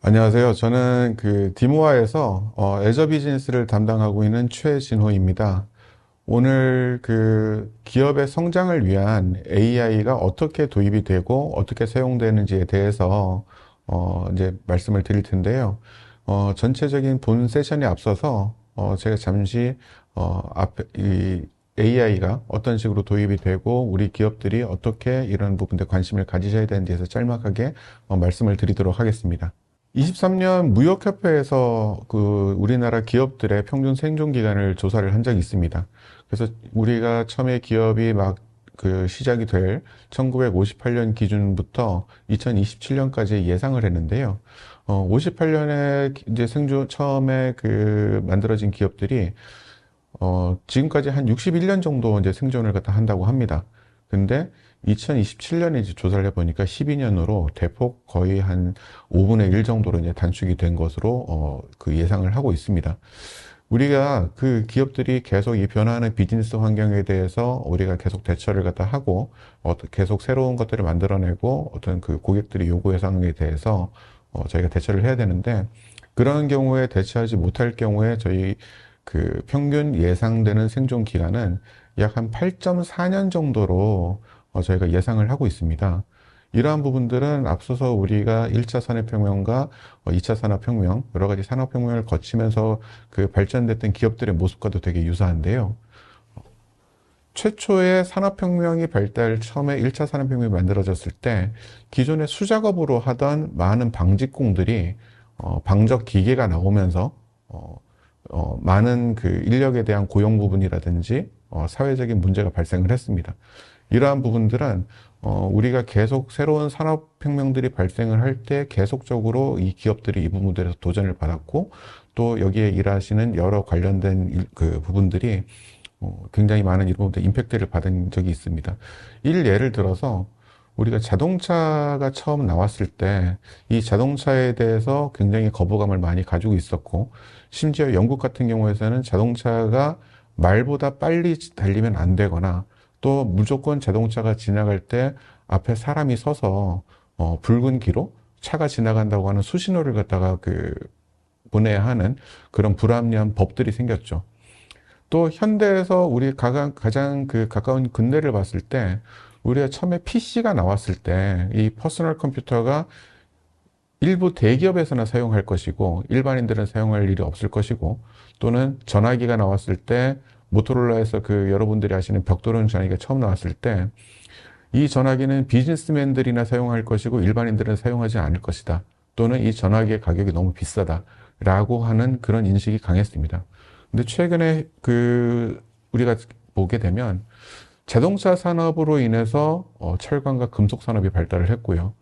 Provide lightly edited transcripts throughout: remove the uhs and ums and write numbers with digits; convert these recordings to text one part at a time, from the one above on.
안녕하세요. 저는 디모아에서 애저 비즈니스를 담당하고 있는 최진호입니다. 오늘 기업의 성장을 위한 AI가 어떻게 도입이 되고 어떻게 사용되는지에 대해서 이제 말씀을 드릴 텐데요. 전체적인 본 세션에 앞서서 제가 잠시 앞에 이 AI가 어떤 식으로 도입이 되고 우리 기업들이 어떻게 이런 부분에 관심을 가지셔야 되는지에 대해서 짤막하게 말씀을 드리도록 하겠습니다. 23년 무역협회에서 우리나라 기업들의 평균 생존 기간을 조사를 한 적이 있습니다. 그래서 우리가 처음에 기업이 막 시작이 될 1958년 기준부터 2027년까지 예상을 했는데요. 58년에 이제 처음에 만들어진 기업들이 지금까지 한 61년 정도 이제 생존을 갖다 한다고 합니다. 근데 2027년에 이제 조사를 해보니까 12년으로 대폭 거의 한 5분의 1 정도로 이제 단축이 된 것으로 예상을 하고 있습니다. 우리가 그 기업들이 계속 이 변화하는 비즈니스 환경에 대해서 우리가 계속 대처를 갖다 하고 계속 새로운 것들을 만들어내고 어떤 그 고객들이 요구해 상에 대해서 저희가 대처를 해야 되는데 그런 경우에 대처하지 못할 경우에 저희 평균 예상되는 생존 기간은 약 한 8.4년 정도로 저희가 예상을 하고 있습니다. 이러한 부분들은 앞서서 우리가 1차 산업혁명과 2차 산업혁명, 여러 가지 산업혁명을 거치면서 발전됐던 기업들의 모습과도 되게 유사한데요. 최초의 산업혁명이 처음에 1차 산업혁명이 만들어졌을 때 기존의 수작업으로 하던 많은 방직공들이 방적 기계가 나오면서 많은 인력에 대한 고용 부분이라든지 사회적인 문제가 발생을 했습니다. 이러한 부분들은 우리가 계속 새로운 산업혁명들이 발생을 할 때 계속적으로 이 기업들이 이 부분들에서 도전을 받았고 또 여기에 일하시는 여러 관련된 부분들이 굉장히 많은 이런 부분들 임팩트를 받은 적이 있습니다. 예를 들어서 우리가 자동차가 처음 나왔을 때 이 자동차에 대해서 굉장히 거부감을 많이 가지고 있었고 심지어 영국 같은 경우에서는 자동차가 말보다 빨리 달리면 안 되거나 또 무조건 자동차가 지나갈 때 앞에 사람이 서서 붉은 기로 차가 지나간다고 하는 수신호를 갖다가 보내야 하는 그런 불합리한 법들이 생겼죠. 또 현대에서 우리 가장 가까운 근래를 봤을 때 우리가 처음에 PC가 나왔을 때 이 퍼스널 컴퓨터가 일부 대기업에서나 사용할 것이고 일반인들은 사용할 일이 없을 것이고 또는 전화기가 나왔을 때 모토로라에서 여러분들이 아시는 벽돌은 전화기가 처음 나왔을 때 이 전화기는 비즈니스맨들이나 사용할 것이고 일반인들은 사용하지 않을 것이다. 또는 이 전화기의 가격이 너무 비싸다. 라고 하는 그런 인식이 강했습니다. 근데 최근에 우리가 보게 되면 자동차 산업으로 인해서 철강과 금속 산업이 발달을 했고요.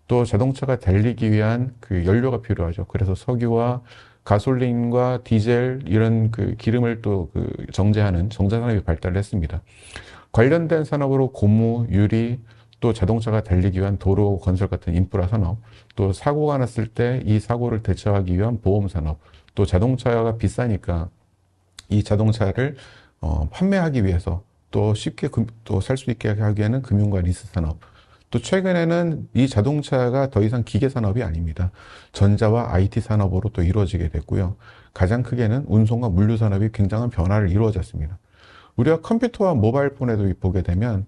또 자동차가 달리기 위한 연료가 필요하죠. 그래서 석유와 가솔린과 디젤 이런 기름을 또 정제하는 정제 산업이 발달을 했습니다. 관련된 산업으로 고무, 유리, 또 자동차가 달리기 위한 도로 건설 같은 인프라 산업, 또 사고가 났을 때 이 사고를 대처하기 위한 보험 산업, 또 자동차가 비싸니까 이 자동차를 판매하기 위해서 또 쉽게 또 살 수 있게 하기에는 금융과 리스 산업, 또 최근에는 이 자동차가 더 이상 기계 산업이 아닙니다. 전자와 IT 산업으로 또 이루어지게 됐고요. 가장 크게는 운송과 물류 산업이 굉장한 변화를 이루어졌습니다. 우리가 컴퓨터와 모바일 폰에도 보게 되면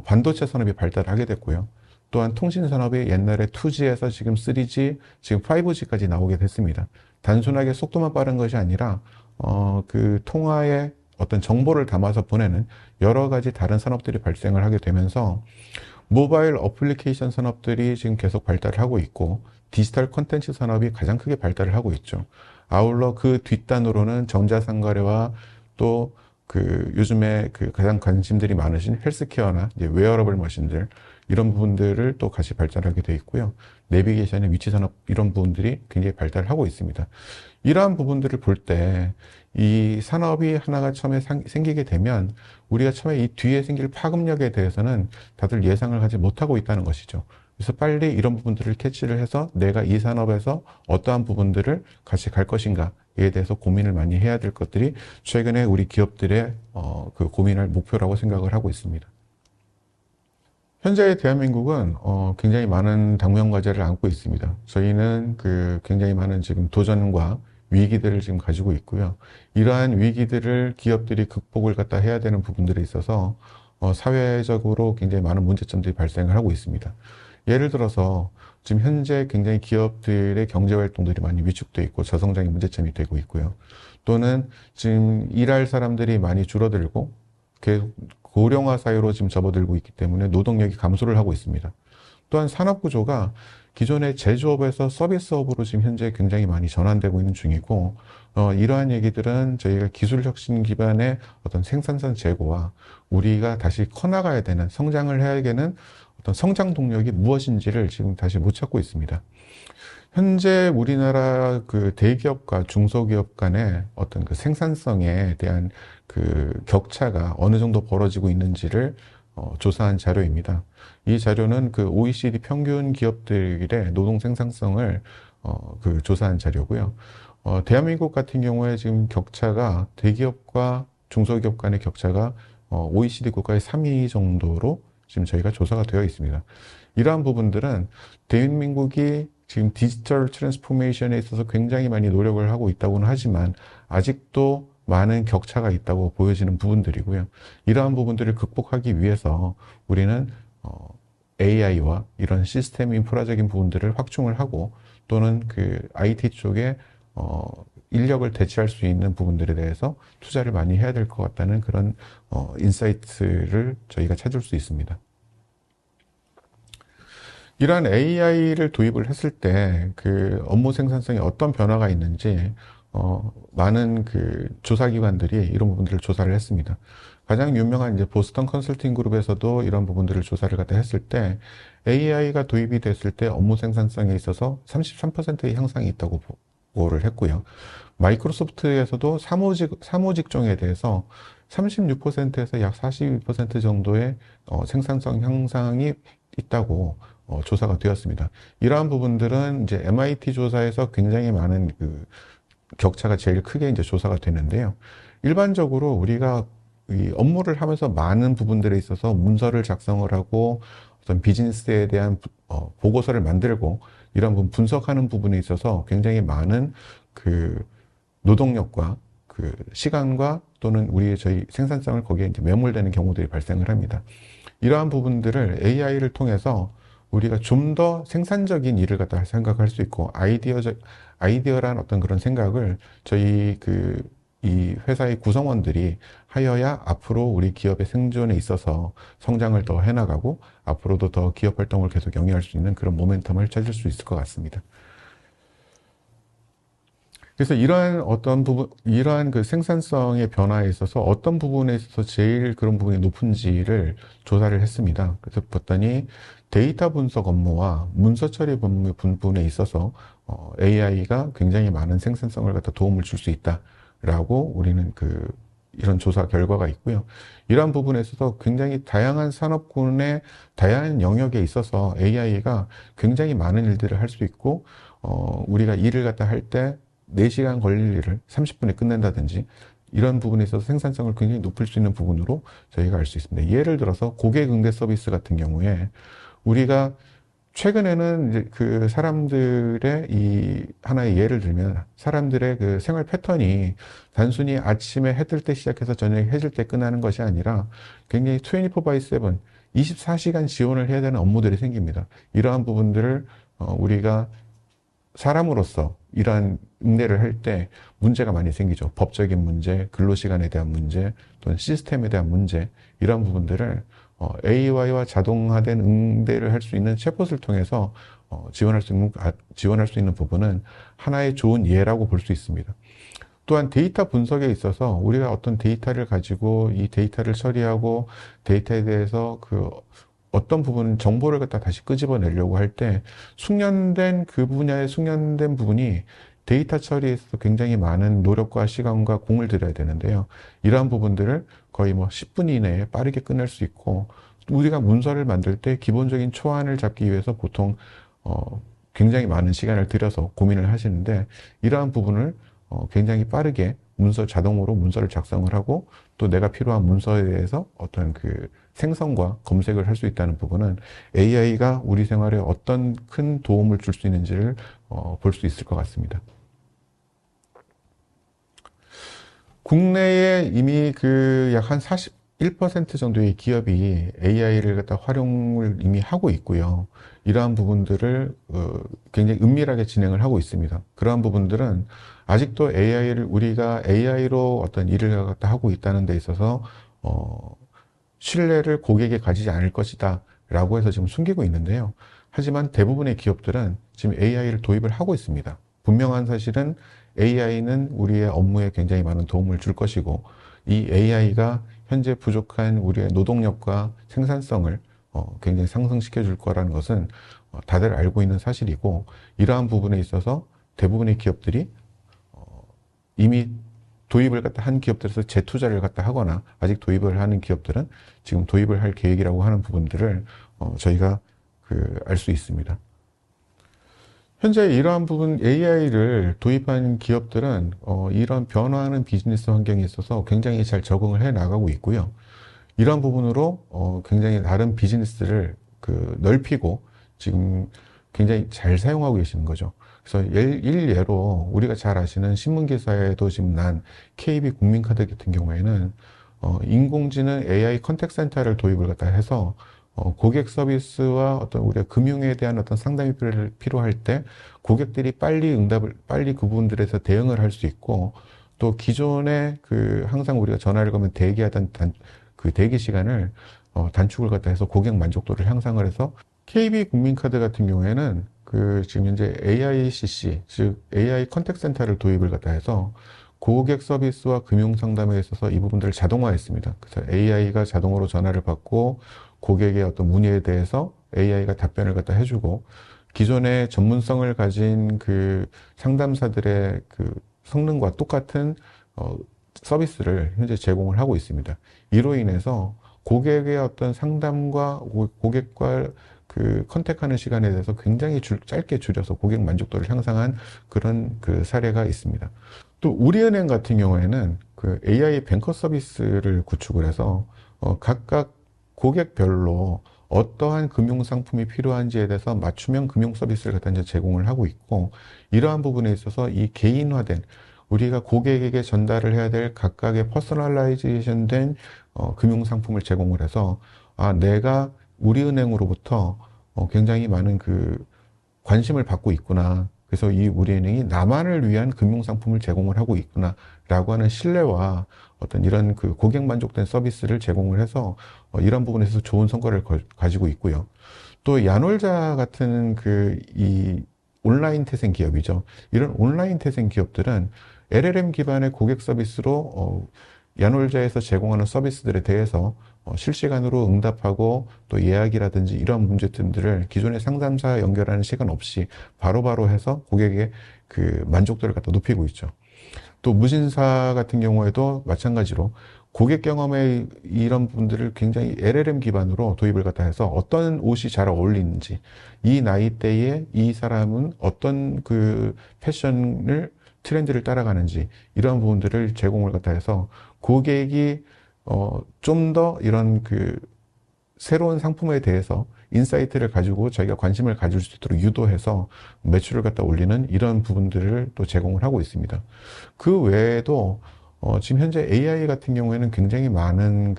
반도체 산업이 발달하게 됐고요. 또한 통신 산업이 옛날에 2G에서 지금 3G, 지금 5G까지 나오게 됐습니다. 단순하게 속도만 빠른 것이 아니라 통화에 어떤 정보를 담아서 보내는 여러 가지 다른 산업들이 발생을 하게 되면서 모바일 어플리케이션 산업들이 지금 계속 발달을 하고 있고 디지털 콘텐츠 산업이 가장 크게 발달을 하고 있죠. 아울러 그 뒷단으로는 전자상거래와 또 요즘에 가장 관심들이 많으신 헬스케어나 이제 웨어러블 머신들 이런 부분들을 또 같이 발달하게 돼 있고요. 내비게이션의 위치 산업 이런 부분들이 굉장히 발달을 하고 있습니다. 이러한 부분들을 볼 때 이 산업이 하나가 처음에 생기게 되면 우리가 처음에 이 뒤에 생길 파급력에 대해서는 다들 예상을 하지 못하고 있다는 것이죠. 그래서 빨리 이런 부분들을 캐치를 해서 내가 이 산업에서 어떠한 부분들을 같이 갈 것인가에 대해서 고민을 많이 해야 될 것들이 최근에 우리 기업들의 고민할 목표라고 생각을 하고 있습니다. 현재 대한민국은 굉장히 많은 당면 과제를 안고 있습니다. 저희는 굉장히 많은 지금 도전과 위기들을 지금 가지고 있고요. 이러한 위기들을 기업들이 극복을 갖다 해야 되는 부분들에 있어서 사회적으로 굉장히 많은 문제점들이 발생을 하고 있습니다. 예를 들어서 지금 현재 굉장히 기업들의 경제 활동들이 많이 위축돼 있고 저성장의 문제점이 되고 있고요. 또는 지금 일할 사람들이 많이 줄어들고 계속 고령화 사회로 지금 접어들고 있기 때문에 노동력이 감소를 하고 있습니다. 또한 산업 구조가 기존의 제조업에서 서비스업으로 지금 현재 굉장히 많이 전환되고 있는 중이고, 이러한 얘기들은 저희가 기술 혁신 기반의 어떤 생산성 제고와 우리가 다시 커나가야 되는, 성장을 해야 되는 어떤 성장 동력이 무엇인지를 지금 다시 못 찾고 있습니다. 현재 우리나라 대기업과 중소기업 간의 어떤 생산성에 대한 격차가 어느 정도 벌어지고 있는지를 조사한 자료입니다. 이 자료는 OECD 평균 기업들의 노동 생산성을 조사한 자료고요. 대한민국 같은 경우에 지금 격차가 대기업과 중소기업 간의 격차가 OECD 국가의 3위 정도로 지금 저희가 조사가 되어 있습니다. 이러한 부분들은 대한민국이 지금 디지털 트랜스포메이션에 있어서 굉장히 많이 노력을 하고 있다고는 하지만 아직도 많은 격차가 있다고 보여지는 부분들이고요. 이러한 부분들을 극복하기 위해서 우리는 AI와 이런 시스템 인프라적인 부분들을 확충을 하고 또는 IT 쪽에 인력을 대체할 수 있는 부분들에 대해서 투자를 많이 해야 될 것 같다는 그런 인사이트를 저희가 찾을 수 있습니다. 이러한 AI를 도입을 했을 때 업무 생산성에 어떤 변화가 있는지 많은 조사기관들이 이런 부분들을 조사를 했습니다. 가장 유명한 이제 보스턴 컨설팅 그룹에서도 이런 부분들을 조사를 갖다 했을 때 AI가 도입이 됐을 때 업무 생산성에 있어서 33%의 향상이 있다고 보고를 했고요. 마이크로소프트에서도 사무 직종에 대해서 36%에서 약 42% 정도의 생산성 향상이 있다고 조사가 되었습니다. 이러한 부분들은 이제 MIT 조사에서 굉장히 많은 격차가 제일 크게 이제 조사가 되는데요. 일반적으로 우리가 이 업무를 하면서 많은 부분들에 있어서 문서를 작성을 하고 어떤 비즈니스에 대한 보고서를 만들고 이런 부분 분석하는 부분에 있어서 굉장히 많은 노동력과 시간과 또는 저희 생산성을 거기에 이제 매몰되는 경우들이 발생을 합니다. 이러한 부분들을 AI를 통해서 우리가 좀 더 생산적인 일을 갖다 생각할 수 있고 아이디어란 어떤 그런 생각을 저희 이 회사의 구성원들이 하여야 앞으로 우리 기업의 생존에 있어서 성장을 더 해나가고 앞으로도 더 기업 활동을 계속 영위할 수 있는 그런 모멘텀을 찾을 수 있을 것 같습니다. 그래서 이러한 생산성의 변화에 있어서 어떤 부분에 있어서 제일 그런 부분이 높은지를 조사를 했습니다. 그래서 봤더니 데이터 분석 업무와 문서 처리 부분에 있어서 AI가 굉장히 많은 생산성을 갖다 도움을 줄 수 있다라고 우리는 이런 조사 결과가 있고요. 이러한 부분에 있어서 굉장히 다양한 산업군의 다양한 영역에 있어서 AI가 굉장히 많은 일들을 할 수 있고, 우리가 일을 갖다 할 때 4시간 걸릴 일을 30분에 끝낸다든지 이런 부분에 있어서 생산성을 굉장히 높일 수 있는 부분으로 저희가 알 수 있습니다. 예를 들어서 고객 응대 서비스 같은 경우에 우리가 최근에는 이제 사람들의 하나의 예를 들면 사람들의 생활 패턴이 단순히 아침에 해 뜰 때 시작해서 저녁에 해질 때 끝나는 것이 아니라 굉장히 24/7 24시간 지원을 해야 되는 업무들이 생깁니다. 이러한 부분들을 우리가 사람으로서 이러한 응대를 할 때 문제가 많이 생기죠. 법적인 문제, 근로시간에 대한 문제, 또는 시스템에 대한 문제, 이런 부분들을 AI와 자동화된 응대를 할 수 있는 챗봇을 통해서 지원할 수 있는 부분은 하나의 좋은 예라고 볼 수 있습니다. 또한 데이터 분석에 있어서 우리가 어떤 데이터를 가지고 이 데이터를 처리하고 데이터에 대해서 어떤 부분 정보를 갖다 다시 끄집어내려고 할 때 분야의 숙련된 부분이 데이터 처리에 있어서 굉장히 많은 노력과 시간과 공을 들여야 되는데요. 이러한 부분들을 거의 10분 이내에 빠르게 끝낼 수 있고, 우리가 문서를 만들 때 기본적인 초안을 잡기 위해서 보통 굉장히 많은 시간을 들여서 고민을 하시는데, 이러한 부분을 굉장히 빠르게 문서 자동으로 문서를 작성을 하고 또 내가 필요한 문서에 대해서 어떤 그 생성과 검색을 할 수 있다는 부분은 AI가 우리 생활에 어떤 큰 도움을 줄 수 있는지를 볼 수 있을 것 같습니다. 국내에 이미 그 약 한 41% 정도의 기업이 AI를 갖다 활용을 이미 하고 있고요. 이러한 부분들을 굉장히 은밀하게 진행을 하고 있습니다. 그러한 부분들은 아직도 AI를 우리가 AI로 어떤 일을 갖다 하고 있다는 데 있어서 신뢰를 고객에 가지지 않을 것이다 라고 해서 지금 숨기고 있는데요. 하지만 대부분의 기업들은 지금 AI를 도입을 하고 있습니다. 분명한 사실은 AI는 우리의 업무에 굉장히 많은 도움을 줄 것이고 이 AI가 현재 부족한 우리의 노동력과 생산성을 굉장히 상승시켜 줄 거라는 것은 다들 알고 있는 사실이고 이러한 부분에 있어서 대부분의 기업들이 이미 도입을 갖다 한 기업들에서 재투자를 갖다 하거나 아직 도입을 하는 기업들은 지금 도입을 할 계획이라고 하는 부분들을 저희가 알 수 있습니다. 현재 이러한 부분 AI를 도입한 기업들은 이런 변화하는 비즈니스 환경에 있어서 굉장히 잘 적응을 해 나가고 있고요. 이러한 부분으로 굉장히 다른 비즈니스를 넓히고 지금 굉장히 잘 사용하고 계시는 거죠. 그래서 일예로 우리가 잘 아시는 신문기사에도 지금 난 KB 국민카드 같은 경우에는 인공지능 AI 컨택센터를 도입을 갖다 해서 고객 서비스와 어떤 우리가 금융에 대한 어떤 상담이 필요할 때 고객들이 빨리 그 부분들에서 대응을 할 수 있고 또 기존에 항상 우리가 전화를 걸면 대기하던 그 대기 시간을 단축을 갖다 해서 고객 만족도를 향상을 해서 KB 국민카드 같은 경우에는 지금 현재 AICC, 즉 AI 컨택센터를 도입을 갖다 해서 고객 서비스와 금융 상담에 있어서 이 부분들을 자동화했습니다. 그래서 AI가 자동으로 전화를 받고 고객의 어떤 문의에 대해서 AI가 답변을 갖다 해주고 기존의 전문성을 가진 상담사들의 성능과 똑같은 서비스를 현재 제공을 하고 있습니다. 이로 인해서 고객의 어떤 상담과 고객과 컨택하는 시간에 대해서 굉장히 짧게 줄여서 고객 만족도를 향상한 그런 사례가 있습니다. 또 우리은행 같은 경우에는 AI 뱅커 서비스를 구축을 해서 각각 고객별로 어떠한 금융 상품이 필요한지에 대해서 맞춤형 금융 서비스를 갖다 이제 제공을 하고 있고 이러한 부분에 있어서 이 개인화된 우리가 고객에게 전달을 해야 될 각각의 퍼스널라이제이션 된 금융 상품을 제공을 해서 내가 우리은행으로부터 굉장히 많은 관심을 받고 있구나. 그래서 이 우리은행이 나만을 위한 금융상품을 제공을 하고 있구나. 라고 하는 신뢰와 어떤 이런 고객 만족된 서비스를 제공을 해서 이런 부분에서 좋은 성과를 가지고 있고요. 또 야놀자 같은 이 온라인 태생 기업이죠. 이런 온라인 태생 기업들은 LLM 기반의 고객 서비스로 야놀자에서 제공하는 서비스들에 대해서 실시간으로 응답하고 또 예약이라든지 이런 문제점들을 기존의 상담사 연결하는 시간 없이 바로바로 해서 고객의 만족도를 갖다 높이고 있죠. 또 무신사 같은 경우에도 마찬가지로 고객 경험에 이런 분들을 굉장히 LLM 기반으로 도입을 갖다 해서 어떤 옷이 잘 어울리는지 이 나이대에 이 사람은 어떤 패션을 트렌드를 따라가는지 이런 부분들을 제공을 갖다 해서 고객이 좀 더 이런 새로운 상품에 대해서 인사이트를 가지고 자기가 관심을 가질 수 있도록 유도해서 매출을 갖다 올리는 이런 부분들을 또 제공을 하고 있습니다. 그 외에도 지금 현재 AI 같은 경우에는 굉장히 많은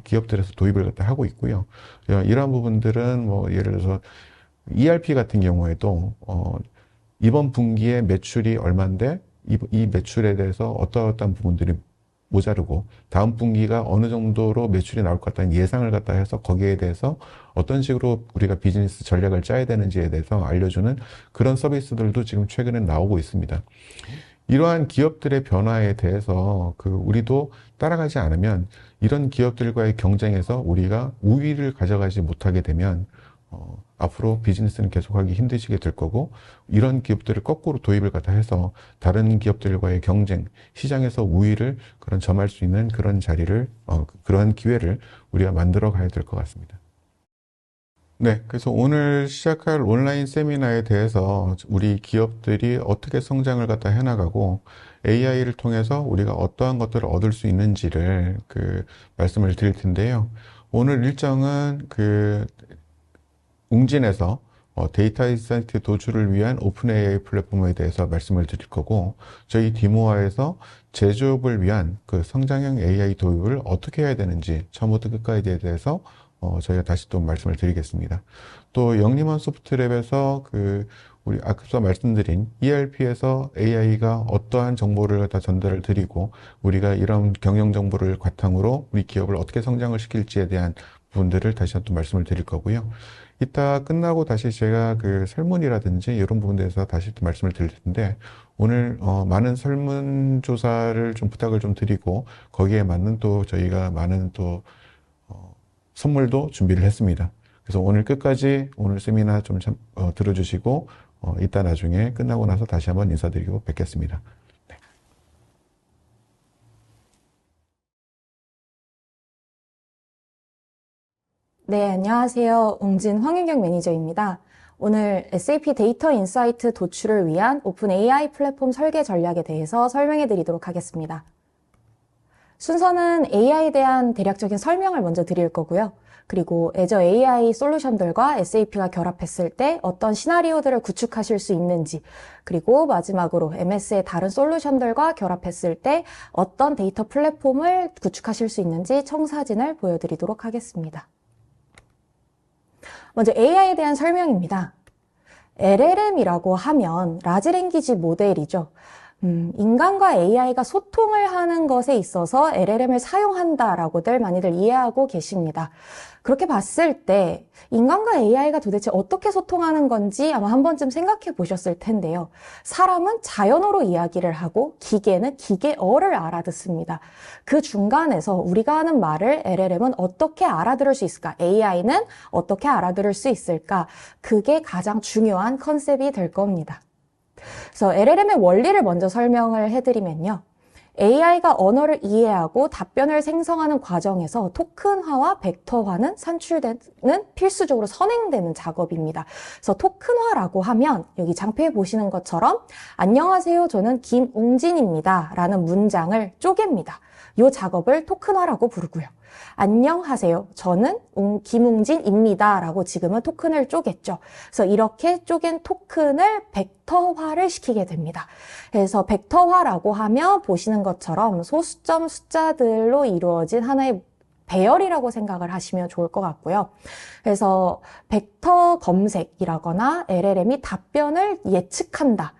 기업들에서 도입을 갖다 하고 있고요. 이러한 부분들은 예를 들어서 ERP 같은 경우에도 이번 분기에 매출이 얼만데 이 매출에 대해서 어떠한 부분들이 모자르고 다음 분기가 어느 정도로 매출이 나올 것 같다는 예상을 갖다 해서 거기에 대해서 어떤 식으로 우리가 비즈니스 전략을 짜야 되는지에 대해서 알려주는 그런 서비스들도 지금 최근에 나오고 있습니다. 이러한 기업들의 변화에 대해서 우리도 따라가지 않으면 이런 기업들과의 경쟁에서 우리가 우위를 가져가지 못하게 되면 앞으로 비즈니스는 계속하기 힘드시게 될 거고 이런 기업들을 거꾸로 도입을 갖다 해서 다른 기업들과의 경쟁, 시장에서 우위를 점할 수 있는 그런 자리를 그러한 기회를 우리가 만들어 가야 될 것 같습니다. 네, 그래서 오늘 시작할 온라인 세미나에 대해서 우리 기업들이 어떻게 성장을 갖다 해나가고 AI를 통해서 우리가 어떠한 것들을 얻을 수 있는지를 말씀을 드릴 텐데요. 오늘 일정은 웅진에서 데이터 인사이트 도출을 위한 오픈 AI 플랫폼에 대해서 말씀을 드릴 거고, 저희 디모아에서 제조업을 위한 성장형 AI 도입을 어떻게 해야 되는지 처음부터 끝까지에 대해서 저희가 다시 또 말씀을 드리겠습니다. 또 영림한 소프트랩에서 우리 앞서 말씀드린 ERP에서 AI가 어떠한 정보를 갖다 전달을 드리고 우리가 이런 경영 정보를 바탕으로 우리 기업을 어떻게 성장을 시킬지에 대한 부분들을 다시 한번 말씀을 드릴 거고요. 이따 끝나고 다시 제가 설문이라든지 이런 부분에 대해서 다시 또 말씀을 드릴 텐데, 오늘 많은 설문조사를 좀 부탁을 좀 드리고 거기에 맞는 또 저희가 많은 또 선물도 준비를 했습니다. 그래서 오늘 끝까지 오늘 세미나 좀 들어주시고 이따 나중에 끝나고 나서 다시 한번 인사드리고 뵙겠습니다. 네, 안녕하세요. 웅진 황윤경 매니저입니다. 오늘 SAP 데이터 인사이트 도출을 위한 오픈 AI 플랫폼 설계 전략에 대해서 설명해 드리도록 하겠습니다. 순서는 AI에 대한 대략적인 설명을 먼저 드릴 거고요. 그리고 애저 AI 솔루션들과 SAP가 결합했을 때 어떤 시나리오들을 구축하실 수 있는지, 그리고 마지막으로 MS의 다른 솔루션들과 결합했을 때 어떤 데이터 플랫폼을 구축하실 수 있는지 청사진을 보여드리도록 하겠습니다. 먼저 AI에 대한 설명입니다. LLM이라고 하면 라지 랭귀지 모델이죠. 인간과 AI가 소통을 하는 것에 있어서 LLM을 사용한다라고들 많이들 이해하고 계십니다. 그렇게 봤을 때 인간과 AI가 도대체 어떻게 소통하는 건지 아마 한 번쯤 생각해 보셨을 텐데요. 사람은 자연어로 이야기를 하고 기계는 기계어를 알아듣습니다. 그 중간에서 우리가 하는 말을 LLM은 어떻게 알아들을 수 있을까? AI는 어떻게 알아들을 수 있을까? 그게 가장 중요한 컨셉이 될 겁니다. 그래서 LLM의 원리를 먼저 설명을 해드리면요. AI가 언어를 이해하고 답변을 생성하는 과정에서 토큰화와 벡터화는 산출되는 필수적으로 선행되는 작업입니다. 그래서 토큰화라고 하면 여기 장표에 보시는 것처럼 안녕하세요, 저는 김웅진입니다 라는 문장을 쪼갭니다. 이 작업을 토큰화라고 부르고요. 안녕하세요, 저는 김웅진입니다 라고 지금은 토큰을 쪼갰죠. 그래서 이렇게 쪼갠 토큰을 벡터화를 시키게 됩니다. 그래서 벡터화라고 하면 보시는 것처럼 소수점 숫자들로 이루어진 하나의 배열이라고 생각을 하시면 좋을 것 같고요. 그래서 벡터 검색이라거나 LLM이 답변을 예측한다.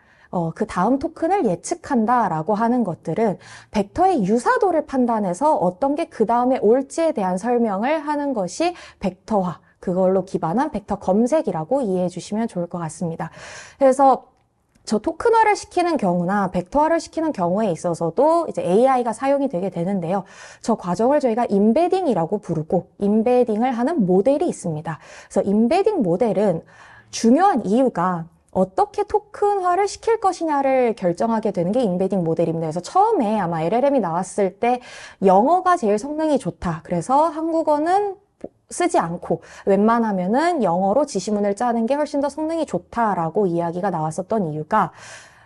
그 다음 토큰을 예측한다라고 하는 것들은 벡터의 유사도를 판단해서 어떤 게 그 다음에 올지에 대한 설명을 하는 것이 벡터화, 그걸로 기반한 벡터 검색이라고 이해해 주시면 좋을 것 같습니다. 그래서 저 토큰화를 시키는 경우나 벡터화를 시키는 경우에 있어서도 이제 AI가 사용이 되게 되는데요. 저 과정을 저희가 임베딩이라고 부르고 임베딩을 하는 모델이 있습니다. 그래서 임베딩 모델은 중요한 이유가 어떻게 토큰화를 시킬 것이냐를 결정하게 되는 게 임베딩 모델입니다. 그래서 처음에 아마 LLM이 나왔을 때 영어가 제일 성능이 좋다. 그래서 한국어는 쓰지 않고 웬만하면은 영어로 지시문을 짜는 게 훨씬 더 성능이 좋다라고 이야기가 나왔었던 이유가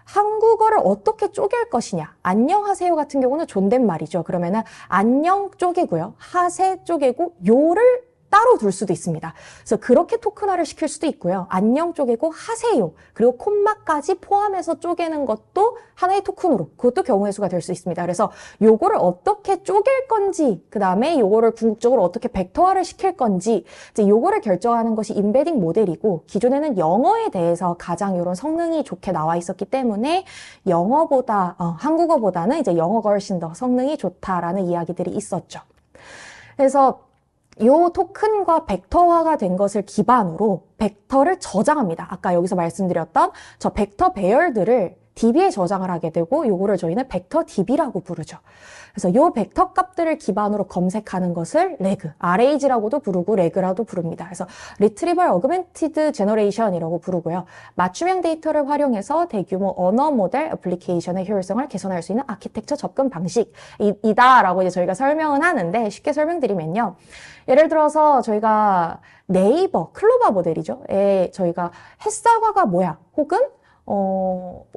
한국어를 어떻게 쪼갤 것이냐. 안녕하세요 같은 경우는 존댓말이죠. 그러면은 안녕 쪼개고요. 하세 쪼개고 요를 따로 둘 수도 있습니다. 그래서 그렇게 토큰화를 시킬 수도 있고요. 안녕 쪼개고 하세요. 그리고 콤마까지 포함해서 쪼개는 것도 하나의 토큰으로 그것도 경우의 수가 될 수 있습니다. 그래서 요거를 어떻게 쪼갤 건지 그 다음에 요거를 궁극적으로 어떻게 벡터화를 시킬 건지 이제 요거를 결정하는 것이 임베딩 모델이고 기존에는 영어에 대해서 가장 이런 성능이 좋게 나와 있었기 때문에 영어보다 한국어보다는 이제 영어가 훨씬 더 성능이 좋다라는 이야기들이 있었죠. 그래서 요 토큰과 벡터화가 된 것을 기반으로 벡터를 저장합니다. 아까 여기서 말씀드렸던 저 벡터 배열들을 DB에 저장을 하게 되고 요거를 저희는 벡터 DB라고 부르죠. 그래서 요 벡터 값들을 기반으로 검색하는 것을 레그, RAG라고도 부르고 레그라도 부릅니다. 그래서 Retrieval Augmented Generation이라고 부르고요. 맞춤형 데이터를 활용해서 대규모 언어 모델 애플리케이션의 효율성을 개선할 수 있는 아키텍처 접근 방식이다라고 이제 저희가 설명은 하는데 쉽게 설명드리면요. 예를 들어서 저희가 네이버, 클로바 모델이죠. 저희가 햇사과가 뭐야? 혹은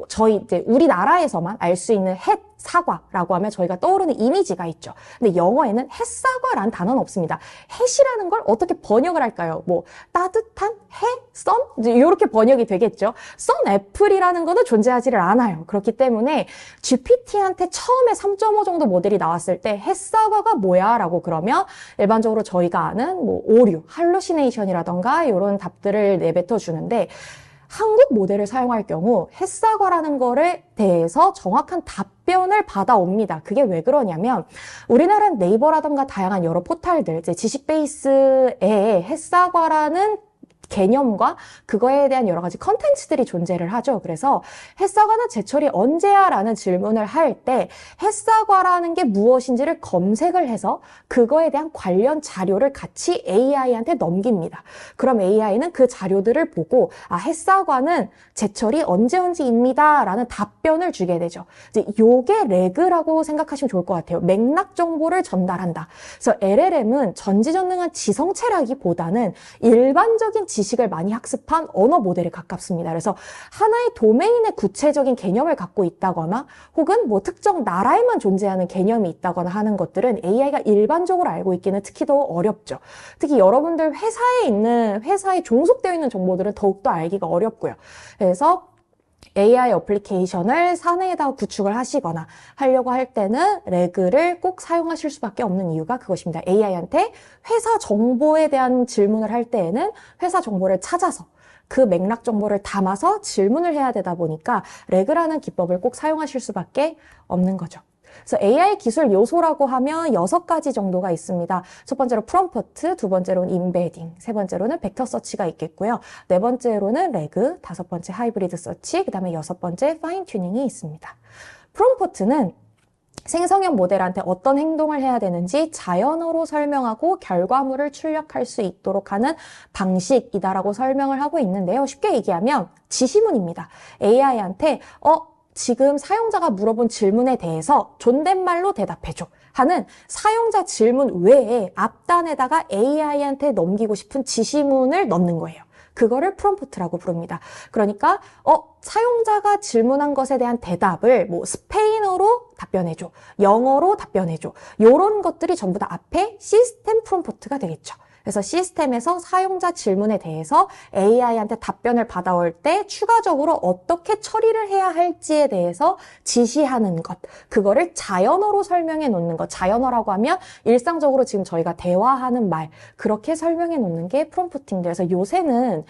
저희 이제 우리나라에서만 알 수 있는 햇, 사과라고 하면 저희가 떠오르는 이미지가 있죠. 근데 영어에는 햇사과라는 단어는 없습니다. 햇이라는 걸 어떻게 번역을 할까요? 뭐 따뜻한 해, 선 이렇게 번역이 되겠죠. 선 애플이라는 거는 존재하지를 않아요. 그렇기 때문에 GPT한테 처음에 3.5 정도 모델이 나왔을 때 햇사과가 뭐야라고 그러면 일반적으로 저희가 아는 뭐 오류, 할루시네이션이라던가 이런 답들을 내뱉어 주는데 한국 모델을 사용할 경우 햇사과라는 거에 대해서 정확한 답변을 받아옵니다. 그게 왜 그러냐면 우리나라는 네이버라던가 다양한 여러 포털들, 이제 지식 베이스에 햇사과라는 개념과 그거에 대한 여러 가지 컨텐츠들이 존재를 하죠. 그래서 햇사과는 제철이 언제야? 라는 질문을 할 때 햇사과라는 게 무엇인지를 검색을 해서 그거에 대한 관련 자료를 같이 AI한테 넘깁니다. 그럼 AI는 그 자료들을 보고 햇사과는 제철이 언제입니다. 라는 답변을 주게 되죠. 이제 요게 레그라고 생각하시면 좋을 것 같아요. 맥락 정보를 전달한다. 그래서 LLM은 전지전능한 지성체라기보다는 일반적인 지식을 많이 학습한 언어 모델에 가깝습니다. 그래서 하나의 도메인의 구체적인 개념을 갖고 있다거나 혹은 뭐 특정 나라에만 존재하는 개념이 있다거나 하는 것들은 AI가 일반적으로 알고 있기는 특히 더 어렵죠. 특히 여러분들 회사에 종속되어 있는 정보들은 더욱더 알기가 어렵고요. 그래서 AI 어플리케이션을 사내에다가 구축을 하시거나 하려고 할 때는 레그를 꼭 사용하실 수밖에 없는 이유가 그것입니다. AI한테 회사 정보에 대한 질문을 할 때에는 회사 정보를 찾아서 그 맥락 정보를 담아서 질문을 해야 되다 보니까 레그라는 기법을 꼭 사용하실 수밖에 없는 거죠. 그래서 AI 기술 요소라고 하면 6가지 정도가 있습니다. 첫 번째로 프롬프트, 두 번째로는 임베딩, 세 번째로는 벡터 서치가 있겠고요. 네 번째로는 레그, 다섯 번째 하이브리드 서치, 그 다음에 여섯 번째 파인 튜닝이 있습니다. 프롬프트는 생성형 모델한테 어떤 행동을 해야 되는지 자연어로 설명하고 결과물을 출력할 수 있도록 하는 방식이다라고 설명을 하고 있는데요. 쉽게 얘기하면 지시문입니다. AI한테 지금 사용자가 물어본 질문에 대해서 존댓말로 대답해줘 하는 사용자 질문 외에 앞단에다가 AI한테 넘기고 싶은 지시문을 넣는 거예요. 그거를 프롬프트라고 부릅니다. 그러니까 사용자가 질문한 것에 대한 대답을 뭐 스페인어로 답변해줘, 영어로 답변해줘, 이런 것들이 전부 다 앞에 시스템 프롬프트가 되겠죠. 그래서 시스템에서 사용자 질문에 대해서 AI한테 답변을 받아올 때 추가적으로 어떻게 처리를 해야 할지에 대해서 지시하는 것, 그거를 자연어로 설명해 놓는 것. 자연어라고 하면 일상적으로 지금 저희가 대화하는 말, 그렇게 설명해 놓는 게 프롬프팅인데, 그래서 요새는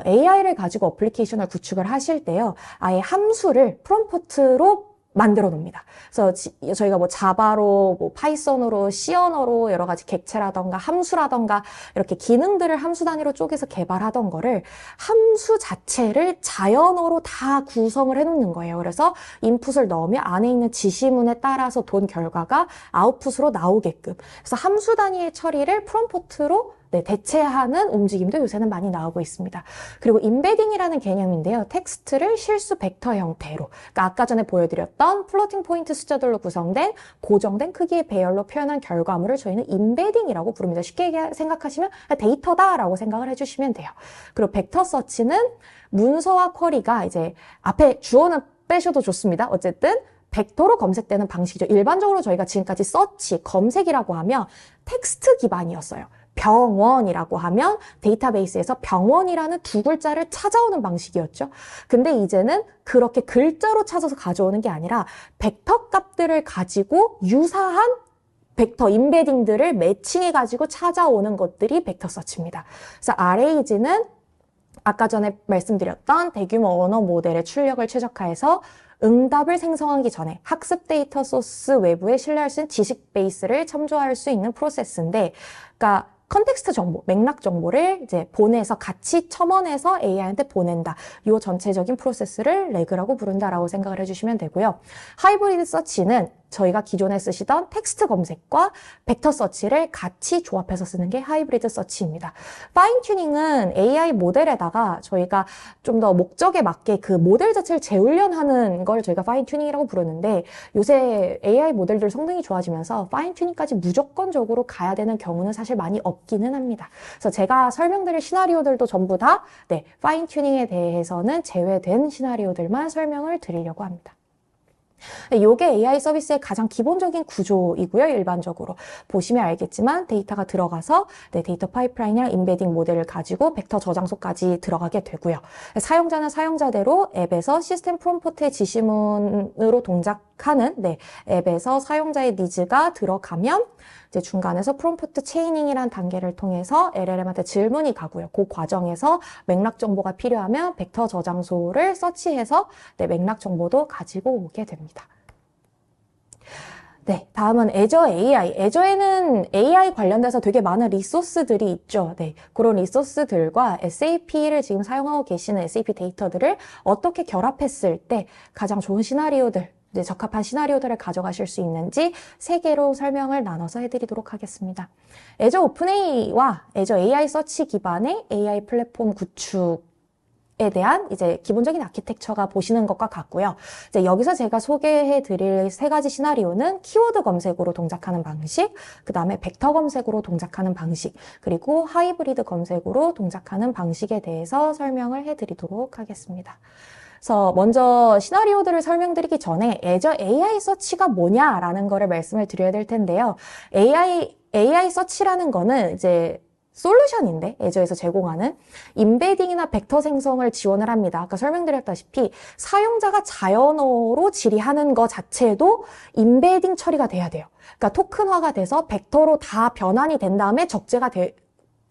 AI를 가지고 어플리케이션을 구축을 하실 때요, 아예 함수를 프롬프트로 만들어 놓습니다. 그래서 저희가 뭐 자바로, 뭐 파이썬으로, C 언어로 여러 가지 객체라던가 함수라던가 이렇게 기능들을 함수 단위로 쪼개서 개발하던 거를 함수 자체를 자연어로 다 구성을 해놓는 거예요. 그래서 인풋을 넣으면 안에 있는 지시문에 따라서 돈 결과가 아웃풋으로 나오게끔. 그래서 함수 단위의 처리를 프롬프트로 대체하는 움직임도 요새는 많이 나오고 있습니다. 그리고 임베딩이라는 개념인데요. 텍스트를 실수 벡터 형태로, 그러니까 아까 전에 보여드렸던 플로팅 포인트 숫자들로 구성된 고정된 크기의 배열로 표현한 결과물을 저희는 임베딩이라고 부릅니다. 쉽게 생각하시면 데이터다라고 생각을 해주시면 돼요. 그리고 벡터 서치는 문서와 쿼리가 이제 앞에 주어는 빼셔도 좋습니다. 어쨌든 벡터로 검색되는 방식이죠. 일반적으로 저희가 지금까지 서치, 검색이라고 하면 텍스트 기반이었어요. 병원이라고 하면 데이터베이스에서 병원이라는 두 글자를 찾아오는 방식이었죠. 근데 이제는 그렇게 글자로 찾아서 가져오는 게 아니라 벡터 값들을 가지고 유사한 벡터 임베딩들을 매칭해가지고 찾아오는 것들이 벡터 서치입니다. 그래서 RAG는 아까 전에 말씀드렸던 대규모 언어 모델의 출력을 최적화해서 응답을 생성하기 전에 학습 데이터 소스 외부에 신뢰할 수 있는 지식 베이스를 첨부할 수 있는 프로세스인데, 그러니까 컨텍스트 정보, 맥락 정보를 이제 보내서 같이 첨언해서 AI한테 보낸다. 이 전체적인 프로세스를 레그라고 부른다라고 생각을 해주시면 되고요. 하이브리드 서치는 저희가 기존에 쓰시던 텍스트 검색과 벡터 서치를 같이 조합해서 쓰는 게 하이브리드 서치입니다. 파인 튜닝은 AI 모델에다가 저희가 좀 더 목적에 맞게 그 모델 자체를 재훈련하는 걸 저희가 파인 튜닝이라고 부르는데, 요새 AI 모델들 성능이 좋아지면서 파인 튜닝까지 무조건적으로 가야 되는 경우는 사실 많이 없기는 합니다. 그래서 제가 설명드릴 시나리오들도 전부 다 파인 튜닝에 대해서는 제외된 시나리오들만 설명을 드리려고 합니다. 이게 AI 서비스의 가장 기본적인 구조이고요. 일반적으로 보시면 알겠지만 데이터가 들어가서 데이터 파이프라인이랑 인베딩 모델을 가지고 벡터 저장소까지 들어가게 되고요. 사용자는 사용자대로 앱에서 시스템 프롬프트의 지시문으로 동작하는 앱에서 사용자의 니즈가 들어가면 이제 중간에서 프롬프트 체이닝이라는 단계를 통해서 LLM한테 질문이 가고요. 그 과정에서 맥락 정보가 필요하면 벡터 저장소를 서치해서 맥락 정보도 가지고 오게 됩니다. 다음은 애저 AI. 애저에는 AI 관련돼서 되게 많은 리소스들이 있죠. 그런 리소스들과 SAP를 지금 사용하고 계시는 SAP 데이터들을 어떻게 결합했을 때 가장 좋은 시나리오들, 적합한 시나리오들을 가져가실 수 있는지 3개로 설명을 나눠서 해드리도록 하겠습니다. 애저 오픈AI와 애저 AI 서치 기반의 AI 플랫폼 구축에 대한 이제 기본적인 아키텍처가 보시는 것과 같고요. 이제 여기서 제가 소개해 드릴 3가지 시나리오는 키워드 검색으로 동작하는 방식, 그 다음에 벡터 검색으로 동작하는 방식, 그리고 하이브리드 검색으로 동작하는 방식에 대해서 설명을 해 드리도록 하겠습니다. 그래서 먼저 시나리오들을 설명드리기 전에 애저 AI 서치가 뭐냐라는 거를 말씀을 드려야 될 텐데요. AI 서치라는 거는 이제 솔루션인데, 애저에서 제공하는 인베딩이나 벡터 생성을 지원을 합니다. 아까 설명드렸다시피 사용자가 자연어로 질의하는 것 자체도 인베딩 처리가 돼야 돼요. 그러니까 토큰화가 돼서 벡터로 다 변환이 된 다음에 적재가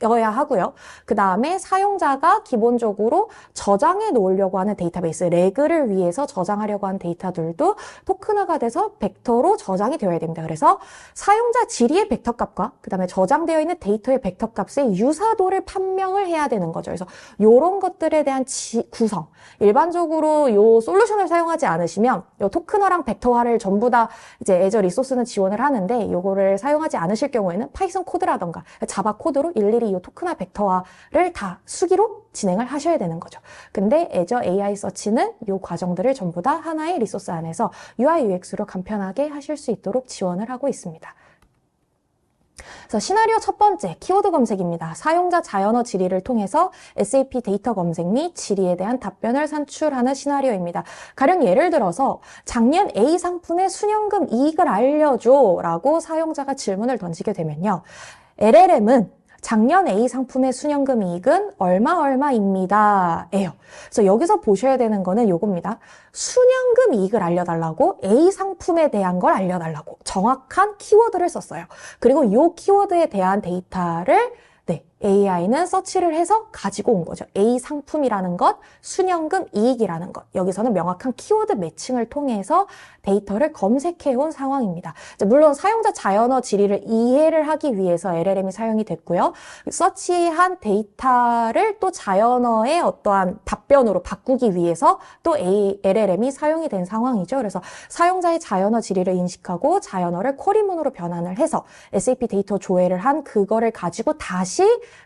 여야 하고요. 그 다음에 사용자가 기본적으로 저장해 놓으려고 하는 데이터베이스, 레그를 위해서 저장하려고 하는 데이터들도 토큰화가 돼서 벡터로 저장이 되어야 됩니다. 그래서 사용자 질의의 벡터 값과 그 다음에 저장되어 있는 데이터의 벡터 값의 유사도를 판명을 해야 되는 거죠. 그래서 이런 것들에 대한 구성, 일반적으로 이 솔루션을 사용하지 않으시면 이 토큰화랑 벡터화를 전부 다 이제 애저 리소스는 지원을 하는데, 이거를 사용하지 않으실 경우에는 파이썬 코드라던가 자바 코드로 일일이 이 토큰화 벡터화를 다 수기로 진행을 하셔야 되는 거죠. 근데 애저 AI 서치는 이 과정들을 전부 다 하나의 리소스 안에서 UI, UX로 간편하게 하실 수 있도록 지원을 하고 있습니다. 그래서 시나리오 첫 번째, 키워드 검색입니다. 사용자 자연어 질의를 통해서 SAP 데이터 검색 및 질의에 대한 답변을 산출하는 시나리오입니다. 가령 예를 들어서 작년 A 상품의 수령금 이익을 알려줘 라고 사용자가 질문을 던지게 되면요. LLM은 작년 A 상품의 수령금 이익은 얼마입니다. 예요. 그래서 여기서 보셔야 되는 거는 요겁니다. 수령금 이익을 알려달라고, A 상품에 대한 걸 알려달라고 정확한 키워드를 썼어요. 그리고 요 키워드에 대한 데이터를 AI는 서치를 해서 가지고 온 거죠. A 상품이라는 것, 수령금 이익이라는 것. 여기서는 명확한 키워드 매칭을 통해서 데이터를 검색해온 상황입니다. 물론 사용자 자연어 질의를 이해를 하기 위해서 LLM이 사용이 됐고요. 서치한 데이터를 또 자연어의 어떠한 답변으로 바꾸기 위해서 또 LLM이 사용이 된 상황이죠. 그래서 사용자의 자연어 질의를 인식하고 자연어를 쿼리문으로 변환을 해서 SAP 데이터 조회를 한 그거를 가지고 다시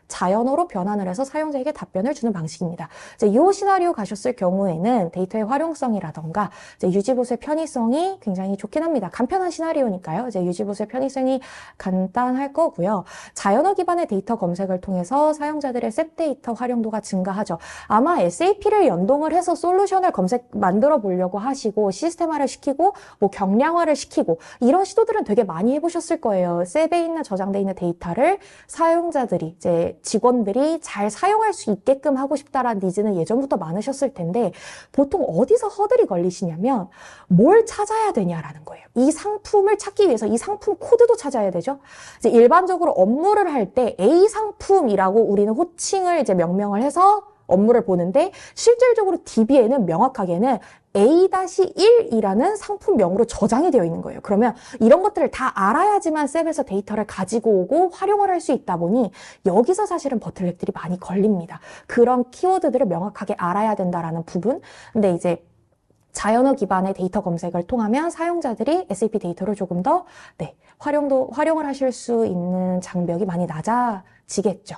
자연어로 변환을 해서 사용자에게 답변을 주는 방식입니다. 이제 이 시나리오 가셨을 경우에는 데이터의 활용성이라던가 이제 유지보수의 편의성이 굉장히 좋긴 합니다. 간편한 시나리오니까요. 이제 유지보수의 편의성이 간단할 거고요. 자연어 기반의 데이터 검색을 통해서 사용자들의 셋 데이터 활용도가 증가하죠. 아마 SAP를 연동을 해서 솔루션을 만들어 보려고 하시고 시스템화를 시키고 뭐 경량화를 시키고 이런 시도들은 되게 많이 해보셨을 거예요. 셋에 있는 저장돼 있는 데이터를 사용자들이 이제 직원들이 잘 사용할 수 있게끔 하고 싶다라는 니즈는 예전부터 많으셨을 텐데, 보통 어디서 허들이 걸리시냐면 뭘 찾아야 되냐라는 거예요. 이 상품을 찾기 위해서 이 상품 코드도 찾아야 되죠. 이제 일반적으로 업무를 할 때 A 상품이라고 우리는 호칭을 이제 명명을 해서 업무를 보는데, 실질적으로 DB에는 명확하게는 A-1이라는 상품명으로 저장이 되어 있는 거예요. 그러면 이런 것들을 다 알아야지만 셉에서 데이터를 가지고 오고 활용을 할 수 있다 보니 여기서 사실은 버틀넥들이 많이 걸립니다. 그런 키워드들을 명확하게 알아야 된다라는 부분. 근데 이제 자연어 기반의 데이터 검색을 통하면 사용자들이 SAP 데이터를 조금 더 활용을 하실 수 있는 장벽이 많이 낮아지겠죠.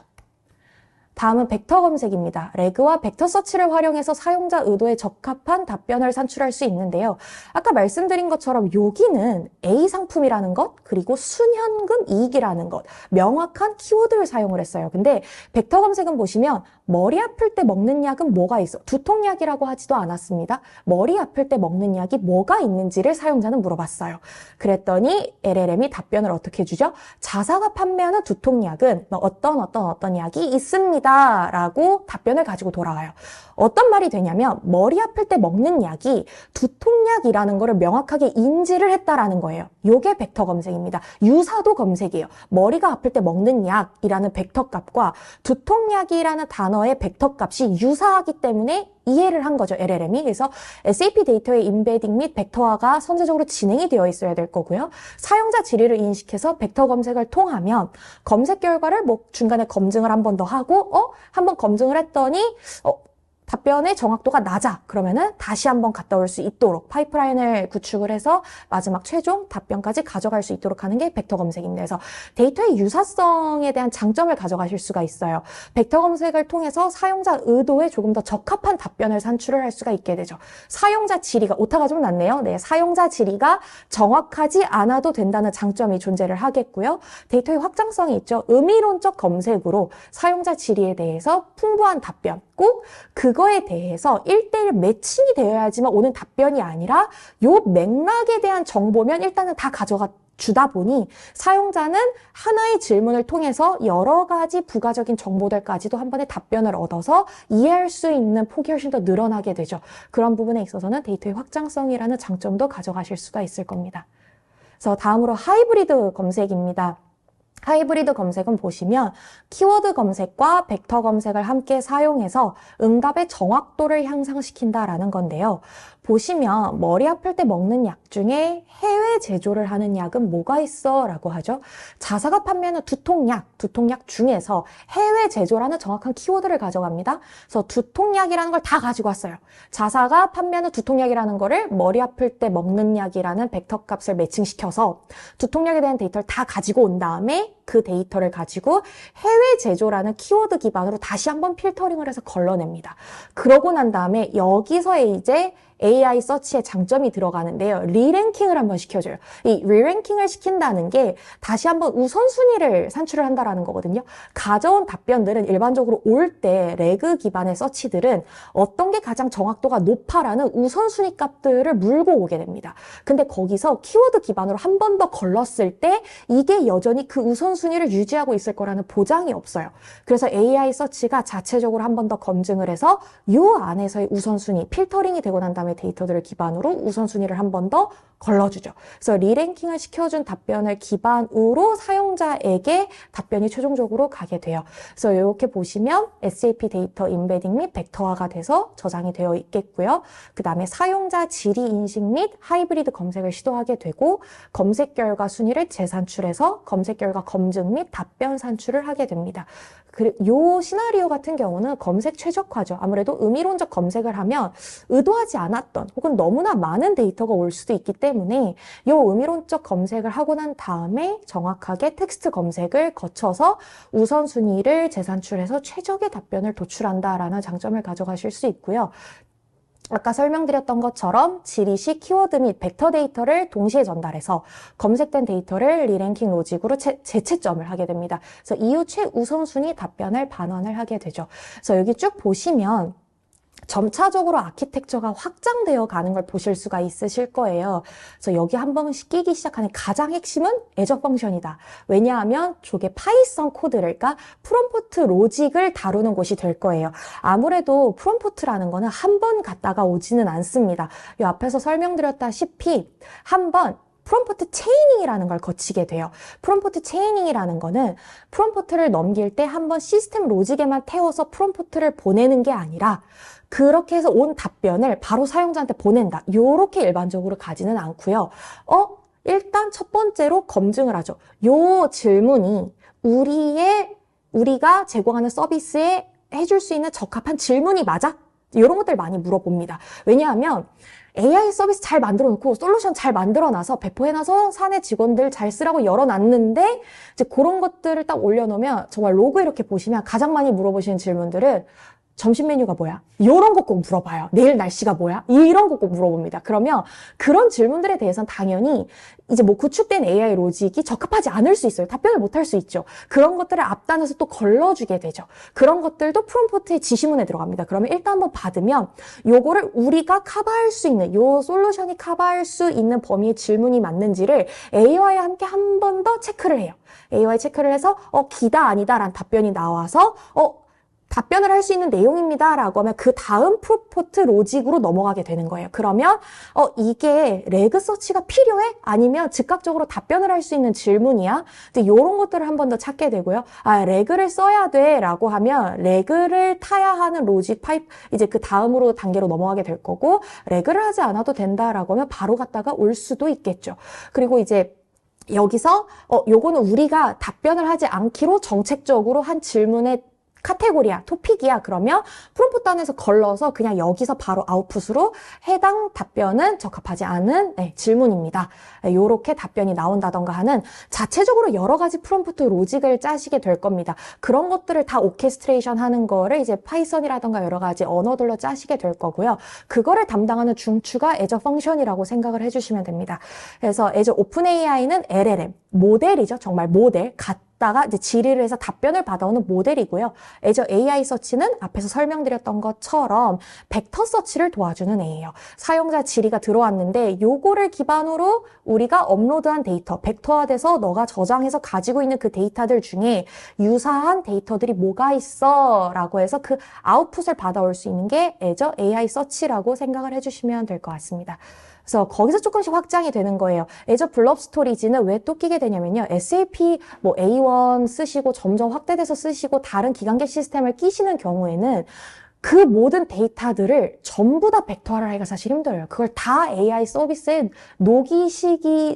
다음은 벡터 검색입니다. 레그와 벡터 서치를 활용해서 사용자 의도에 적합한 답변을 산출할 수 있는데요. 아까 말씀드린 것처럼 여기는 A 상품이라는 것, 그리고 순현금 이익이라는 것, 명확한 키워드를 사용을 했어요. 근데 벡터 검색은 보시면 머리 아플 때 먹는 약은 뭐가 있어? 두통약이라고 하지도 않았습니다. 머리 아플 때 먹는 약이 뭐가 있는지를 사용자는 물어봤어요. 그랬더니 LLM이 답변을 어떻게 주죠? 자사가 판매하는 두통약은 어떤 약이 있습니다. 라고 답변을 가지고 돌아와요. 어떤 말이 되냐면 머리 아플 때 먹는 약이 두통약이라는 거를 명확하게 인지를 했다라는 거예요. 요게 벡터 검색입니다. 유사도 검색이에요. 머리가 아플 때 먹는 약이라는 벡터 값과 두통약이라는 단어의 벡터 값이 유사하기 때문에 이해를 한 거죠, LLM이. 그래서 SAP 데이터의 인베딩 및 벡터화가 선제적으로 진행이 되어 있어야 될 거고요. 사용자 질의를 인식해서 벡터 검색을 통하면 검색 결과를 중간에 검증을 한 번 더 하고 한번 검증을 했더니 답변의 정확도가 낮아. 그러면은 다시 한번 갔다 올 수 있도록 파이프라인을 구축을 해서 마지막 최종 답변까지 가져갈 수 있도록 하는 게 벡터 검색입니다. 그래서 데이터의 유사성에 대한 장점을 가져가실 수가 있어요. 벡터 검색을 통해서 사용자 의도에 조금 더 적합한 답변을 산출을 할 수가 있게 되죠. 사용자 질의가, 오타가 좀 났네요. 네, 사용자 질의가 정확하지 않아도 된다는 장점이 존재를 하겠고요. 데이터의 확장성이 있죠. 의미론적 검색으로 사용자 질의에 대해서 풍부한 답변, 꼭 그거에 대해서 1:1 매칭이 되어야지만 오는 답변이 아니라 요 맥락에 대한 정보면 일단은 다 가져가 주다 보니 사용자는 하나의 질문을 통해서 여러 가지 부가적인 정보들까지도 한 번에 답변을 얻어서 이해할 수 있는 폭이 훨씬 더 늘어나게 되죠. 그런 부분에 있어서는 데이터의 확장성이라는 장점도 가져가실 수가 있을 겁니다. 그래서 다음으로 하이브리드 검색입니다. 하이브리드 검색은 보시면 키워드 검색과 벡터 검색을 함께 사용해서 응답의 정확도를 향상시킨다라는 건데요. 보시면 머리 아플 때 먹는 약 중에 해외 제조를 하는 약은 뭐가 있어? 라고 하죠. 자사가 판매하는 두통약 중에서 해외 제조라는 정확한 키워드를 가져갑니다. 그래서 두통약이라는 걸 다 가지고 왔어요. 자사가 판매하는 두통약이라는 거를 머리 아플 때 먹는 약이라는 벡터 값을 매칭시켜서 두통약에 대한 데이터를 다 가지고 온 다음에 그 데이터를 가지고 해외 제조라는 키워드 기반으로 다시 한번 필터링을 해서 걸러냅니다. 그러고 난 다음에 여기서의 이제 AI 서치의 장점이 들어가는데요. 리랭킹을 한번 시켜줘요. 이 리랭킹을 시킨다는 게 다시 한번 우선순위를 산출을 한다라는 거거든요. 가져온 답변들은 일반적으로 올 때 레그 기반의 서치들은 어떤 게 가장 정확도가 높아라는 우선순위 값들을 물고 오게 됩니다. 근데 거기서 키워드 기반으로 한 번 더 걸렀을 때 이게 여전히 그 우선순위를 유지하고 있을 거라는 보장이 없어요. 그래서 AI 서치가 자체적으로 한 번 더 검증을 해서 이 안에서의 우선순위, 필터링이 되고 난 다음에 데이터들을 기반으로 우선순위를 한 번 더 걸러주죠. 그래서 리랭킹을 시켜준 답변을 기반으로 사용자에게 답변이 최종적으로 가게 돼요. 그래서 이렇게 보시면 SAP 데이터 인베딩 및 벡터화가 돼서 저장이 되어 있겠고요. 그 다음에 사용자 질의 인식 및 하이브리드 검색을 시도하게 되고 검색 결과 순위를 재산출해서 검색 결과 검증 및 답변 산출을 하게 됩니다. 요 시나리오 같은 경우는 검색 최적화죠. 아무래도 의미론적 검색을 하면 의도하지 않았던 혹은 너무나 많은 데이터가 올 수도 있기 때문에 요 의미론적 검색을 하고 난 다음에 정확하게 텍스트 검색을 거쳐서 우선순위를 재산출해서 최적의 답변을 도출한다라는 장점을 가져가실 수 있고요. 아까 설명드렸던 것처럼 질의 시 키워드 및 벡터 데이터를 동시에 전달해서 검색된 데이터를 리랭킹 로직으로 재채점을 하게 됩니다. 그래서 이후 최우선순위 답변을 반환을 하게 되죠. 그래서 여기 쭉 보시면 점차적으로 아키텍처가 확장되어 가는 걸 보실 수가 있으실 거예요. 그래서 여기 한번 끼기 시작하는 가장 핵심은 애저 펑션이다. 왜냐하면 저게 파이썬 코드를, 그러니까 프롬프트 로직을 다루는 곳이 될 거예요. 아무래도 프롬프트라는 거는 한 번 갔다가 오지는 않습니다. 이 앞에서 설명드렸다시피 한번 프롬프트 체이닝이라는 걸 거치게 돼요. 프롬프트 체이닝이라는 거는 프롬프트를 넘길 때 한번 시스템 로직에만 태워서 프롬프트를 보내는 게 아니라 그렇게 해서 온 답변을 바로 사용자한테 보낸다. 요렇게 일반적으로 가지는 않고요. 일단 첫 번째로 검증을 하죠. 요 질문이 우리가 제공하는 서비스에 해줄 수 있는 적합한 질문이 맞아? 이런 것들 많이 물어봅니다. 왜냐하면 AI 서비스 잘 만들어 놓고 솔루션 잘 만들어 놔서 배포해 놔서 사내 직원들 잘 쓰라고 열어놨는데 이제 그런 것들을 딱 올려놓으면 정말 로그 이렇게 보시면 가장 많이 물어보시는 질문들은 점심 메뉴가 뭐야? 이런 거 꼭 물어봐요. 내일 날씨가 뭐야? 이런 거 꼭 물어봅니다. 그러면 그런 질문들에 대해서는 당연히 이제 뭐 구축된 AI 로직이 적합하지 않을 수 있어요. 답변을 못 할 수 있죠. 그런 것들을 앞단에서 또 걸러주게 되죠. 그런 것들도 프롬프트의 지시문에 들어갑니다. 그러면 일단 한번 받으면 요거를 우리가 커버할 수 있는, 요 솔루션이 커버할 수 있는 범위의 질문이 맞는지를 AI와 함께 한 번 더 체크를 해요. AI 체크를 해서 기다 아니다 라는 답변이 나와서 답변을 할 수 있는 내용입니다 라고 하면 그 다음 프롬프트 로직으로 넘어가게 되는 거예요. 그러면 이게 레그 서치가 필요해? 아니면 즉각적으로 답변을 할 수 있는 질문이야? 이제 이런 것들을 한 번 더 찾게 되고요. 레그를 써야 돼 라고 하면 레그를 타야 하는 로직 파이프 이제 그 다음으로 단계로 넘어가게 될 거고, 레그를 하지 않아도 된다라고 하면 바로 갔다가 올 수도 있겠죠. 그리고 이제 여기서 요거는 우리가 답변을 하지 않기로 정책적으로 한 질문의 카테고리야, 토픽이야. 그러면 프롬프트 안에서 걸러서 그냥 여기서 바로 아웃풋으로 해당 답변은 적합하지 않은 질문입니다. 요렇게 답변이 나온다던가 하는 자체적으로 여러 가지 프롬프트 로직을 짜시게 될 겁니다. 그런 것들을 다 오케스트레이션 하는 거를 이제 파이썬이라던가 여러 가지 언어들로 짜시게 될 거고요. 그거를 담당하는 중추가 애저 펑션이라고 생각을 해주시면 됩니다. 그래서 애저 오픈 AI는 LLM, 모델이죠. 정말 모델, 다가 이제 질의를 해서 답변을 받아오는 모델이고요. 애저 AI 서치는 앞에서 설명드렸던 것처럼 벡터 서치를 도와주는 A예요. 사용자 질의가 들어왔는데 요거를 기반으로 우리가 업로드한 데이터, 벡터화돼서 너가 저장해서 가지고 있는 그 데이터들 중에 유사한 데이터들이 뭐가 있어? 라고 해서 그 아웃풋을 받아올 수 있는 게 애저 AI 서치라고 생각을 해주시면 될 것 같습니다. 그래서 거기서 조금씩 확장이 되는 거예요. 애저 블럽 스토리지는 왜 또 끼게 되냐면요. SAP 뭐 A1 쓰시고 점점 확대돼서 쓰시고 다른 기관계 시스템을 끼시는 경우에는 그 모든 데이터들을 전부 다 벡터화를 하기가 사실 힘들어요. 그걸 다 AI 서비스에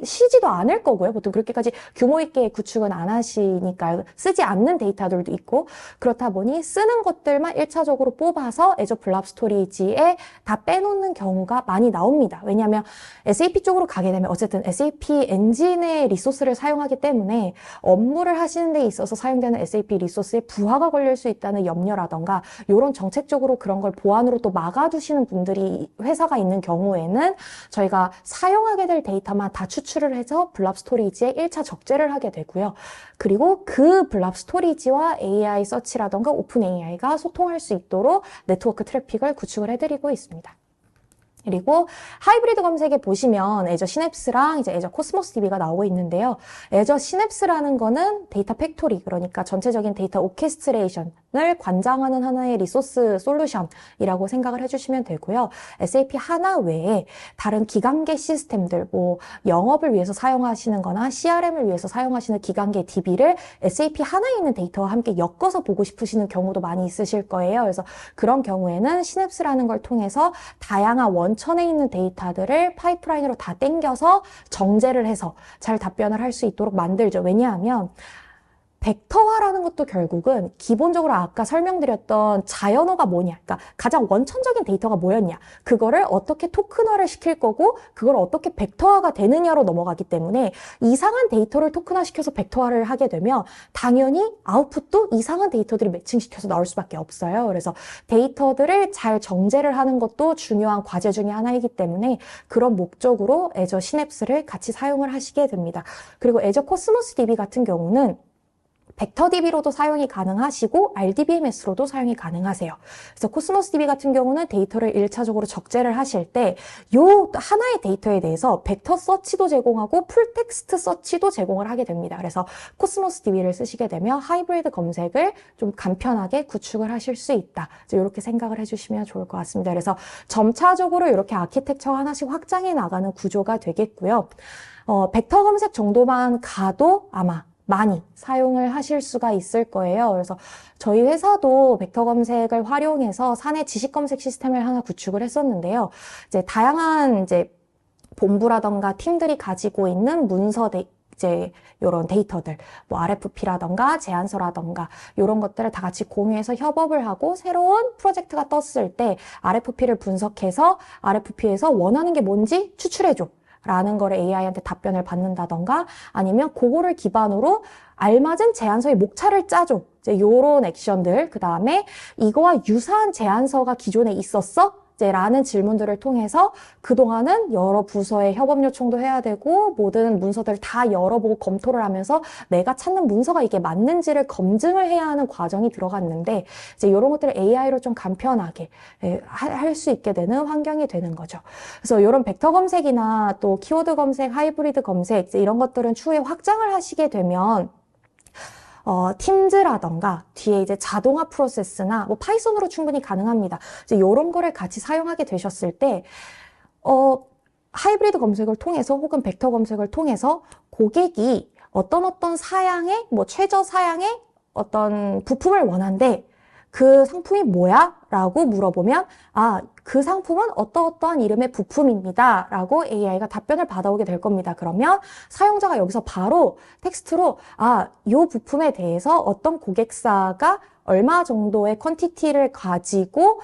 쉬지도 않을 거고요. 보통 그렇게까지 규모 있게 구축은 안 하시니까 쓰지 않는 데이터들도 있고, 그렇다 보니 쓰는 것들만 1차적으로 뽑아서 애저 블랍 스토리지에 다 빼놓는 경우가 많이 나옵니다. 왜냐하면 SAP 쪽으로 가게 되면 어쨌든 SAP 엔진의 리소스를 사용하기 때문에 업무를 하시는 데 있어서 사용되는 SAP 리소스에 부하가 걸릴 수 있다는 염려라던가 이런 정책적으로 그런 걸 보안으로 또 막아두시는 분들이 회사가 있는 경우에는 저희가 사용하게 될 데이터만 다 추출을 해서 블랍 스토리지에 1차 적재를 하게 되고요. 그리고 그 블랍 스토리지와 AI 서치라던가 오픈 AI가 소통할 수 있도록 네트워크 트래픽을 구축을 해드리고 있습니다. 그리고 하이브리드 검색에 보시면 애저 시냅스랑 이제 애저 코스모스 DB가 나오고 있는데요. 애저 시냅스라는 거는 데이터 팩토리, 그러니까 전체적인 데이터 오케스트레이션을 관장하는 하나의 리소스 솔루션이라고 생각을 해주시면 되고요. SAP 하나 외에 다른 기관계 시스템들, 뭐 영업을 위해서 사용하시는 거나 CRM을 위해서 사용하시는 기관계 DB를 SAP 하나에 있는 데이터와 함께 엮어서 보고 싶으시는 경우도 많이 있으실 거예요. 그래서 그런 경우에는 시냅스라는 걸 통해서 다양한 원천에 있는 데이터들을 파이프라인으로 다 땡겨서 정제를 해서 잘 답변을 할 수 있도록 만들죠. 왜냐하면 벡터화라는 것도 결국은 기본적으로 아까 설명드렸던 자연어가 뭐냐, 그러니까 가장 원천적인 데이터가 뭐였냐, 그거를 어떻게 토큰화를 시킬 거고 그걸 어떻게 벡터화가 되느냐로 넘어가기 때문에 이상한 데이터를 토큰화시켜서 벡터화를 하게 되면 당연히 아웃풋도 이상한 데이터들이 매칭시켜서 나올 수밖에 없어요. 그래서 데이터들을 잘 정제를 하는 것도 중요한 과제 중에 하나이기 때문에 그런 목적으로 애저 시냅스를 같이 사용을 하시게 됩니다. 그리고 애저 코스모스 DB 같은 경우는 벡터 DB로도 사용이 가능하시고 RDBMS로도 사용이 가능하세요. 그래서 코스모스 DB 같은 경우는 데이터를 1차적으로 적재를 하실 때 요 하나의 데이터에 대해서 벡터 서치도 제공하고 풀텍스트 서치도 제공을 하게 됩니다. 그래서 코스모스 DB를 쓰시게 되면 하이브리드 검색을 좀 간편하게 구축을 하실 수 있다. 이렇게 생각을 해주시면 좋을 것 같습니다. 그래서 점차적으로 이렇게 아키텍처 하나씩 확장해 나가는 구조가 되겠고요. 벡터 검색 정도만 가도 아마 많이 사용을 하실 수가 있을 거예요. 그래서 저희 회사도 벡터 검색을 활용해서 사내 지식 검색 시스템을 하나 구축을 했었는데요. 이제 다양한 본부라던가 팀들이 가지고 있는 문서 이제 이런 데이터들, 뭐 RFP라던가 제안서라던가 이런 것들을 다 같이 공유해서 협업을 하고 새로운 프로젝트가 떴을 때 RFP를 분석해서 RFP에서 원하는 게 뭔지 추출해줘. 라는 거를 AI한테 답변을 받는다던가 아니면 그거를 기반으로 알맞은 제안서의 목차를 짜줘. 이제 요런 액션들. 그 다음에 이거와 유사한 제안서가 기존에 있었어? 이제 라는 질문들을 통해서 그동안은 여러 부서에 협업 요청도 해야 되고 모든 문서들을 다 열어보고 검토를 하면서 내가 찾는 문서가 이게 맞는지를 검증을 해야 하는 과정이 들어갔는데 이제 이런 것들을 AI로 좀 간편하게 할 수 있게 되는 환경이 되는 거죠. 그래서 이런 벡터 검색이나 또 키워드 검색, 하이브리드 검색 이제 이런 것들은 추후에 확장을 하시게 되면 팀즈라던가 뒤에 이제 자동화 프로세스나 뭐 파이썬으로 충분히 가능합니다. 이제 이런 거를 같이 사용하게 되셨을 때, 하이브리드 검색을 통해서 혹은 벡터 검색을 통해서 고객이 어떤 사양의, 뭐 최저 사양의 어떤 부품을 원한대. 그 상품이 뭐야? 라고 물어보면 그 상품은 어떠어떠한 이름의 부품입니다. 라고 AI가 답변을 받아오게 될 겁니다. 그러면 사용자가 여기서 바로 텍스트로 이 부품에 대해서 어떤 고객사가 얼마 정도의 퀀티티를 가지고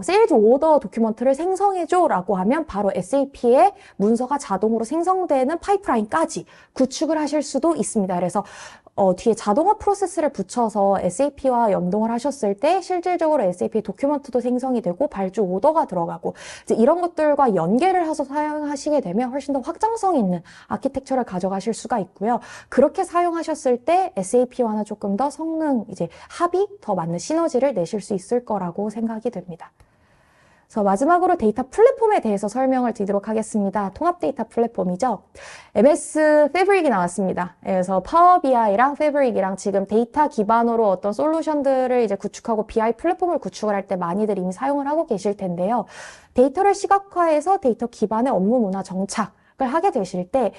세일즈 오더 도큐먼트를 생성해줘 라고 하면 바로 SAP의 문서가 자동으로 생성되는 파이프라인까지 구축을 하실 수도 있습니다. 그래서 뒤에 자동화 프로세스를 붙여서 SAP와 연동을 하셨을 때 실질적으로 SAP 도큐먼트도 생성이 되고 발주 오더가 들어가고 이제 이런 것들과 연계를 해서 사용하시게 되면 훨씬 더 확장성 있는 아키텍처를 가져가실 수가 있고요. 그렇게 사용하셨을 때 SAP와는 조금 더 성능, 이제 합이 더 맞는 시너지를 내실 수 있을 거라고 생각이 됩니다. 그래서 마지막으로 데이터 플랫폼에 대해서 설명을 드리도록 하겠습니다. 통합 데이터 플랫폼이죠. MS 패브릭이 나왔습니다. 그래서 파워 BI랑 패브릭이랑 지금 데이터 기반으로 어떤 솔루션들을 이제 구축하고 BI 플랫폼을 구축을 할 때 많이들 이미 사용을 하고 계실 텐데요. 데이터를 시각화해서 데이터 기반의 업무 문화 정착을 하게 되실 때,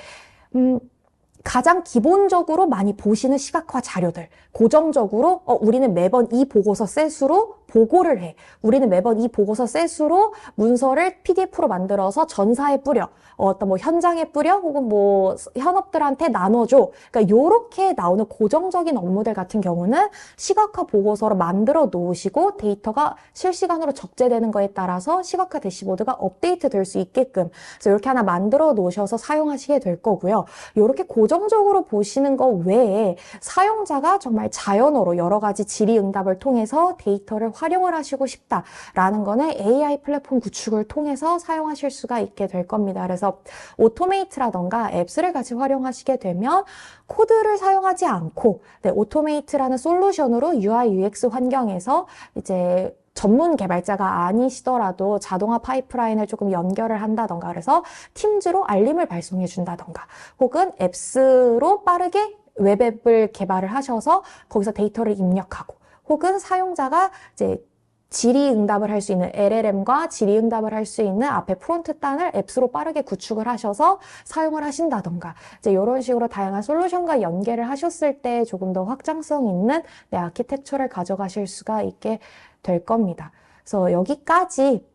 가장 기본적으로 많이 보시는 시각화 자료들. 고정적으로, 우리는 매번 이 보고서 셋으로 보고를 해. 우리는 매번 이 보고서 셋으로 문서를 PDF로 만들어서 전사에 뿌려. 어떤 뭐 현장에 뿌려 혹은 뭐 현업들한테 나눠줘. 그러니까 요렇게 나오는 고정적인 업무들 같은 경우는 시각화 보고서로 만들어 놓으시고 데이터가 실시간으로 적재되는 거에 따라서 시각화 대시보드가 업데이트 될 수 있게끔 그래서 이렇게 하나 만들어 놓으셔서 사용하시게 될 거고요. 요렇게 고정적으로 보시는 거 외에 사용자가 정말 자연어로 여러 가지 질의응답을 통해서 데이터를 활용을 하시고 싶다라는 거는 AI 플랫폼 구축을 통해서 사용하실 수가 있게 될 겁니다. 그래서 오토메이트라던가 앱스를 같이 활용하시게 되면 코드를 사용하지 않고 오토메이트라는 솔루션으로 UI, UX 환경에서 이제 전문 개발자가 아니시더라도 자동화 파이프라인을 조금 연결을 한다던가 그래서 팀즈로 알림을 발송해 준다던가 혹은 앱스로 빠르게 웹앱을 개발을 하셔서 거기서 데이터를 입력하고 혹은 사용자가 이제 질의응답을 할 수 있는 LLM과 질의응답을 할 수 있는 앞에 프론트 단을 앱스로 빠르게 구축을 하셔서 사용을 하신다던가 이제 이런 식으로 다양한 솔루션과 연계를 하셨을 때 조금 더 확장성 있는 아키텍처를 가져가실 수가 있게 될 겁니다. 그래서 여기까지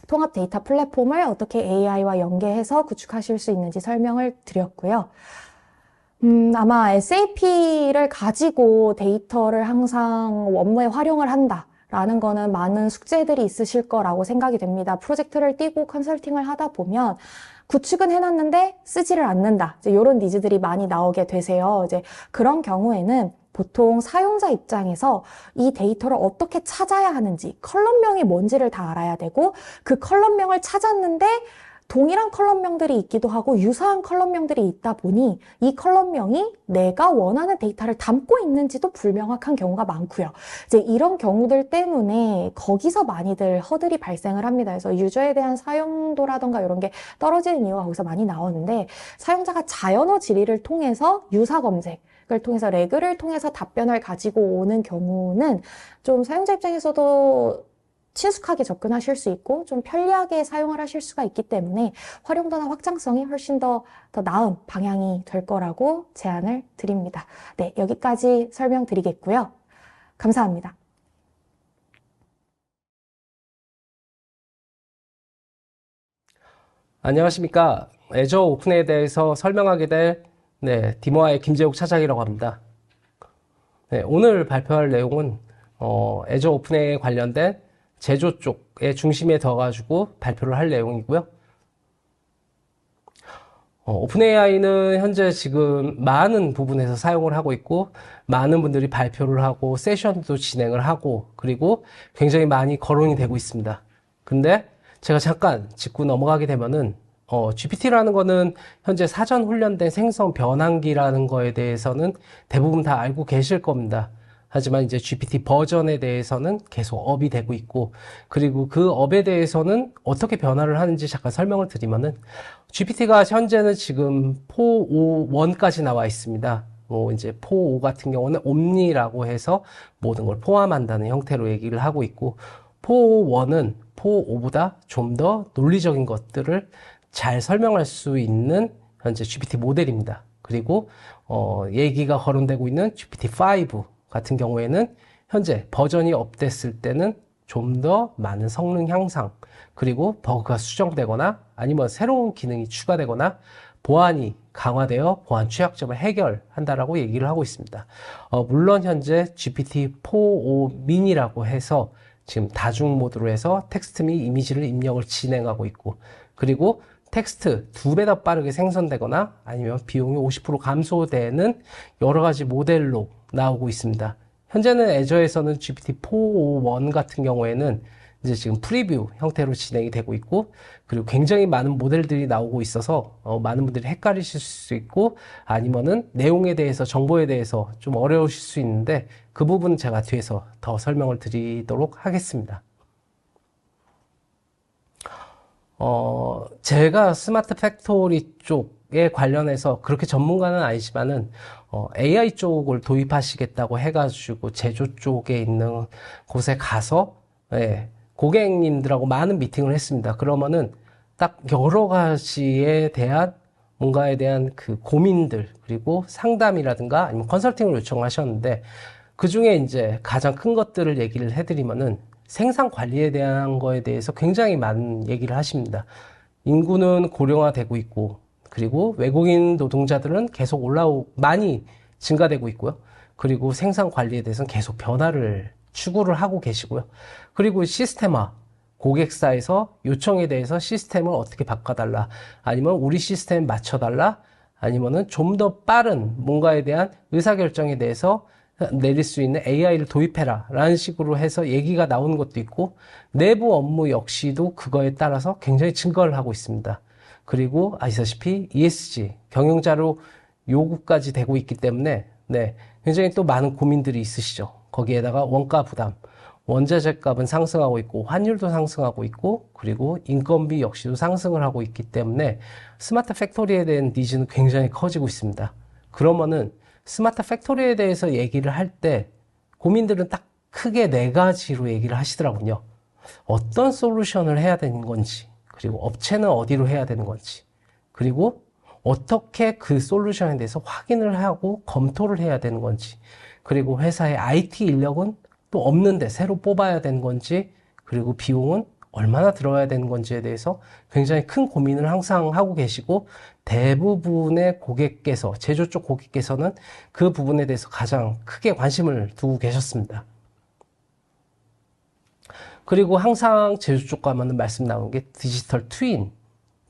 통합 데이터 플랫폼을 어떻게 AI와 연계해서 구축하실 수 있는지 설명을 드렸고요. 아마 SAP를 가지고 데이터를 항상 업무에 활용을 한다. 라는 거는 많은 숙제들이 있으실 거라고 생각이 됩니다. 프로젝트를 띄고 컨설팅을 하다 보면 구축은 해놨는데 쓰지를 않는다. 이제 이런 니즈들이 많이 나오게 되세요. 이제 그런 경우에는 보통 사용자 입장에서 이 데이터를 어떻게 찾아야 하는지, 컬럼명이 뭔지를 다 알아야 되고 그 컬럼명을 찾았는데 동일한 컬럼명들이 있기도 하고 유사한 컬럼명들이 있다 보니 이 컬럼명이 내가 원하는 데이터를 담고 있는지도 불명확한 경우가 많고요. 이제 이런 경우들 때문에 거기서 많이들 허들이 발생을 합니다. 그래서 유저에 대한 사용도라던가 이런 게 떨어지는 이유가 거기서 많이 나오는데 사용자가 자연어 질의를 통해서 유사 검색을 통해서 레그를 통해서 답변을 가지고 오는 경우는 좀 사용자 입장에서도 친숙하게 접근하실 수 있고 좀 편리하게 사용을 하실 수가 있기 때문에 활용도나 확장성이 훨씬 더 나은 방향이 될 거라고 제안을 드립니다. 네, 여기까지 설명드리겠고요. 감사합니다. 안녕하십니까. 애저 오픈에 대해서 설명하게 될 네, 디모아의 김재욱 차장이라고 합니다. 네, 오늘 발표할 내용은 애저 오픈AI 관련된 제조 쪽의 중심에 둬가지고 발표를 할 내용이고요. 오픈AI는 현재 지금 많은 부분에서 사용을 하고 있고, 많은 분들이 발표를 하고, 세션도 진행을 하고, 그리고 굉장히 많이 거론이 되고 있습니다. 근데 제가 잠깐 짚고 넘어가게 되면은, GPT라는 거는 현재 사전 훈련된 생성 변환기라는 거에 대해서는 대부분 다 알고 계실 겁니다. 하지만 이제 GPT 버전에 대해서는 계속 업이 되고 있고, 그리고 그 업에 대해서는 어떻게 변화를 하는지 잠깐 설명을 드리면은, GPT가 현재는 지금 4.5.1까지 나와 있습니다. 이제 4.5 같은 경우는 옴니라고 해서 모든 걸 포함한다는 형태로 얘기를 하고 있고, 4.1은 4.5보다 좀 더 논리적인 것들을 잘 설명할 수 있는 현재 GPT 모델입니다. 그리고 얘기가 거론되고 있는 GPT-5 같은 경우에는 현재 버전이 업됐을 때는 좀 더 많은 성능 향상, 그리고 버그가 수정되거나 아니면 새로운 기능이 추가되거나 보안이 강화되어 보안 취약점을 해결한다라고 얘기를 하고 있습니다. 물론 현재 GPT-4o 미니라고 해서 지금 다중 모드로 해서 텍스트 및 이미지를 입력을 진행하고 있고, 그리고 텍스트 2배 더 빠르게 생성되거나 아니면 비용이 50% 감소되는 여러 가지 모델로 나오고 있습니다. 현재는 애저에서는 GPT-4o1 같은 경우에는 이제 지금 프리뷰 형태로 진행이 되고 있고, 그리고 굉장히 많은 모델들이 나오고 있어서 많은 분들이 헷갈리실 수 있고, 아니면은 내용에 대해서, 정보에 대해서 좀 어려우실 수 있는데, 그 부분은 제가 뒤에서 더 설명을 드리도록 하겠습니다. 제가 스마트 팩토리 쪽에 관련해서 그렇게 전문가는 아니지만은, AI 쪽을 도입하시겠다고 해가지고 제조 쪽에 있는 곳에 가서, 예, 고객님들하고 많은 미팅을 했습니다. 그러면은 딱 여러 가지에 대한 뭔가에 대한 그 고민들, 그리고 상담이라든가 아니면 컨설팅을 요청하셨는데, 그 중에 이제 가장 큰 것들을 얘기를 해드리면은 생산 관리에 대한 거에 대해서 굉장히 많은 얘기를 하십니다. 인구는 고령화되고 있고, 그리고 외국인 노동자들은 계속 많이 증가되고 있고요. 그리고 생산 관리에 대해서는 계속 변화를 추구를 하고 계시고요. 그리고 시스템화, 고객사에서 요청에 대해서 시스템을 어떻게 바꿔달라, 아니면 우리 시스템 맞춰달라, 아니면은 좀 더 빠른 뭔가에 대한 의사결정에 대해서 내릴 수 있는 AI를 도입해라 라는 식으로 해서 얘기가 나오는 것도 있고, 내부 업무 역시도 그거에 따라서 굉장히 증가를 하고 있습니다. 그리고 아시다시피 ESG, 경영자료 요구까지 되고 있기 때문에 네, 굉장히 또 많은 고민들이 있으시죠. 거기에다가 원가 부담, 원자재 값은 상승하고 있고 환율도 상승하고 있고, 그리고 인건비 역시도 상승을 하고 있기 때문에 스마트 팩토리에 대한 니즈는 굉장히 커지고 있습니다. 그러면은 스마트 팩토리에 대해서 얘기를 할 때 고민들은 딱 크게 4가지로 얘기를 하시더라고요. 어떤 솔루션을 해야 되는 건지, 그리고 업체는 어디로 해야 되는 건지, 그리고 어떻게 그 솔루션에 대해서 확인을 하고 검토를 해야 되는 건지, 그리고 회사의 IT 인력은 또 없는데 새로 뽑아야 되는 건지, 그리고 비용은 얼마나 들어야 되는 건지에 대해서 굉장히 큰 고민을 항상 하고 계시고, 대부분의 고객께서, 제조 쪽 고객께서는 그 부분에 대해서 가장 크게 관심을 두고 계셨습니다. 그리고 항상 제조 쪽 가면은 말씀 나오는 게 디지털 트윈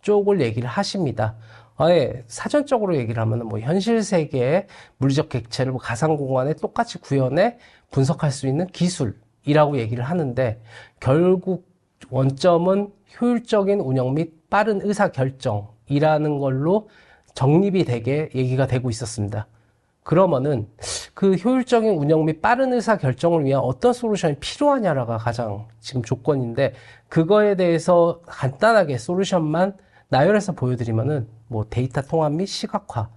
쪽을 얘기를 하십니다. 아예 사전적으로 얘기를 하면은 뭐 현실 세계의 물리적 객체를 뭐 가상 공간에 똑같이 구현해 분석할 수 있는 기술이라고 얘기를 하는데, 결국 원점은 효율적인 운영 및 빠른 의사 결정이라는 걸로 정립이 되게 얘기가 되고 있었습니다. 그러면은 그 효율적인 운영 및 빠른 의사 결정을 위한 어떤 솔루션이 필요하냐가 가장 지금 조건인데, 그거에 대해서 간단하게 솔루션만 나열해서 보여드리면은 뭐 데이터 통합 및 시각화,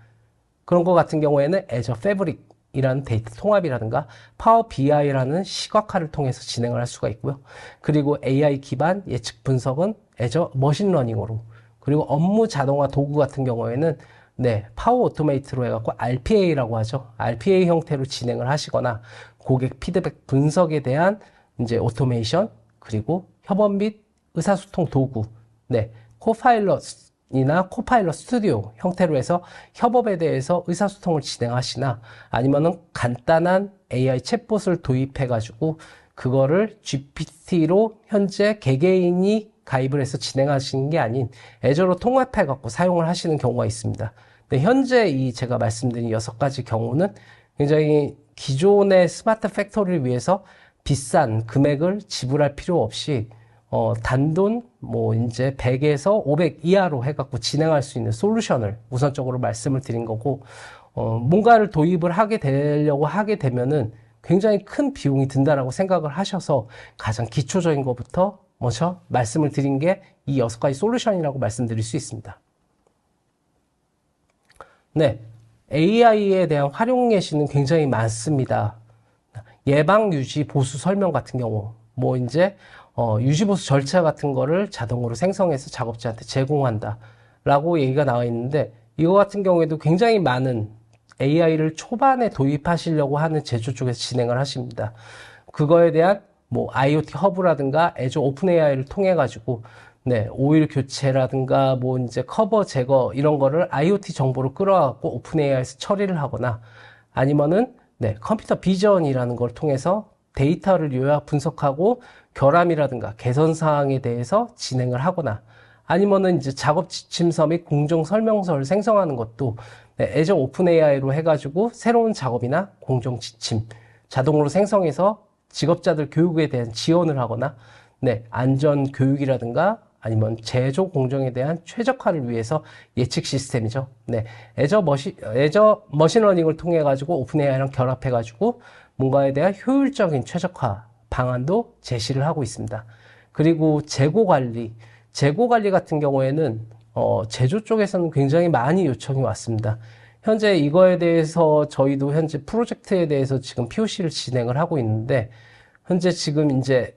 그런 거 같은 경우에는 애저 패브릭이라는 데이터 통합이라든가 파워 BI라는 시각화를 통해서 진행을 할 수가 있고요. 그리고 AI 기반 예측 분석은 애저 머신러닝으로, 그리고 업무 자동화 도구 같은 경우에는 네, 파워 오토메이트로 해갖고 RPA라고 하죠. RPA 형태로 진행을 하시거나, 고객 피드백 분석에 대한 이제 오토메이션, 그리고 협업 및 의사소통 도구, 네, 코파일럿 이나 코파일럿 스튜디오 형태로 해서 협업에 대해서 의사소통을 진행하시나 아니면은 간단한 AI 챗봇을 도입해가지고 그거를 GPT로 현재 개개인이 가입을 해서 진행하시는 게 아닌 애저로 통합해갖고 사용을 하시는 경우가 있습니다. 근데 현재 이 제가 말씀드린 6가지 경우는 굉장히 기존의 스마트 팩토리를 위해서 비싼 금액을 지불할 필요 없이 단돈 이제 100에서 500 이하로 해갖고 진행할 수 있는 솔루션을 우선적으로 말씀을 드린 거고, 뭔가를 도입을 하게 되려고 하게 되면은 굉장히 큰 비용이 든다라고 생각을 하셔서 가장 기초적인 것부터 먼저 말씀을 드린 게 이 6가지 솔루션이라고 말씀드릴 수 있습니다. 네. AI에 대한 활용 예시는 굉장히 많습니다. 예방, 유지, 보수 설명 같은 경우, 이제 유지보수 절차 같은 거를 자동으로 생성해서 작업자한테 제공한다 라고 얘기가 나와 있는데, 이거 같은 경우에도 굉장히 많은 AI를 초반에 도입하시려고 하는 제조 쪽에서 진행을 하십니다. 그거에 대한 IoT 허브라든가 애저 오픈 AI를 통해 가지고 오일 교체라든가 이제 커버 제거 이런 거를 IoT 정보로 끌어갖고 오픈 AI에서 처리를 하거나, 아니면은 컴퓨터 비전이라는 걸 통해서 데이터를 요약 분석하고 결함이라든가 개선 사항에 대해서 진행을 하거나, 아니면은 이제 작업 지침서 및 공정 설명서를 생성하는 것도 애저 오픈 AI로 해가지고 새로운 작업이나 공정 지침 자동으로 생성해서 직업자들 교육에 대한 지원을 하거나, 안전 교육이라든가 아니면 제조 공정에 대한 최적화를 위해서 예측 시스템이죠. 애저 머신러닝을 통해 가지고 오픈 AI랑 결합해 가지고 뭔가에 대한 효율적인 최적화 방안도 제시를 하고 있습니다. 그리고 재고 관리 같은 경우에는 제조 쪽에서는 굉장히 많이 요청이 왔습니다. 현재 이거에 대해서 저희도 현재 프로젝트에 대해서 지금 POC를 진행을 하고 있는데, 현재 지금 현재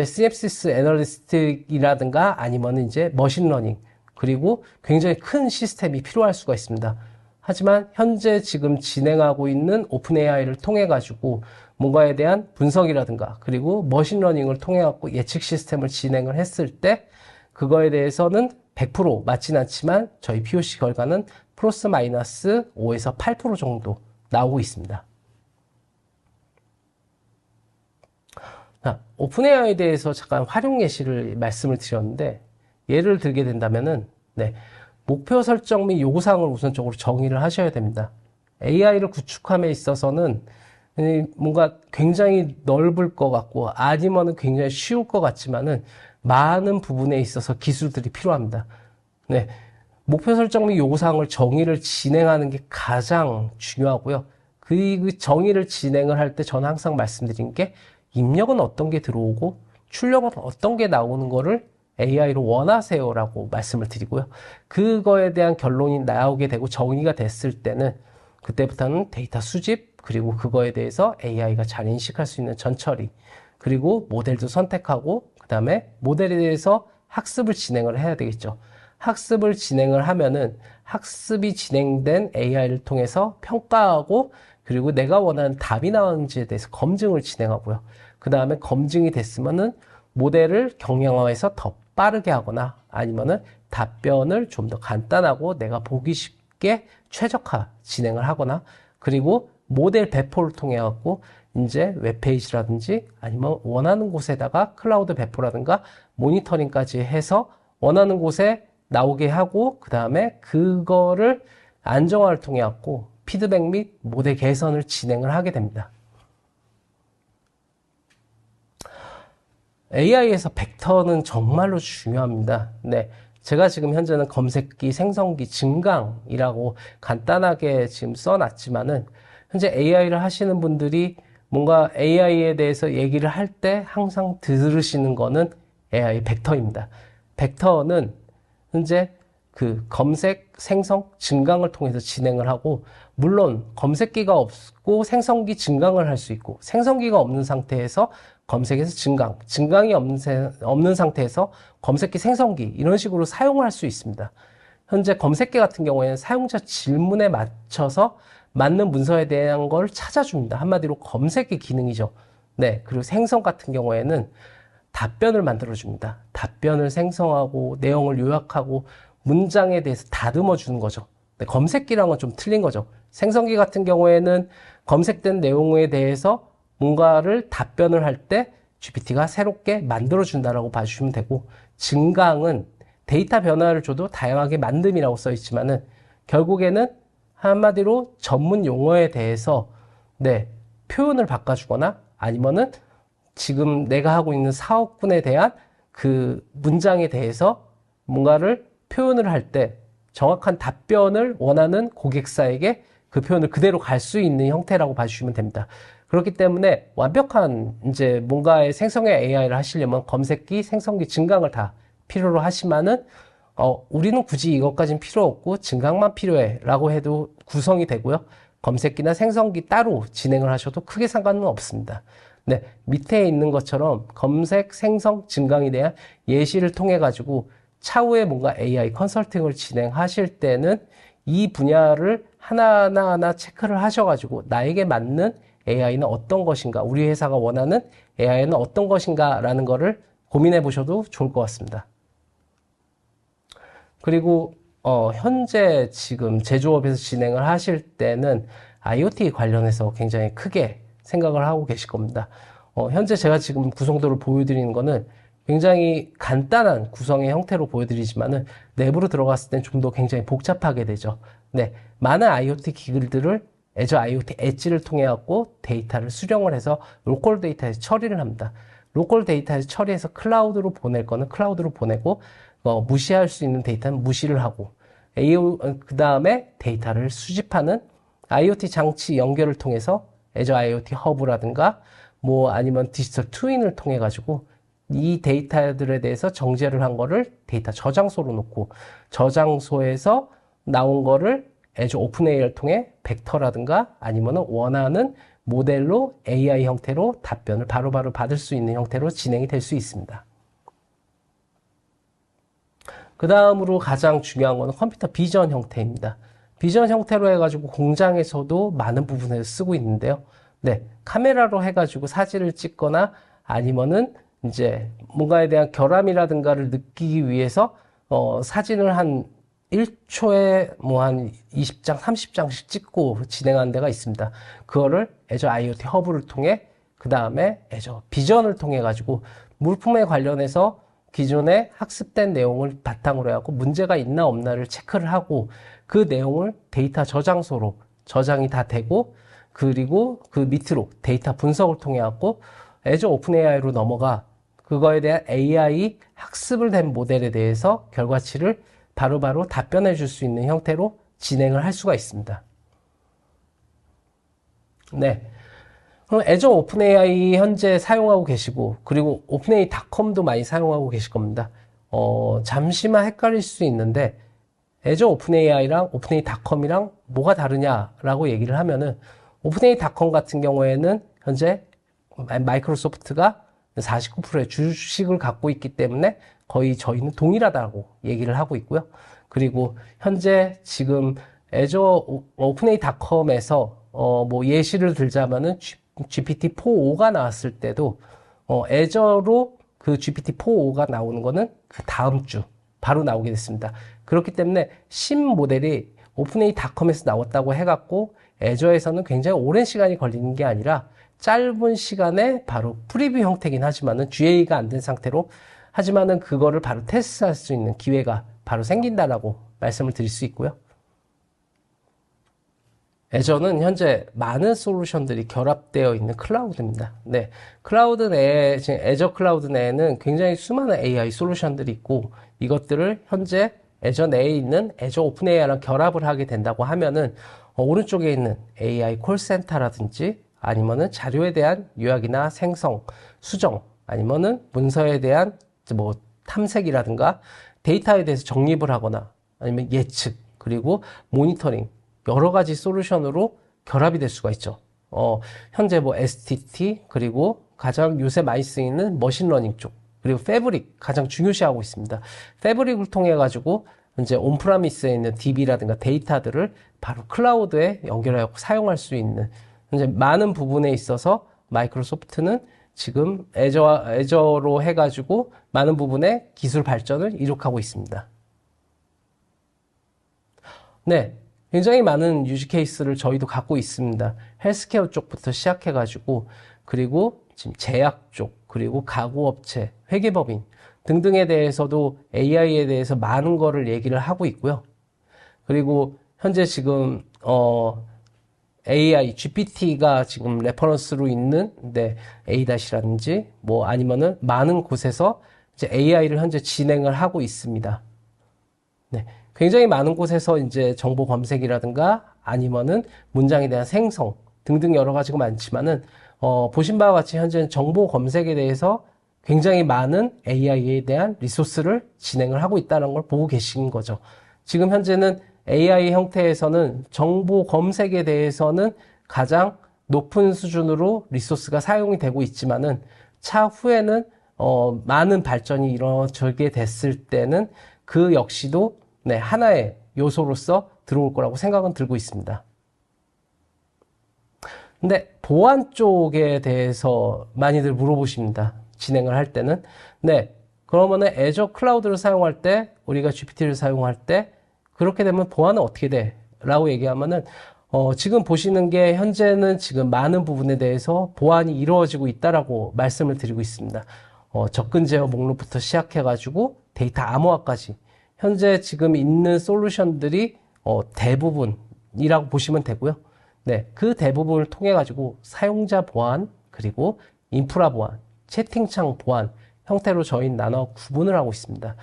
시냅시스 애널리스틱이라든가 아니면 이제 머신러닝, 그리고 굉장히 큰 시스템이 필요할 수가 있습니다. 하지만 현재 지금 진행하고 있는 오픈 AI를 통해 가지고 뭔가에 대한 분석이라든가 그리고 머신러닝을 통해 갖고 예측 시스템을 진행을 했을 때 그거에 대해서는 100% 맞진 않지만 저희 POC 결과는 플러스 마이너스 5에서 8% 정도 나오고 있습니다. 오픈 AI에 대해서 잠깐 활용 예시를 말씀을 드렸는데, 예를 들게 된다면은 목표 설정 및 요구사항을 우선적으로 정의를 하셔야 됩니다. AI를 구축함에 있어서는 뭔가 굉장히 넓을 것 같고 아니면은 굉장히 쉬울 것 같지만은 많은 부분에 있어서 기술들이 필요합니다. 목표 설정 및 요구사항을 정의를 진행하는 게 가장 중요하고요. 그 정의를 진행을 할 때 저는 항상 말씀드린 게 입력은 어떤 게 들어오고 출력은 어떤 게 나오는 거를 AI로 원하세요라고 말씀을 드리고요. 그거에 대한 결론이 나오게 되고 정의가 됐을 때는 그때부터는 데이터 수집, 그리고 그거에 대해서 AI가 잘 인식할 수 있는 전처리, 그리고 모델도 선택하고 그 다음에 모델에 대해서 학습을 진행을 해야 되겠죠. 학습을 진행을 하면은 학습이 진행된 AI를 통해서 평가하고, 그리고 내가 원하는 답이 나오는지에 대해서 검증을 진행하고요. 그 다음에 검증이 됐으면은 모델을 경량화해서 더 빠르게 하거나 아니면은 답변을 좀 더 간단하고 내가 보기 쉽게 최적화 진행을 하거나, 그리고 모델 배포를 통해 갖고 이제 웹페이지라든지 아니면 원하는 곳에다가 클라우드 배포라든가 모니터링까지 해서 원하는 곳에 나오게 하고, 그 다음에 그거를 안정화를 통해 갖고 피드백 및 모델 개선을 진행을 하게 됩니다. AI에서 벡터는 정말로 중요합니다. 제가 지금 현재는 검색기, 생성기, 증강이라고 간단하게 지금 써놨지만은 현재 AI를 하시는 분들이 뭔가 AI에 대해서 얘기를 할 때 항상 들으시는 거는 AI 벡터입니다. 벡터는 현재 그 검색, 생성, 증강을 통해서 진행을 하고, 물론 검색기가 없고 생성기, 증강을 할 수 있고, 생성기가 없는 상태에서 검색에서 증강, 증강이 없는 상태에서 검색기, 생성기 이런 식으로 사용을 할 수 있습니다. 현재 검색기 같은 경우에는 사용자 질문에 맞춰서 맞는 문서에 대한 걸 찾아줍니다. 한마디로 검색기 기능이죠. 그리고 생성 같은 경우에는 답변을 만들어줍니다. 답변을 생성하고 내용을 요약하고 문장에 대해서 다듬어 주는 거죠. 검색기랑은 좀 틀린 거죠. 생성기 같은 경우에는 검색된 내용에 대해서 뭔가를 답변을 할 때 GPT가 새롭게 만들어 준다라고 봐주시면 되고, 증강은 데이터 변화를 줘도 다양하게 만듦이라고 써 있지만은 결국에는 한마디로 전문 용어에 대해서 표현을 바꿔주거나 아니면은 지금 내가 하고 있는 사업군에 대한 그 문장에 대해서 뭔가를 표현을 할 때 정확한 답변을 원하는 고객사에게 그 표현을 그대로 갈 수 있는 형태라고 봐주시면 됩니다. 그렇기 때문에 완벽한 이제 뭔가의 생성의 AI를 하시려면 검색기, 생성기, 증강을 다 필요로 하시면은 우리는 굳이 이것까지는 필요 없고 증강만 필요해 라고 해도 구성이 되고요. 검색기나 생성기 따로 진행을 하셔도 크게 상관은 없습니다. 네, 밑에 있는 것처럼 검색, 생성, 증강에 대한 예시를 통해 가지고 차후에 뭔가 AI 컨설팅을 진행하실 때는 이 분야를 하나하나 체크를 하셔가지고 나에게 맞는 AI는 어떤 것인가, 우리 회사가 원하는 AI는 어떤 것인가 라는 거를 고민해 보셔도 좋을 것 같습니다. 그리고 현재 지금 제조업에서 진행을 하실 때는 IoT 관련해서 굉장히 크게 생각을 하고 계실 겁니다. 현재 제가 지금 구성도를 보여드리는 거는 굉장히 간단한 구성의 형태로 보여드리지만은 내부로 들어갔을 땐 좀 더 굉장히 복잡하게 되죠. 네, 많은 IoT 기기들을 Azure IoT 엣지를 통해 갖고 데이터를 수령을 해서 로컬 데이터에서 처리를 합니다. 로컬 데이터에서 처리해서 클라우드로 보낼 거는 클라우드로 보내고 무시할 수 있는 데이터는 무시를 하고 그 다음에 데이터를 수집하는 IoT 장치 연결을 통해서 Azure IoT 허브라든가 뭐 아니면 디지털 트윈을 통해 가지고 이 데이터들에 대해서 정제를 한 거를 데이터 저장소로 놓고 저장소에서 나온 거를 Azure OpenAI를 통해 벡터라든가 아니면 원하는 모델로 AI 형태로 답변을 바로바로 받을 수 있는 형태로 진행이 될 수 있습니다. 그 다음으로 가장 중요한 거는 컴퓨터 비전 형태입니다. 비전 형태로 해가지고 공장에서도 많은 부분에서 쓰고 있는데요. 네, 카메라로 해가지고 사진을 찍거나 아니면은 이제 뭔가에 대한 결함이라든가를 느끼기 위해서 사진을 한 1초에 뭐 한 20장, 30장씩 찍고 진행하는 데가 있습니다. 그거를 Azure IoT 허브를 통해 그 다음에 Azure 비전을 통해 가지고 물품에 관련해서 기존에 학습된 내용을 바탕으로 해갖고 문제가 있나 없나를 체크를 하고 그 내용을 데이터 저장소로 저장이 다 되고 그리고 그 밑으로 데이터 분석을 통해 갖고 Azure OpenAI로 넘어가 그거에 대한 AI 학습을 된 모델에 대해서 결과치를 바로바로 답변해 줄 수 있는 형태로 진행을 할 수가 있습니다. 네. 그럼 Azure OpenAI 현재 사용하고 계시고 그리고 OpenAI.com도 많이 사용하고 계실 겁니다. 잠시만 헷갈릴 수 있는데 Azure OpenAI랑 OpenAI.com이랑 뭐가 다르냐라고 얘기를 하면은 OpenAI.com 같은 경우에는 현재 마이크로소프트가 49%의 주식을 갖고 있기 때문에 거의 저희는 동일하다고 얘기를 하고 있고요. 그리고 현재 지금 Azure OpenAI.com에서 뭐 예시를 들자면은 GPT-4.5가 나왔을 때도 Azure로 그 GPT-4.5가 나오는 거는 그 다음 주 바로 나오게 됐습니다. 그렇기 때문에 신 모델이 OpenAI.com에서 나왔다고 해갖고 Azure에서는 굉장히 오랜 시간이 걸리는 게 아니라 짧은 시간에 바로 프리뷰 형태긴 하지만은 GA가 안 된 상태로 하지만은 그거를 바로 테스트할 수 있는 기회가 바로 생긴다라고 말씀을 드릴 수 있고요. Azure는 현재 많은 솔루션들이 결합되어 있는 클라우드입니다. 네, 클라우드 내에 지금 Azure 클라우드 내에는 굉장히 수많은 AI 솔루션들이 있고 이것들을 현재 Azure 내에 있는 Azure OpenAI랑 결합을 하게 된다고 하면은 오른쪽에 있는 AI 콜센터라든지 아니면은 자료에 대한 요약이나 생성, 수정, 아니면은 문서에 대한 뭐 탐색이라든가 데이터에 대해서 정립을 하거나 아니면 예측, 그리고 모니터링, 여러 가지 솔루션으로 결합이 될 수가 있죠. 현재 뭐 STT, 그리고 가장 요새 많이 쓰이는 머신러닝 쪽, 그리고 패브릭 가장 중요시하고 있습니다. 패브릭을 통해 가지고 이제 온프라미스에 있는 DB라든가 데이터들을 바로 클라우드에 연결하여 사용할 수 있는 이제 많은 부분에 있어서 마이크로소프트는 지금 애저로 해가지고 많은 부분의 기술 발전을 이룩하고 있습니다. 네, 굉장히 많은 유지 케이스를 저희도 갖고 있습니다. 헬스케어 쪽부터 시작해가지고, 그리고 지금 제약 쪽, 그리고 가구업체, 회계법인 등등에 대해서도 AI에 대해서 많은 거를 얘기를 하고 있고요. 그리고 현재 지금 AI, GPT가 지금 레퍼런스로 있는 A-라든지 뭐 아니면은 많은 곳에서 이제 AI를 현재 진행을 하고 있습니다. 네, 굉장히 많은 곳에서 이제 정보 검색이라든가 아니면은 문장에 대한 생성 등등 여러 가지가 많지만은 보신 바와 같이 현재는 정보 검색에 대해서 굉장히 많은 AI에 대한 리소스를 진행을 하고 있다는 걸 보고 계신 거죠. 지금 현재는 AI 형태에서는 정보 검색에 대해서는 가장 높은 수준으로 리소스가 사용이 되고 있지만은 차후에는 많은 발전이 이루어지게 됐을 때는 그 역시도 네, 하나의 요소로서 들어올 거라고 생각은 들고 있습니다. 근데 보안 쪽에 대해서 많이들 물어보십니다. 진행을 할 때는. 네, 그러면은 애저 클라우드를 사용할 때, 우리가 GPT를 사용할 때, 그렇게 되면 보안은 어떻게 돼? 라고 얘기하면은, 지금 보시는 게 현재는 지금 많은 부분에 대해서 보안이 이루어지고 있다라고 말씀을 드리고 있습니다. 접근 제어 목록부터 시작해가지고 데이터 암호화까지. 현재 지금 있는 솔루션들이 대부분이라고 보시면 되고요. 네, 그 대부분을 통해 가지고 사용자 보안, 그리고 인프라 보안, 채팅창 보안 형태로 저희 나눠 구분을 하고 있습니다.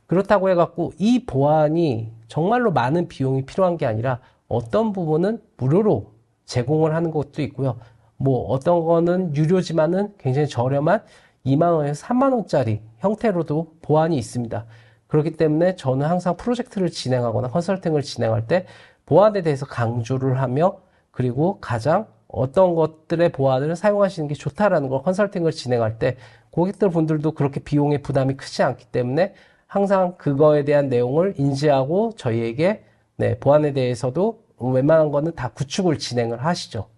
그렇다고 해갖고 이 보안이 정말로 많은 비용이 필요한 게 아니라 어떤 부분은 무료로 제공을 하는 것도 있고요. 뭐 어떤 거는 유료지만은 굉장히 저렴한 2만 원에서 3만 원짜리 형태로도 보안이 있습니다. 그렇기 때문에 저는 항상 프로젝트를 진행하거나 컨설팅을 진행할 때 보안에 대해서 강조를 하며, 그리고 가장 어떤 것들의 보안을 사용하시는 게 좋다라는 걸 컨설팅을 진행할 때 고객들 분들도 그렇게 비용의 부담이 크지 않기 때문에 항상 그거에 대한 내용을 인지하고 저희에게 네, 보안에 대해서도 웬만한 거는 다 구축을 진행을 하시죠.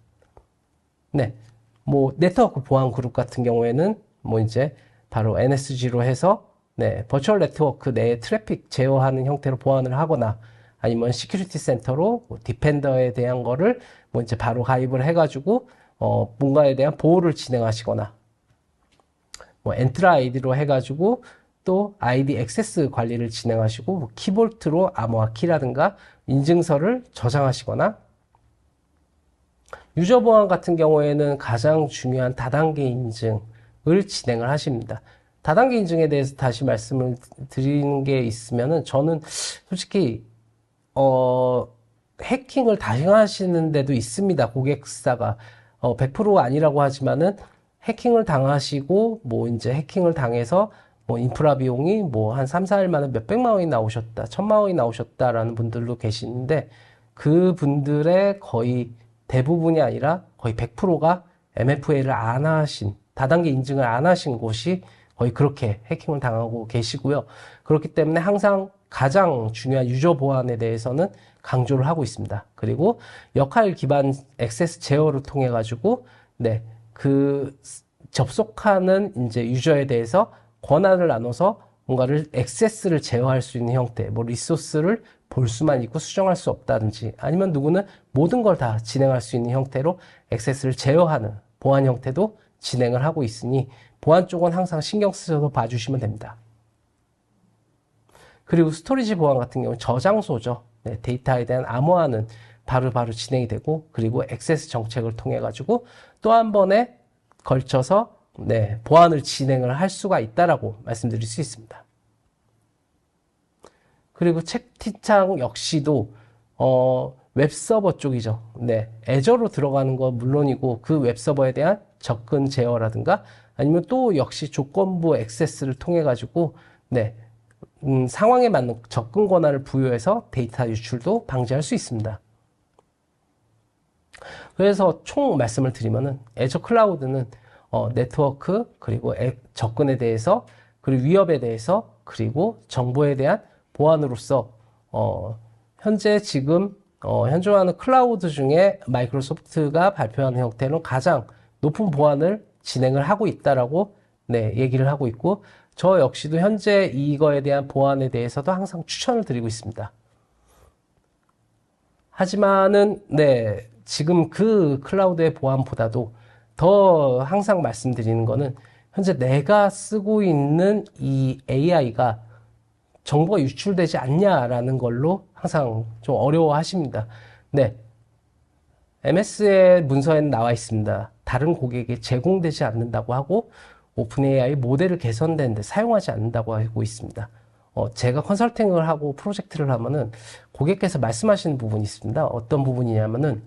네, 뭐 네트워크 보안 그룹 같은 경우에는 뭐 이제 바로 NSG로 해서 네, 버추얼 네트워크 내에 트래픽 제어하는 형태로 보안을 하거나, 아니면 시큐리티 센터로 뭐 디펜더에 대한 거를 뭐 이제 바로 가입을 해가지고 뭔가에 대한 보호를 진행하시거나, 뭐 엔트라 아이디로 해가지고 또 아이디 액세스 관리를 진행하시고, 뭐 키볼트로 암호화 키라든가 인증서를 저장하시거나, 유저 보안 같은 경우에는 가장 중요한 다단계 인증을 진행을 하십니다. 다단계 인증에 대해서 다시 말씀을 드리는 게 있으면은, 저는 솔직히 해킹을 당하시는 데도 있습니다. 고객사가 100%가 아니라고 하지만은 해킹을 당하시고 뭐 이제 해킹을 당해서 뭐 인프라 비용이 뭐 한 3, 4일 만에 몇백만 원이 나오셨다, 1000만 원이 나오셨다라는 분들도 계시는데, 그 분들의 거의 대부분이 아니라 거의 100%가 MFA를 안 하신, 다단계 인증을 안 하신 곳이 거의 그렇게 해킹을 당하고 계시고요. 그렇기 때문에 항상 가장 중요한 유저 보안에 대해서는 강조를 하고 있습니다. 그리고 역할 기반 액세스 제어를 통해 가지고 네, 그 접속하는 이제 유저에 대해서 권한을 나눠서 뭔가를 액세스를 제어할 수 있는 형태, 뭐 리소스를 볼 수만 있고 수정할 수 없다든지, 아니면 누구는 모든 걸 다 진행할 수 있는 형태로 액세스를 제어하는 보안 형태도 진행을 하고 있으니, 보안 쪽은 항상 신경 쓰셔서 봐주시면 됩니다. 그리고 스토리지 보안 같은 경우는 저장소죠. 네, 데이터에 대한 암호화는 바로바로 진행이 되고, 그리고 액세스 정책을 통해 가지고 또 한 번에 걸쳐서 네, 보안을 진행을 할 수가 있다라고 말씀드릴 수 있습니다. 그리고 채팅창 역시도 웹서버 쪽이죠. 네, 애저로 들어가는 건 물론이고, 그 웹서버에 대한 접근 제어라든가 아니면 또 역시 조건부 액세스를 통해 가지고 네, 상황에 맞는 접근 권한을 부여해서 데이터 유출도 방지할 수 있습니다. 그래서 총 말씀을 드리면은 애저 클라우드는 네트워크, 그리고 접근에 대해서, 그리고 위협에 대해서, 그리고 정보에 대한 보안으로서 현재 지금 현존하는 클라우드 중에 마이크로소프트가 발표하는 형태는 가장 높은 보안을 진행을 하고 있다라고 네, 얘기를 하고 있고, 저 역시도 현재 이거에 대한 보안에 대해서도 항상 추천을 드리고 있습니다. 하지만은 네, 지금 그 클라우드의 보안보다도 더 항상 말씀드리는 거는 현재 내가 쓰고 있는 이 AI가 정보가 유출되지 않냐라는 걸로 항상 좀 어려워하십니다. 네, MS의 문서에는 나와 있습니다. 다른 고객에게 제공되지 않는다고 하고 오픈 AI 모델을 개선되는데 사용하지 않는다고 하고 있습니다. 제가 컨설팅을 하고 프로젝트를 하면은 고객께서 말씀하시는 부분이 있습니다. 어떤 부분이냐면은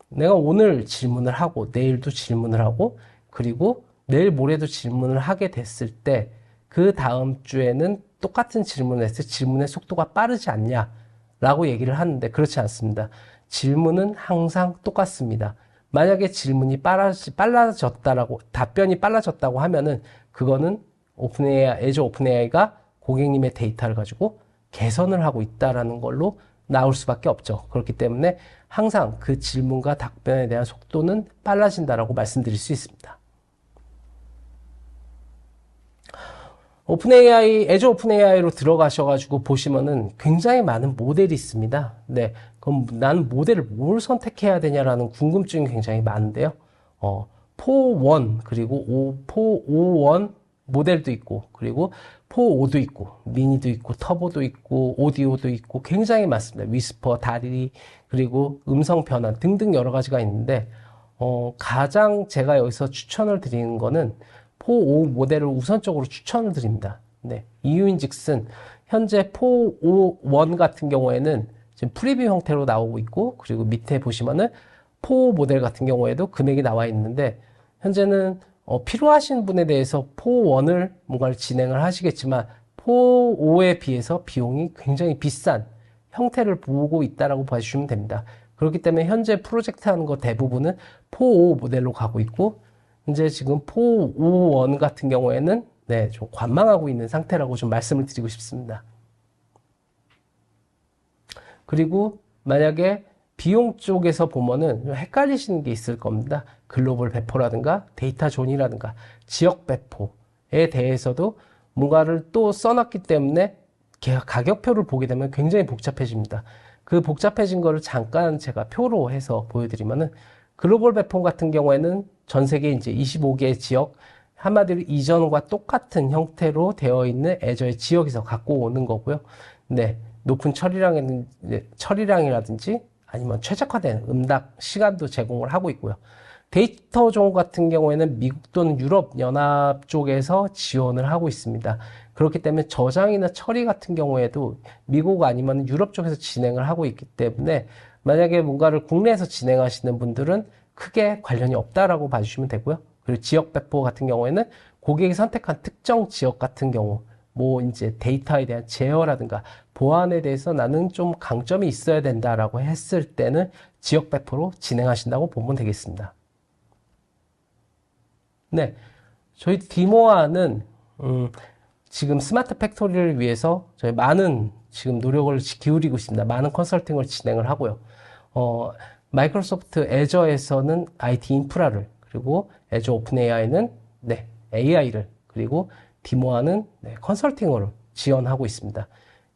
내가 오늘 질문을 하고 내일도 질문을 하고 그리고 내일 모레도 질문을 하게 됐을 때 그 다음 주에는 똑같은 질문을 했을 때 질문의 속도가 빠르지 않냐라고 얘기를 하는데 그렇지 않습니다. 질문은 항상 똑같습니다. 만약에 질문이 빨라졌다라고 답변이 빨라졌다고 하면은 그거는 애저 오픈AI가 고객님의 데이터를 가지고 개선을 하고 있다라는 걸로 나올 수밖에 없죠. 그렇기 때문에 항상 그 질문과 답변에 대한 속도는 빨라진다라고 말씀드릴 수 있습니다. 애저 오픈AI로 들어가셔가지고 보시면은 굉장히 많은 모델이 있습니다. 네. 그럼 나는 모델을 뭘 선택해야 되냐라는 궁금증이 굉장히 많은데요. 4.1 그리고 4.5.1 모델도 있고 그리고 4.5도 있고 미니도 있고 터보도 있고 오디오도 있고 굉장히 많습니다. 위스퍼, 다리 그리고 음성 변환 등등 여러 가지가 있는데 가장 제가 여기서 추천을 드리는 거는 4.5 모델을 우선적으로 추천을 드립니다. 네, 이유인즉슨 현재 4.5.1 같은 경우에는 지금 프리뷰 형태로 나오고 있고 그리고 밑에 보시면은 4 모델 같은 경우에도 금액이 나와 있는데 현재는 필요하신 분에 대해서 4.1을 뭔가를 진행을 하시겠지만 4.5에 비해서 비용이 굉장히 비싼 형태를 보고 있다라고 봐주시면 됩니다. 그렇기 때문에 현재 프로젝트 하는 거 대부분은 4.5 모델로 가고 있고 이제 지금 4.5.1 같은 경우에는 네, 좀 관망하고 있는 상태라고 좀 말씀을 드리고 싶습니다. 그리고 만약에 비용 쪽에서 보면은 헷갈리시는 게 있을 겁니다. 글로벌 배포라든가 데이터 존이라든가 지역 배포에 대해서도 뭔가를 또 써놨기 때문에 가격표를 보게 되면 굉장히 복잡해집니다. 그 복잡해진 거를 잠깐 제가 표로 해서 보여드리면은 글로벌 배포 같은 경우에는 전 세계 이제 25개의 지역 한마디로 이전과 똑같은 형태로 되어 있는 애저의 지역에서 갖고 오는 거고요. 네, 높은 처리량이라든지 아니면 최적화된 응답 시간도 제공을 하고 있고요. 데이터 존 같은 경우에는 미국 또는 유럽 연합 쪽에서 지원을 하고 있습니다. 그렇기 때문에 저장이나 처리 같은 경우에도 미국 아니면 유럽 쪽에서 진행을 하고 있기 때문에 만약에 뭔가를 국내에서 진행하시는 분들은 크게 관련이 없다라고 봐주시면 되고요. 그리고 지역 배포 같은 경우에는 고객이 선택한 특정 지역 같은 경우 뭐 이제 데이터에 대한 제어라든가 보안에 대해서 나는 좀 강점이 있어야 된다라고 했을 때는 지역 배포로 진행하신다고 보면 되겠습니다. 네, 저희 디모아는 지금 스마트 팩토리를 위해서 저희 많은 지금 노력을 기울이고 있습니다. 많은 컨설팅을 진행을 하고요. 마이크로소프트 애저에서는 IT 인프라를 그리고 애저 오픈 AI는 네, AI를 그리고 디모아는 네, 컨설팅으로 지원하고 있습니다.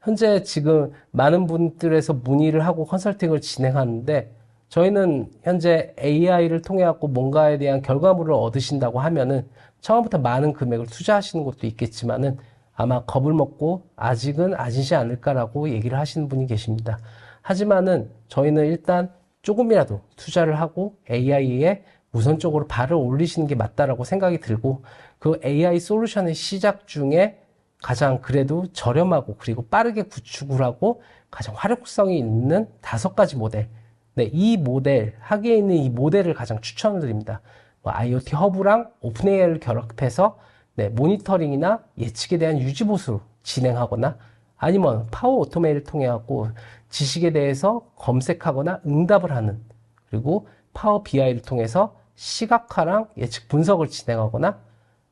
현재 지금 많은 분들에서 문의를 하고 컨설팅을 진행하는데 저희는 현재 AI를 통해 갖고 뭔가에 대한 결과물을 얻으신다고 하면은 처음부터 많은 금액을 투자하시는 것도 있겠지만은 아마 겁을 먹고 아직은 아니지 않을까라고 얘기를 하시는 분이 계십니다. 하지만은 저희는 일단 조금이라도 투자를 하고 AI에 우선적으로 발을 올리시는 게 맞다라고 생각이 들고 그 AI 솔루션의 시작 중에 가장 그래도 저렴하고 그리고 빠르게 구축을 하고 가장 활용성이 있는 5가지 모델. 네, 이 모델, 하기에 있는 이 모델을 가장 추천을 드립니다. IoT 허브랑 오픈AI를 결합해서 네, 모니터링이나 예측에 대한 유지보수를 진행하거나 아니면 파워 오토메이를 통해 갖고 지식에 대해서 검색하거나 응답을 하는 그리고 파워 BI를 통해서 시각화랑 예측 분석을 진행하거나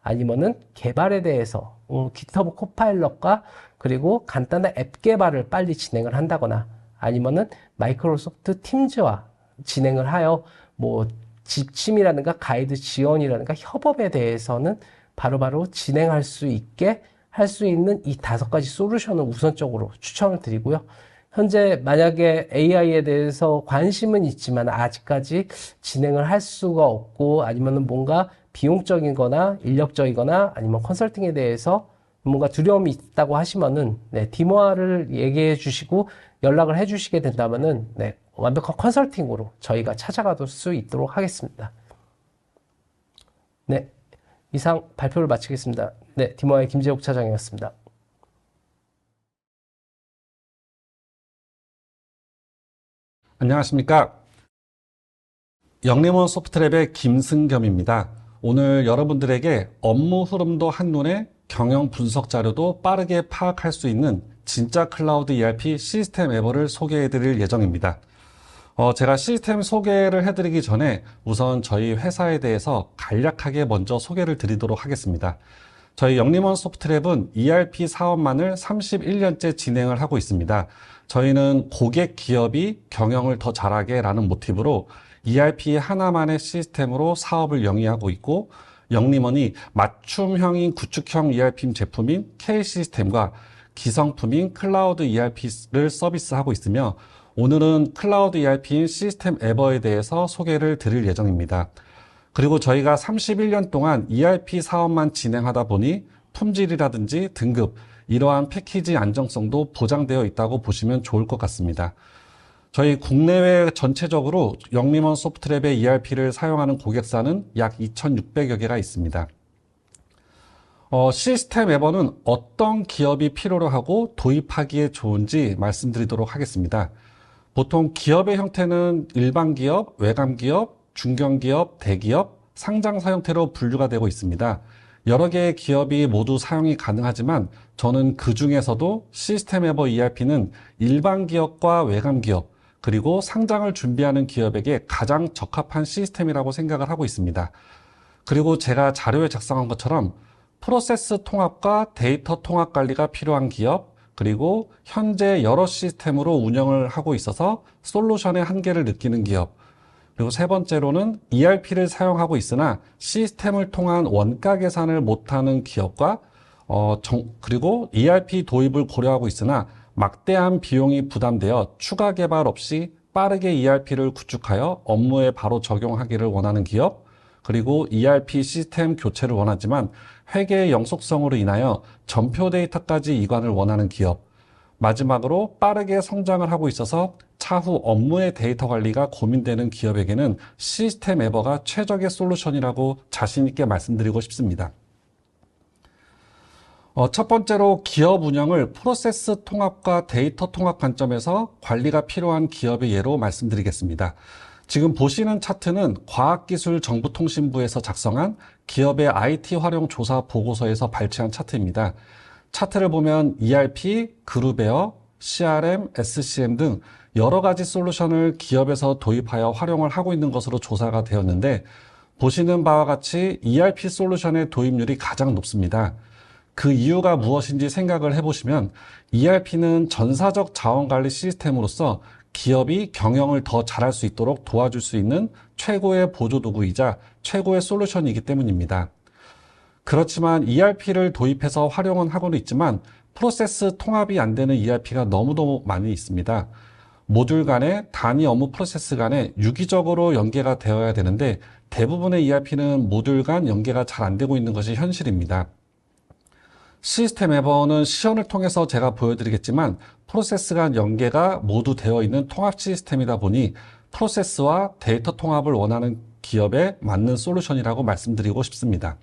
아니면은 개발에 대해서 GitHub 코파일럿과 그리고 간단한 앱 개발을 빨리 진행을 한다거나 아니면은 마이크로소프트 팀즈와 진행을 하여 뭐 지침이라든가 가이드 지원이라든가 협업에 대해서는 바로바로 진행할 수 있게 할 수 있는 이 5가지 솔루션을 우선적으로 추천을 드리고요. 현재 만약에 AI에 대해서 관심은 있지만 아직까지 진행을 할 수가 없고 아니면 뭔가 비용적이거나 인력적이거나 아니면 컨설팅에 대해서 뭔가 두려움이 있다고 하시면은 디모아를 얘기해 주시고 연락을 해 주시게 된다면은 완벽한 컨설팅으로 저희가 찾아갈 수 있도록 하겠습니다. 네, 이상 발표를 마치겠습니다. 네, 디모아의 김재욱 차장이었습니다. 안녕하십니까. 영림원 소프트랩의 김승겸입니다. 오늘 여러분들에게 업무 흐름도 한눈에 경영 분석 자료도 빠르게 파악할 수 있는 진짜 클라우드 ERP 시스템 에버를 소개해 드릴 예정입니다. 제가 시스템 소개를 해드리기 전에 우선 저희 회사에 대해서 간략하게 먼저 소개를 드리도록 하겠습니다. 저희 영림원 소프트랩은 ERP 사업만을 31년째 진행을 하고 있습니다. 저희는 고객 기업이 경영을 더 잘하게 라는 모티브로 ERP 하나만의 시스템으로 사업을 영위하고 있고 영림원이 맞춤형인 구축형 ERP 제품인 K시스템과 기성품인 클라우드 ERP를 서비스하고 있으며 오늘은 클라우드 ERP인 시스템 에버에 대해서 소개를 드릴 예정입니다. 그리고 저희가 31년 동안 ERP 사업만 진행하다 보니 품질이라든지 등급, 이러한 패키지 안정성도 보장되어 있다고 보시면 좋을 것 같습니다. 저희 국내외 전체적으로 영림원 소프트랩의 ERP를 사용하는 고객사는 약 2,600여 개가 있습니다. 시스템 에버는 어떤 기업이 필요로 하고 도입하기에 좋은지 말씀드리도록 하겠습니다. 보통 기업의 형태는 일반 기업, 외감 기업, 중견기업, 대기업, 상장사 형태로 분류가 되고 있습니다. 여러 개의 기업이 모두 사용이 가능하지만 저는 그 중에서도 시스템 에버 ERP는 일반 기업과 외감 기업, 그리고 상장을 준비하는 기업에게 가장 적합한 시스템이라고 생각을 하고 있습니다. 그리고 제가 자료에 작성한 것처럼 프로세스 통합과 데이터 통합 관리가 필요한 기업, 그리고 현재 여러 시스템으로 운영을 하고 있어서 솔루션의 한계를 느끼는 기업, 그리고 세 번째로는 ERP를 사용하고 있으나 시스템을 통한 원가 계산을 못하는 기업과 그리고 ERP 도입을 고려하고 있으나 막대한 비용이 부담되어 추가 개발 없이 빠르게 ERP를 구축하여 업무에 바로 적용하기를 원하는 기업, 그리고 ERP 시스템 교체를 원하지만 회계의 영속성으로 인하여 전표 데이터까지 이관을 원하는 기업, 마지막으로 빠르게 성장을 하고 있어서 차후 업무의 데이터 관리가 고민되는 기업에게는 시스템 에버가 최적의 솔루션이라고 자신 있게 말씀드리고 싶습니다. 첫 번째로 기업 운영을 프로세스 통합과 데이터 통합 관점에서 관리가 필요한 기업의 예로 말씀드리겠습니다. 지금 보시는 차트는 과학기술정보통신부에서 작성한 기업의 IT 활용 조사 보고서에서 발췌한 차트입니다. 차트를 보면 ERP, 그룹웨어, CRM, SCM 등 여러 가지 솔루션을 기업에서 도입하여 활용을 하고 있는 것으로 조사가 되었는데 보시는 바와 같이 ERP 솔루션의 도입률이 가장 높습니다. 그 이유가 무엇인지 생각을 해보시면 ERP는 전사적 자원관리 시스템으로서 기업이 경영을 더 잘할 수 있도록 도와줄 수 있는 최고의 보조도구이자 최고의 솔루션이기 때문입니다. 그렇지만 ERP를 도입해서 활용은 하고는 있지만 프로세스 통합이 안 되는 ERP가 너무너무 많이 있습니다. 모듈 간에 단위 업무 프로세스 간에 유기적으로 연계가 되어야 되는데 대부분의 ERP는 모듈 간 연계가 잘 안 되고 있는 것이 현실입니다. 시스템 에버는 시연을 통해서 제가 보여드리겠지만 프로세스 간 연계가 모두 되어 있는 통합 시스템이다 보니 프로세스와 데이터 통합을 원하는 기업에 맞는 솔루션이라고 말씀드리고 싶습니다.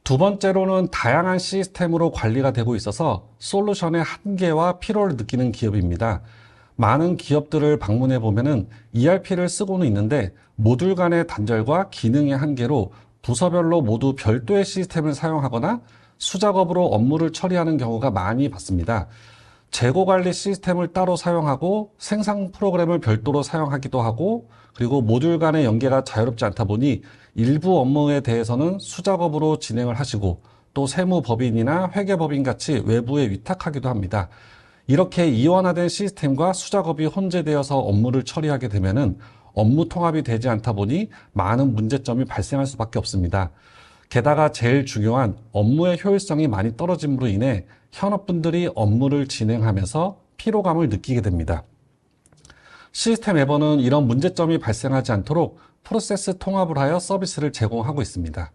두 번째로는 다양한 시스템으로 관리가 되고 있어서 솔루션의 한계와 필요를 느끼는 기업입니다. 많은 기업들을 방문해 보면은 ERP를 쓰고는 있는데 모듈 간의 단절과 기능의 한계로 부서별로 모두 별도의 시스템을 사용하거나 수작업으로 업무를 처리하는 경우가 많이 봤습니다. 재고 관리 시스템을 따로 사용하고 생산 프로그램을 별도로 사용하기도 하고 그리고 모듈 간의 연계가 자유롭지 않다 보니 일부 업무에 대해서는 수작업으로 진행을 하시고 또 세무법인이나 회계법인 같이 외부에 위탁하기도 합니다. 이렇게 이원화된 시스템과 수작업이 혼재되어서 업무를 처리하게 되면은 업무 통합이 되지 않다 보니 많은 문제점이 발생할 수밖에 없습니다. 게다가 제일 중요한 업무의 효율성이 많이 떨어짐으로 인해 현업분들이 업무를 진행하면서 피로감을 느끼게 됩니다. 시스템 에버는 이런 문제점이 발생하지 않도록 프로세스 통합을 하여 서비스를 제공하고 있습니다.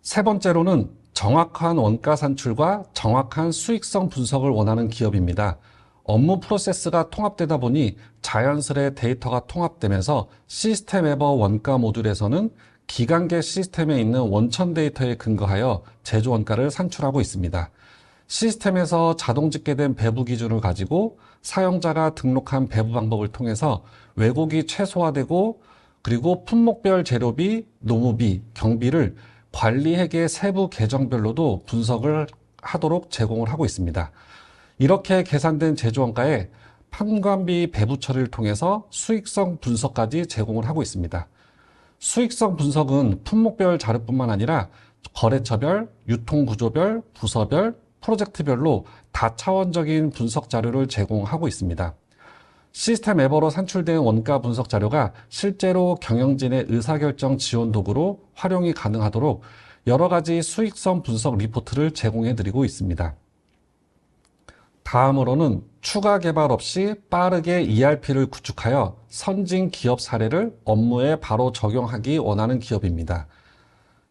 세 번째로는 정확한 원가 산출과 정확한 수익성 분석을 원하는 기업입니다. 업무 프로세스가 통합되다 보니 자연스레 데이터가 통합되면서 시스템 에버 원가 모듈에서는 기간계 시스템에 있는 원천 데이터에 근거하여 제조 원가를 산출하고 있습니다. 시스템에서 자동 집계된 배부 기준을 가지고 사용자가 등록한 배부 방법을 통해서 왜곡이 최소화되고 그리고 품목별 재료비, 노무비, 경비를 관리회계 세부 계정별로도 분석을 하도록 제공을 하고 있습니다. 이렇게 계산된 제조원가에 판관비 배부 처리를 통해서 수익성 분석까지 제공을 하고 있습니다. 수익성 분석은 품목별 자료뿐만 아니라 거래처별, 유통구조별, 부서별, 프로젝트별로 다차원적인 분석 자료를 제공하고 있습니다. 시스템 에버로 산출된 원가 분석 자료가 실제로 경영진의 의사결정 지원 도구로 활용이 가능하도록 여러 가지 수익성 분석 리포트를 제공해 드리고 있습니다. 다음으로는 추가 개발 없이 빠르게 ERP를 구축하여 선진 기업 사례를 업무에 바로 적용하기 원하는 기업입니다.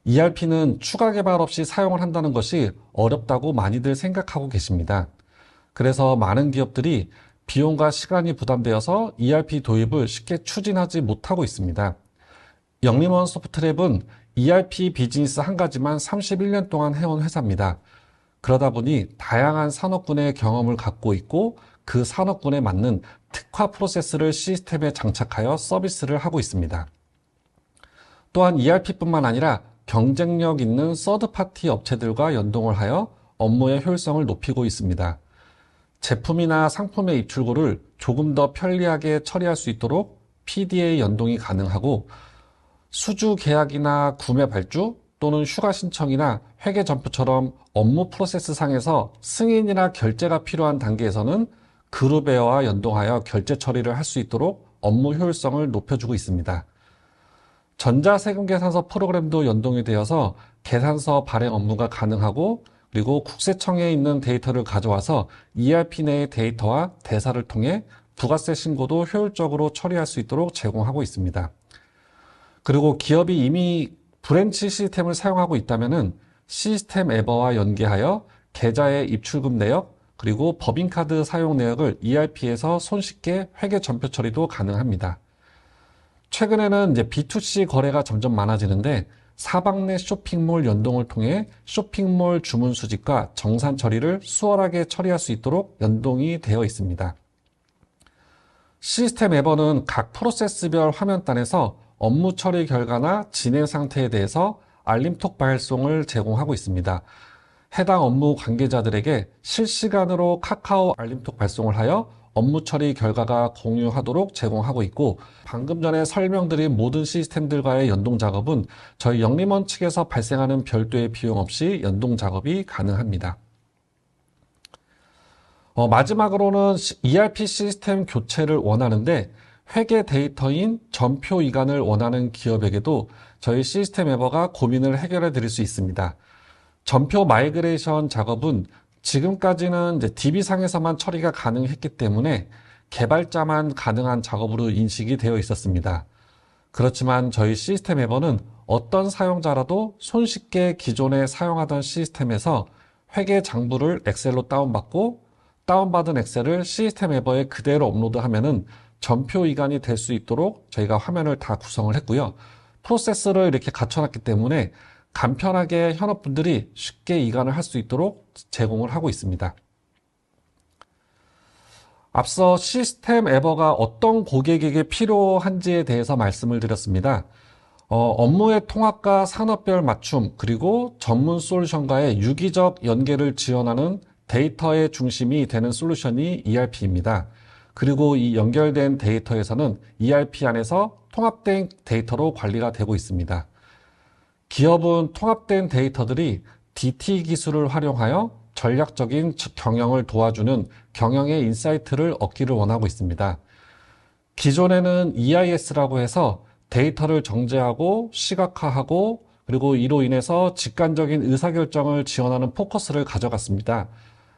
ERP는 추가 개발 없이 사용을 한다는 것이 어렵다고 많이들 생각하고 계십니다. 그래서 많은 기업들이 비용과 시간이 부담되어서 ERP 도입을 쉽게 추진하지 못하고 있습니다. 영림원 소프트랩은 ERP 비즈니스 한 가지만 31년 동안 해온 회사입니다. 그러다 보니 다양한 산업군의 경험을 갖고 있고 그 산업군에 맞는 특화 프로세스를 시스템에 장착하여 서비스를 하고 있습니다. 또한 ERP뿐만 아니라 경쟁력 있는 서드파티 업체들과 연동을 하여 업무의 효율성을 높이고 있습니다. 제품이나 상품의 입출고를 조금 더 편리하게 처리할 수 있도록 PDA 연동이 가능하고 수주 계약이나 구매 발주 또는 휴가 신청이나 회계 점포처럼 업무 프로세스 상에서 승인이나 결제가 필요한 단계에서는 그룹웨어와 연동하여 결제 처리를 할 수 있도록 업무 효율성을 높여주고 있습니다. 전자세금계산서 프로그램도 연동이 되어서 계산서 발행 업무가 가능하고 그리고 국세청에 있는 데이터를 가져와서 ERP 내의 데이터와 대사를 통해 부가세 신고도 효율적으로 처리할 수 있도록 제공하고 있습니다. 그리고 기업이 이미 브랜치 시스템을 사용하고 있다면 시스템 에버와 연계하여 계좌의 입출금 내역 그리고 법인카드 사용 내역을 ERP에서 손쉽게 회계 전표 처리도 가능합니다. 최근에는 이제 B2C 거래가 점점 많아지는데 사방 내 쇼핑몰 연동을 통해 쇼핑몰 주문 수집과 정산 처리를 수월하게 처리할 수 있도록 연동이 되어 있습니다. 시스템 에버는 각 프로세스별 화면단에서 업무 처리 결과나 진행 상태에 대해서 알림톡 발송을 제공하고 있습니다. 해당 업무 관계자들에게 실시간으로 카카오 알림톡 발송을 하여 업무 처리 결과가 공유하도록 제공하고 있고 방금 전에 설명드린 모든 시스템들과의 연동 작업은 저희 영림원 측에서 발생하는 별도의 비용 없이 연동 작업이 가능합니다. 마지막으로는 ERP 시스템 교체를 원하는데 회계 데이터인 전표 이관을 원하는 기업에게도 저희 시스템 에버가 고민을 해결해 드릴 수 있습니다. 전표 마이그레이션 작업은 지금까지는 이제 DB상에서만 처리가 가능했기 때문에 개발자만 가능한 작업으로 인식이 되어 있었습니다. 그렇지만 저희 시스템 에버는 어떤 사용자라도 손쉽게 기존에 사용하던 시스템에서 회계 장부를 엑셀로 다운받고 다운받은 엑셀을 시스템 에버에 그대로 업로드하면은 전표 이관이 될 수 있도록 저희가 화면을 다 구성을 했고요. 프로세스를 이렇게 갖춰놨기 때문에 간편하게 현업분들이 쉽게 이관을 할 수 있도록 제공을 하고 있습니다. 앞서 시스템 에버가 어떤 고객에게 필요한지에 대해서 말씀을 드렸습니다. 업무의 통합과 산업별 맞춤 그리고 전문 솔루션과의 유기적 연계를 지원하는 데이터의 중심이 되는 솔루션이 ERP입니다. 그리고 이 연결된 데이터에서는 ERP 안에서 통합된 데이터로 관리가 되고 있습니다. 기업은 통합된 데이터들이 DT 기술을 활용하여 전략적인 경영을 도와주는 경영의 인사이트를 얻기를 원하고 있습니다. 기존에는 EIS라고 해서 데이터를 정제하고 시각화하고 그리고 이로 인해서 직관적인 의사결정을 지원하는 포커스를 가져갔습니다.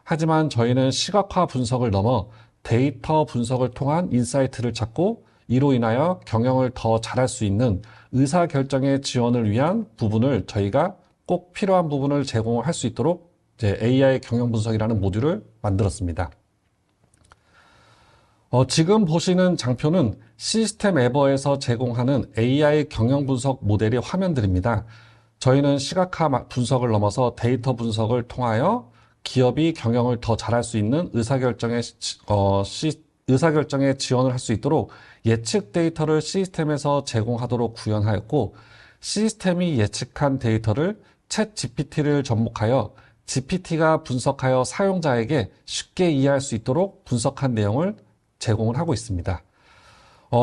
하지만 저희는 시각화 분석을 넘어 데이터 분석을 통한 인사이트를 찾고 이로 인하여 경영을 더 잘할 수 있는 의사결정의 지원을 위한 부분을 저희가 꼭 필요한 부분을 제공할 수 있도록 이제 AI 경영 분석이라는 모듈을 만들었습니다. 지금 보시는 장표는 시스템 에버에서 제공하는 AI 경영 분석 모델의 화면들입니다. 저희는 시각화 분석을 넘어서 데이터 분석을 통하여 기업이 경영을 더 잘할 수 있는 의사결정에 지원을 할 수 있도록 예측 데이터를 시스템에서 제공하도록 구현하였고, 시스템이 예측한 데이터를 챗 GPT를 접목하여 GPT가 분석하여 사용자에게 쉽게 이해할 수 있도록 분석한 내용을 제공을 하고 있습니다.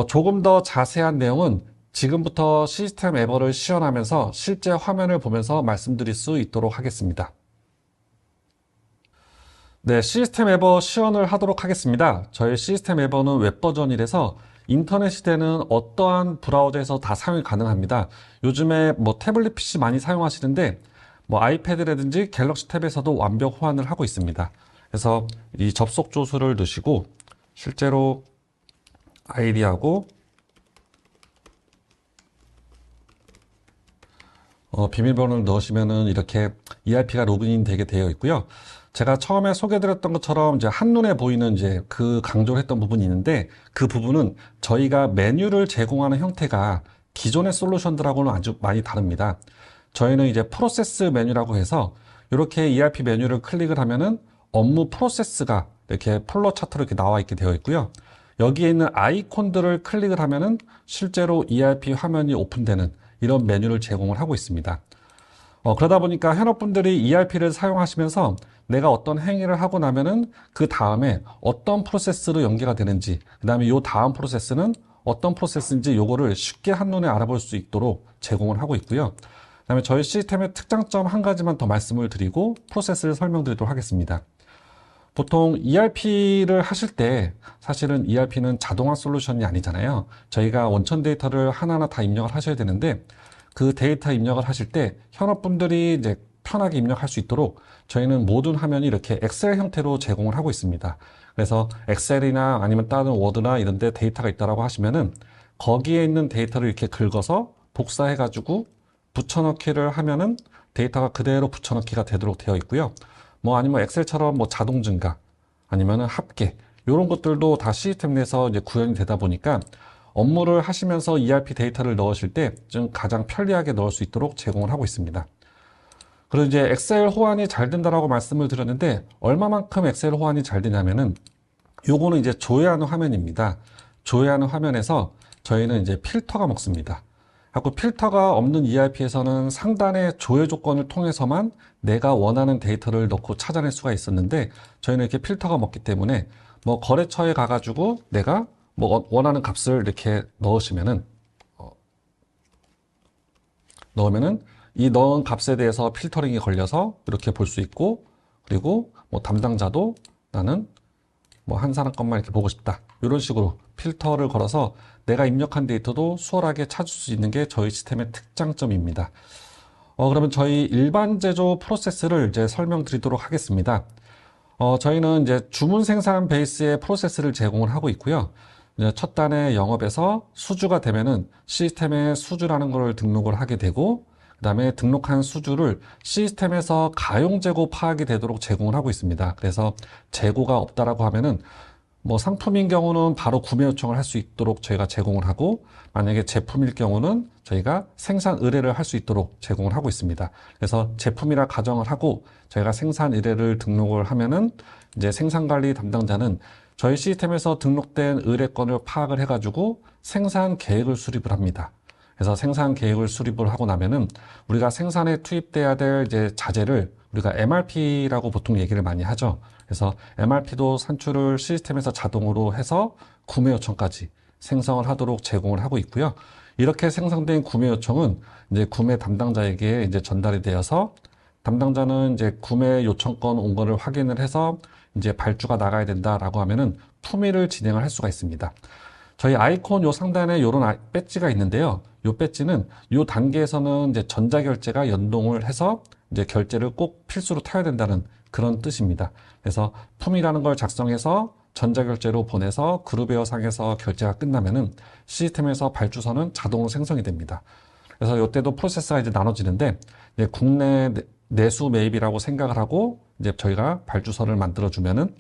조금 더 자세한 내용은 지금부터 시스템 에버를 시연하면서 실제 화면을 보면서 말씀드릴 수 있도록 하겠습니다. 네, 시스템 에버 시연을 하도록 하겠습니다. 저희 시스템 에버는 웹 버전이라서 인터넷 시대는 어떠한 브라우저에서 다 사용이 가능합니다. 요즘에 뭐 태블릿 PC 많이 사용하시는데 뭐 아이패드라든지 갤럭시 탭에서도 완벽 호환을 하고 있습니다. 그래서 이 접속 조수를 넣으시고 실제로 아이디하고 비밀번호를 넣으시면은 이렇게 ERP가 로그인 되게 되어 있고요. 제가 처음에 소개드렸던 것처럼 이제 한눈에 보이는 이제 그 강조를 했던 부분이 있는데, 그 부분은 저희가 메뉴를 제공하는 형태가 기존의 솔루션들하고는 아주 많이 다릅니다. 저희는 이제 프로세스 메뉴라고 해서 이렇게 ERP 메뉴를 클릭을 하면은 업무 프로세스가 이렇게 플로 차트로 이렇게 나와 있게 되어 있고요. 여기에 있는 아이콘들을 클릭을 하면은 실제로 ERP 화면이 오픈되는 이런 메뉴를 제공을 하고 있습니다. 그러다 보니까 현업분들이 ERP를 사용하시면서 내가 어떤 행위를 하고 나면은 그 다음에 어떤 프로세스로 연계가 되는지, 그 다음에 요 다음 프로세스는 어떤 프로세스인지 요거를 쉽게 한눈에 알아볼 수 있도록 제공을 하고 있고요. 그 다음에 저희 시스템의 특장점 한 가지만 더 말씀을 드리고 프로세스를 설명드리도록 하겠습니다. 보통 ERP를 하실 때 사실은 ERP는 자동화 솔루션이 아니잖아요. 저희가 원천 데이터를 하나하나 다 입력을 하셔야 되는데, 그 데이터 입력을 하실 때 현업분들이 이제 편하게 입력할 수 있도록 저희는 모든 화면이 이렇게 엑셀 형태로 제공을 하고 있습니다. 그래서 엑셀이나 아니면 다른 워드나 이런 데 데이터가 있다라고 하시면은 거기에 있는 데이터를 이렇게 긁어서 복사해가지고 붙여넣기를 하면은 데이터가 그대로 붙여넣기가 되도록 되어 있고요. 뭐 아니면 엑셀처럼 뭐 자동 증가 아니면은 합계 이런 것들도 다 시스템 내에서 이제 구현이 되다 보니까 업무를 하시면서 ERP 데이터를 넣으실 때 좀 가장 편리하게 넣을 수 있도록 제공을 하고 있습니다. 그리고 이제 엑셀 호환이 잘 된다라고 말씀을 드렸는데, 얼마만큼 엑셀 호환이 잘 되냐면은 요거는 이제 조회하는 화면입니다. 조회하는 화면에서 저희는 이제 필터가 먹습니다. 하고 필터가 없는 ERP에서는 상단의 조회 조건을 통해서만 내가 원하는 데이터를 넣고 찾아낼 수가 있었는데, 저희는 이렇게 필터가 먹기 때문에 뭐 거래처에 가가지고 내가 뭐 원하는 값을 이렇게 넣으시면은 넣으면은 이 넣은 값에 대해서 필터링이 걸려서 이렇게 볼 수 있고, 그리고 뭐 담당자도 나는 뭐 한 사람 것만 이렇게 보고 싶다 이런 식으로 필터를 걸어서 내가 입력한 데이터도 수월하게 찾을 수 있는 게 저희 시스템의 특장점입니다. 그러면 저희 일반 제조 프로세스를 이제 설명드리도록 하겠습니다. 저희는 이제 주문 생산 베이스의 프로세스를 제공을 하고 있고요. 이제 첫 단의 영업에서 수주가 되면은 시스템에 수주라는 걸 등록을 하게 되고, 그 다음에 등록한 수주를 시스템에서 가용 재고 파악이 되도록 제공을 하고 있습니다. 그래서 재고가 없다라고 하면은 뭐 상품인 경우는 바로 구매 요청을 할 수 있도록 저희가 제공을 하고, 만약에 제품일 경우는 저희가 생산 의뢰를 할 수 있도록 제공을 하고 있습니다. 그래서 제품이라 가정을 하고 저희가 생산 의뢰를 등록을 하면은 이제 생산관리 담당자는 저희 시스템에서 등록된 의뢰건을 파악을 해가지고 생산 계획을 수립을 합니다. 그래서 생산 계획을 수립을 하고 나면은 우리가 생산에 투입돼야 될 이제 자재를 우리가 MRP라고 보통 얘기를 많이 하죠. 그래서 MRP도 산출을 시스템에서 자동으로 해서 구매 요청까지 생성을 하도록 제공을 하고 있고요. 이렇게 생성된 구매 요청은 이제 구매 담당자에게 이제 전달이 되어서 담당자는 이제 구매 요청건 온 거를 확인을 해서 이제 발주가 나가야 된다라고 하면은 품위를 진행을 할 수가 있습니다. 저희 아이콘 요 상단에 요런 배지가 있는데요. 요 배지는 요 단계에서는 이제 전자결제가 연동을 해서 이제 결제를 꼭 필수로 타야 된다는 그런 뜻입니다. 그래서 품이라는 걸 작성해서 전자결제로 보내서 그룹웨어 상에서 결제가 끝나면은 시스템에서 발주서는 자동으로 생성이 됩니다. 그래서 이때도 프로세스가 이제 나눠지는데, 이제 국내 내수 매입이라고 생각을 하고 이제 저희가 발주서를 만들어주면은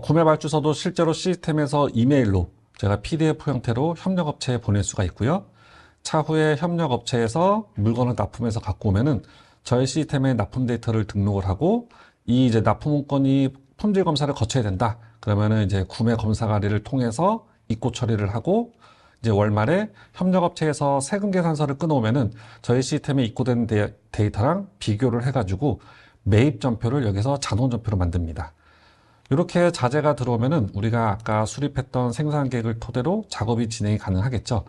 구매 발주서도 실제로 시스템에서 이메일로 제가 PDF 형태로 협력업체에 보낼 수가 있고요. 차후에 협력업체에서 물건을 납품해서 갖고 오면은 저희 시스템에 납품 데이터를 등록을 하고, 이 이제 납품 문건이 품질 검사를 거쳐야 된다. 그러면은 이제 구매 검사관리를 통해서 입고 처리를 하고, 이제 월말에 협력업체에서 세금 계산서를 끊어오면은 저희 시스템에 입고된 데이터랑 비교를 해가지고 매입 전표를 여기서 자동 전표로 만듭니다. 이렇게 자재가 들어오면은 우리가 아까 수립했던 생산 계획을 토대로 작업이 진행이 가능하겠죠.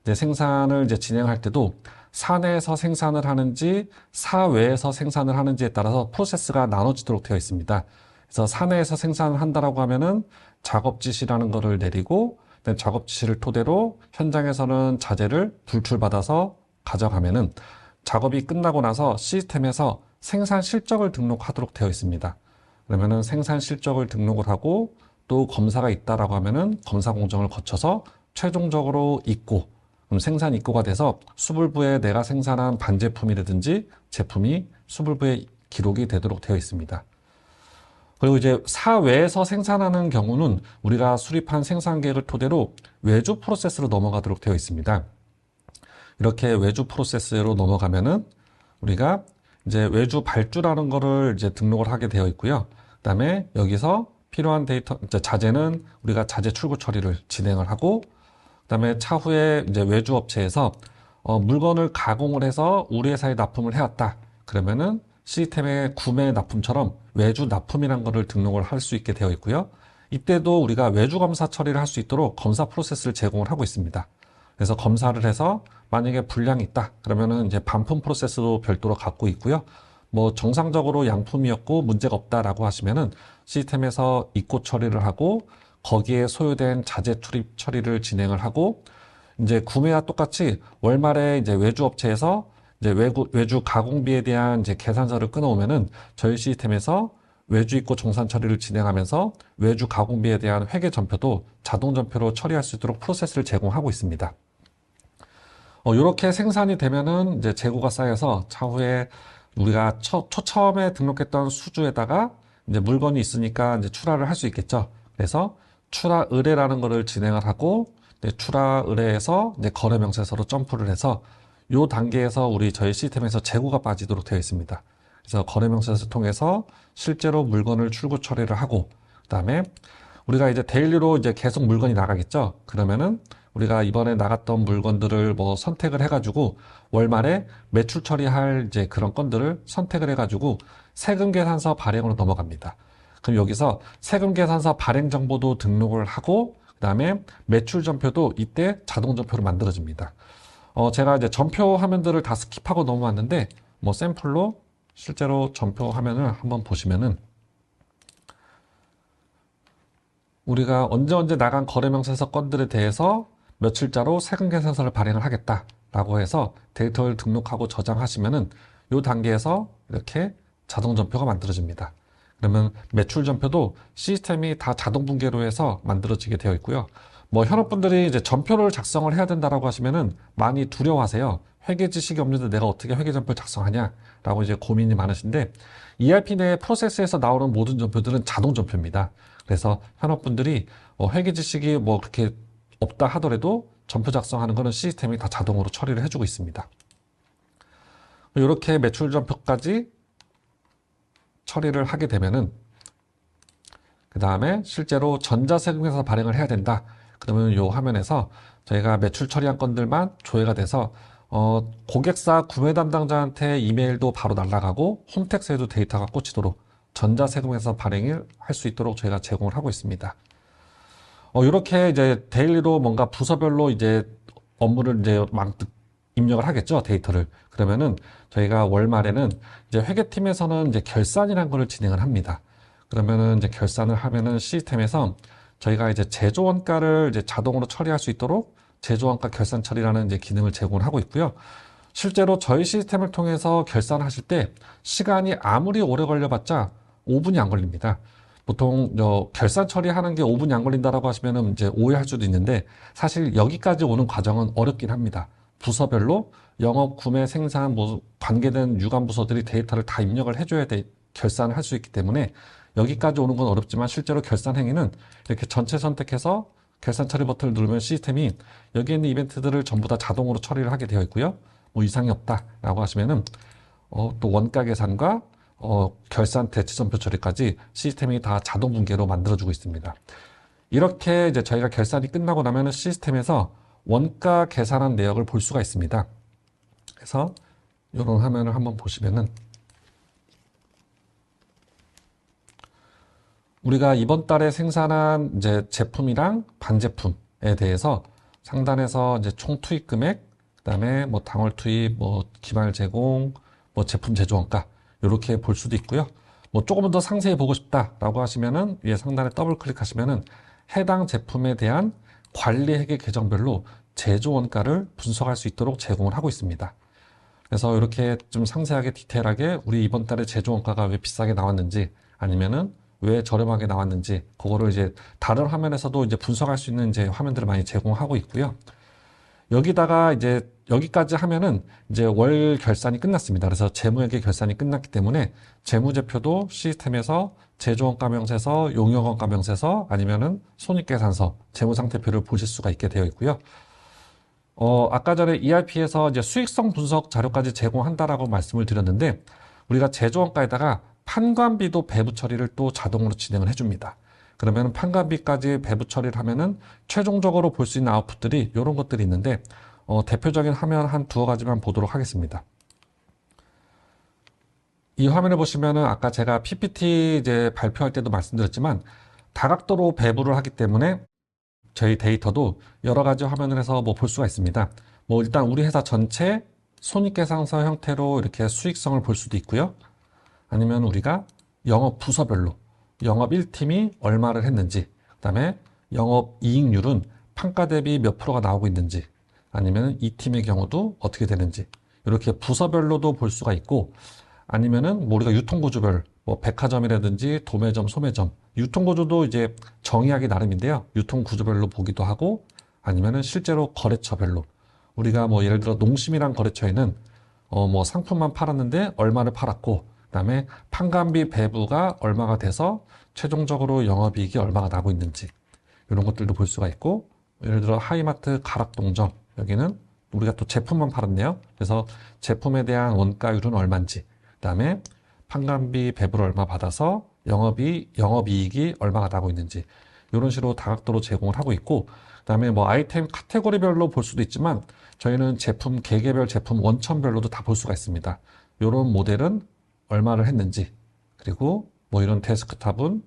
이제 생산을 이제 진행할 때도 사내에서 생산을 하는지 사외에서 생산을 하는지에 따라서 프로세스가 나눠지도록 되어 있습니다. 그래서 사내에서 생산을 한다라고 하면은 작업 지시라는 거를 내리고, 작업 지시를 토대로 현장에서는 자재를 불출받아서 가져가면은 작업이 끝나고 나서 시스템에서 생산 실적을 등록하도록 되어 있습니다. 그러면은 생산 실적을 등록을 하고 또 검사가 있다라고 하면은 검사 공정을 거쳐서 최종적으로 입고, 그럼 생산 입고가 돼서 수불부에 내가 생산한 반제품이라든지 제품이 수불부에 기록이 되도록 되어 있습니다. 그리고 이제 사외에서 생산하는 경우는 우리가 수립한 생산 계획을 토대로 외주 프로세스로 넘어가도록 되어 있습니다. 이렇게 외주 프로세스로 넘어가면은 우리가 이제 외주 발주라는 거를 이제 등록을 하게 되어 있고요. 그다음에 여기서 필요한 데이터, 이제 자재는 우리가 자재 출고 처리를 진행을 하고, 그다음에 차후에 이제 외주 업체에서 물건을 가공을 해서 우리 회사에 납품을 해왔다. 그러면은 시스템의 구매 납품처럼 외주 납품이라는 거를 등록을 할 수 있게 되어 있고요. 이때도 우리가 외주 검사 처리를 할 수 있도록 검사 프로세스를 제공을 하고 있습니다. 그래서 검사를 해서 만약에 불량이 있다. 그러면은 이제 반품 프로세스도 별도로 갖고 있고요. 뭐 정상적으로 양품이었고 문제가 없다라고 하시면은 시스템에서 입고 처리를 하고 거기에 소요된 자재 출입 처리를 진행을 하고, 이제 구매와 똑같이 월말에 이제 외주 업체에서 이제 외주 가공비에 대한 이제 계산서를 끊어오면은 저희 시스템에서 외주 입고 정산 처리를 진행하면서 외주 가공비에 대한 회계 전표도 자동 전표로 처리할 수 있도록 프로세스를 제공하고 있습니다. 이렇게 생산이 되면은 이제 재고가 쌓여서 차후에 우리가 처음에 등록했던 수주에다가 이제 물건이 있으니까 이제 출하를 할 수 있겠죠. 그래서 출하 의뢰라는 거를 진행을 하고, 출하 의뢰에서 이제 거래 명세서로 점프를 해서 요 단계에서 저희 시스템에서 재고가 빠지도록 되어 있습니다. 그래서 거래 명세서를 통해서 실제로 물건을 출고 처리를 하고, 그다음에 우리가 이제 데일리로 이제 계속 물건이 나가겠죠. 그러면은 우리가 이번에 나갔던 물건들을 뭐 선택을 해가지고 월말에 매출 처리할 이제 그런 건들을 선택을 해가지고 세금 계산서 발행으로 넘어갑니다. 그럼 여기서 세금 계산서 발행 정보도 등록을 하고, 그다음에 매출 전표도 이때 자동 전표로 만들어집니다. 제가 이제 전표 화면들을 다 스킵하고 넘어왔는데, 뭐 샘플로 실제로 전표 화면을 한번 보시면은 우리가 언제 나간 거래 명세서 건들에 대해서 며칠자로 세금 계산서를 발행을 하겠다라고 해서 데이터를 등록하고 저장하시면은 이 단계에서 이렇게 자동 전표가 만들어집니다. 그러면 매출 전표도 시스템이 다 자동 분계로 해서 만들어지게 되어 있고요. 뭐 현업분들이 이제 전표를 작성을 해야 된다라고 하시면은 많이 두려워하세요. 회계 지식이 없는데 내가 어떻게 회계 전표를 작성하냐라고 이제 고민이 많으신데, ERP 내 프로세스에서 나오는 모든 전표들은 자동 전표입니다. 그래서 현업분들이 회계 지식이 뭐 그렇게 없다 하더라도 전표 작성하는 거는 시스템이 다 자동으로 처리를 해주고 있습니다. 이렇게 매출 전표까지 처리를 하게 되면은 그 다음에 실제로 전자세금에서 발행을 해야 된다. 그러면 이 화면에서 저희가 매출 처리한 건들만 조회가 돼서 고객사 구매 담당자한테 이메일도 바로 날아가고 홈택스에도 데이터가 꽂히도록 전자세금에서 발행을 할 수 있도록 저희가 제공을 하고 있습니다. 이렇게 이제 데일리로 뭔가 부서별로 이제 업무를 이제 막 입력을 하겠죠, 데이터를. 그러면은 저희가 월말에는 이제 회계팀에서는 이제 결산이라는 거를 진행을 합니다. 그러면은 이제 결산을 하면은 시스템에서 저희가 이제 제조원가를 이제 자동으로 처리할 수 있도록 제조원가 결산 처리라는 이제 기능을 제공을 하고 있고요. 실제로 저희 시스템을 통해서 결산하실 때 시간이 아무리 오래 걸려봤자 5분이 안 걸립니다. 보통 결산 처리하는 게 5분이 안 걸린다라고 하시면은 이제 오해할 수도 있는데 사실 여기까지 오는 과정은 어렵긴 합니다. 부서별로 영업, 구매, 생산, 뭐 관계된 유관 부서들이 데이터를 다 입력을 해줘야 결산을 할 수 있기 때문에 여기까지 오는 건 어렵지만 실제로 결산 행위는 이렇게 전체 선택해서 결산 처리 버튼을 누르면 시스템이 여기에 있는 이벤트들을 전부 다 자동으로 처리를 하게 되어 있고요. 뭐 이상이 없다라고 하시면은 또 원가 계산과 결산 대치선표 처리까지 시스템이 다 자동 분계로 만들어주고 있습니다. 이렇게 이제 저희가 결산이 끝나고 나면은 시스템에서 원가 계산한 내역을 볼 수가 있습니다. 그래서 이런 화면을 한번 보시면은 우리가 이번 달에 생산한 이제 제품이랑 반제품에 대해서 상단에서 이제 총 투입 금액, 그다음에 뭐 당월 투입, 뭐 기말 제공, 뭐 제품 제조 원가 이렇게 볼 수도 있고요. 뭐 조금 더 상세히 보고 싶다라고 하시면은 위에 상단에 더블 클릭하시면은 해당 제품에 대한 관리 회계 계정별로 제조 원가를 분석할 수 있도록 제공을 하고 있습니다. 그래서 이렇게 좀 상세하게 디테일하게 우리 이번 달에 제조 원가가 왜 비싸게 나왔는지 아니면은 왜 저렴하게 나왔는지 그거를 이제 다른 화면에서도 이제 분석할 수 있는 이제 화면들을 많이 제공하고 있고요. 여기다가 이제 여기까지 하면은 이제 월 결산이 끝났습니다. 그래서 재무회계 결산이 끝났기 때문에 재무제표도 시스템에서 제조원가 명세서, 용역원가 명세서 아니면은 손익계산서, 재무상태표를 보실 수가 있게 되어 있고요. 아까 전에 ERP에서 이제 수익성 분석 자료까지 제공한다라고 말씀을 드렸는데 우리가 제조원가에다가 판관비도 배부 처리를 또 자동으로 진행을 해줍니다. 그러면 판관비까지 배부 처리를 하면은 최종적으로 볼 수 있는 아웃풋들이 이런 것들이 있는데 대표적인 화면 한 두어 가지만 보도록 하겠습니다. 이 화면을 보시면은 아까 제가 PPT 이제 발표할 때도 말씀드렸지만 다각도로 배부를 하기 때문에 저희 데이터도 여러 가지 화면을 해서 뭐 볼 수가 있습니다. 뭐 일단 우리 회사 전체 손익계산서 형태로 이렇게 수익성을 볼 수도 있고요. 아니면 우리가 영업 부서별로 영업 1팀이 얼마를 했는지, 그 다음에 영업 이익률은 판가 대비 몇 프로가 나오고 있는지, 아니면 이 팀의 경우도 어떻게 되는지, 이렇게 부서별로도 볼 수가 있고, 아니면은 뭐 우리가 유통구조별, 뭐 백화점이라든지 도매점, 소매점, 유통구조도 이제 정의하기 나름인데요. 유통구조별로 보기도 하고, 아니면은 실제로 거래처별로, 우리가 뭐 예를 들어 농심이란 거래처에는 뭐 상품만 팔았는데 얼마를 팔았고, 그다음에 판관비 배부가 얼마가 돼서 최종적으로 영업이익이 얼마가 나고 있는지 이런 것들도 볼 수가 있고, 예를 들어 하이마트 가락동점 여기는 우리가 또 제품만 팔았네요. 그래서 제품에 대한 원가율은 얼마인지, 그다음에 판관비 배부를 얼마 받아서 영업이익이 얼마가 나고 있는지 이런 식으로 다각도로 제공을 하고 있고, 그다음에 뭐 아이템 카테고리별로 볼 수도 있지만 저희는 제품 개개별 제품 원천별로도 다 볼 수가 있습니다. 이런 모델은 얼마를 했는지, 그리고 뭐 이런 데스크탑은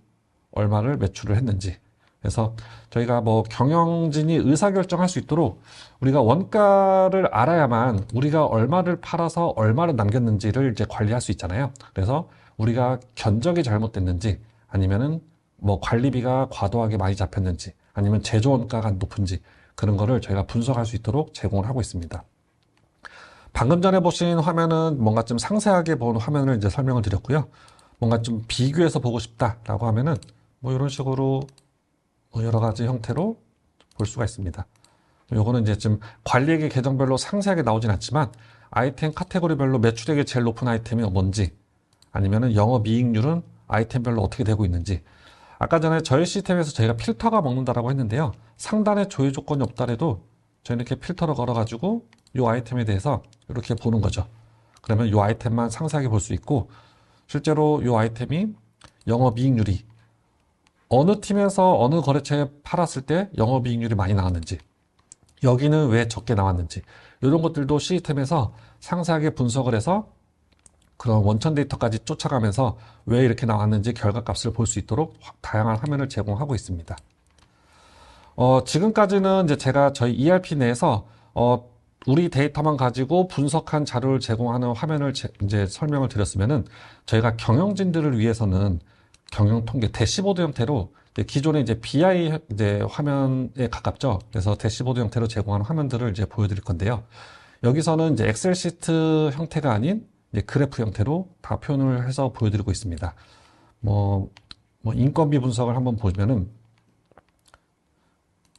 얼마를 매출을 했는지. 그래서 저희가 뭐 경영진이 의사결정할 수 있도록 우리가 원가를 알아야만 우리가 얼마를 팔아서 얼마를 남겼는지를 이제 관리할 수 있잖아요. 그래서 우리가 견적이 잘못됐는지, 아니면은 뭐 관리비가 과도하게 많이 잡혔는지, 아니면 제조원가가 높은지 그런 거를 저희가 분석할 수 있도록 제공을 하고 있습니다. 방금 전에 보신 화면은 뭔가 좀 상세하게 본 화면을 이제 설명을 드렸고요. 뭔가 좀 비교해서 보고 싶다라고 하면은 뭐 이런 식으로 여러 가지 형태로 볼 수가 있습니다. 요거는 이제 좀 관리액의 계정별로 상세하게 나오진 않지만 아이템 카테고리별로 매출액이 제일 높은 아이템이 뭔지, 아니면은 영업이익률은 아이템별로 어떻게 되고 있는지. 아까 전에 저희 시스템에서 저희가 필터가 먹는다라고 했는데요. 상단에 조회 조건이 없더라도 저희는 이렇게 필터를 걸어가지고 이 아이템에 대해서 이렇게 보는 거죠. 그러면 이 아이템만 상세하게 볼 수 있고, 실제로 이 아이템이 영업이익률이 어느 팀에서 어느 거래처에 팔았을 때 영업이익률이 많이 나왔는지, 여기는 왜 적게 나왔는지, 이런 것들도 시스템에서 상세하게 분석을 해서 그런 원천 데이터까지 쫓아가면서 왜 이렇게 나왔는지 결과값을 볼 수 있도록 다양한 화면을 제공하고 있습니다. 지금까지는 이제 제가 저희 ERP 내에서 우리 데이터만 가지고 분석한 자료를 제공하는 화면을 이제 설명을 드렸으면은 저희가 경영진들을 위해서는 경영 통계 대시보드 형태로 기존의 이제 BI 이제 화면에 가깝죠. 그래서 대시보드 형태로 제공하는 화면들을 이제 보여드릴 건데요. 여기서는 이제 엑셀 시트 형태가 아닌 이제 그래프 형태로 다 표현을 해서 보여드리고 있습니다. 뭐 인건비 분석을 한번 보면은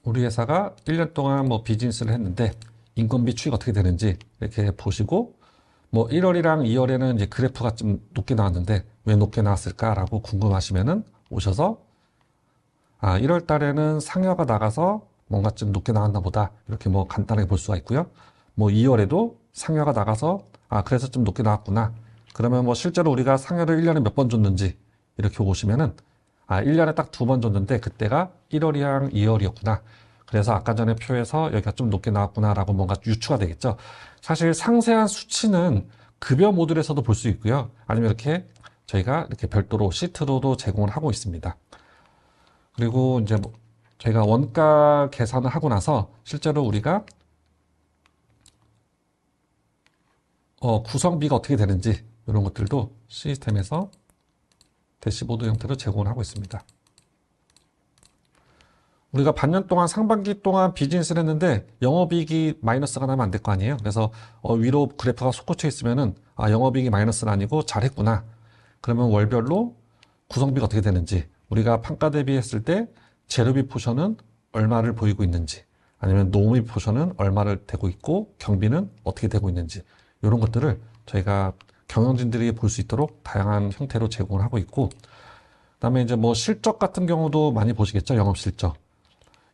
우리 회사가 1년 동안 뭐 비즈니스를 했는데 인건비 추이가 어떻게 되는지 이렇게 보시고 뭐 1월이랑 2월에는 이제 그래프가 좀 높게 나왔는데 왜 높게 나왔을까라고 궁금하시면은 오셔서 1월 달에는 상여가 나가서 뭔가 좀 높게 나왔나 보다 이렇게 뭐 간단하게 볼 수가 있고요. 뭐 2월에도 상여가 나가서 그래서 좀 높게 나왔구나. 그러면 뭐 실제로 우리가 상여를 1년에 몇 번 줬는지 이렇게 보시면은 1년에 딱 2번 줬는데 그때가 1월이랑 2월이었구나. 그래서 아까 전에 표에서 여기가 좀 높게 나왔구나라고 뭔가 유추가 되겠죠. 사실 상세한 수치는 급여 모듈에서도 볼 수 있고요. 아니면 이렇게 저희가 이렇게 별도로 시트로도 제공을 하고 있습니다. 그리고 이제 저희가 원가 계산을 하고 나서 실제로 우리가 구성비가 어떻게 되는지 이런 것들도 시스템에서 대시보드 형태로 제공을 하고 있습니다. 우리가 반년 동안 상반기 동안 비즈니스를 했는데 영업이익이 마이너스가 나면 안 될 거 아니에요. 그래서 위로 그래프가 솟구쳐 있으면은 영업이익이 마이너스는 아니고 잘했구나. 그러면 월별로 구성비가 어떻게 되는지, 우리가 판가 대비했을 때 재료비 포션은 얼마를 보이고 있는지, 아니면 노무비 포션은 얼마를 되고 있고 경비는 어떻게 되고 있는지 이런 것들을 저희가 경영진들이 볼 수 있도록 다양한 형태로 제공을 하고 있고, 그다음에 이제 뭐 실적 같은 경우도 많이 보시겠죠. 영업 실적.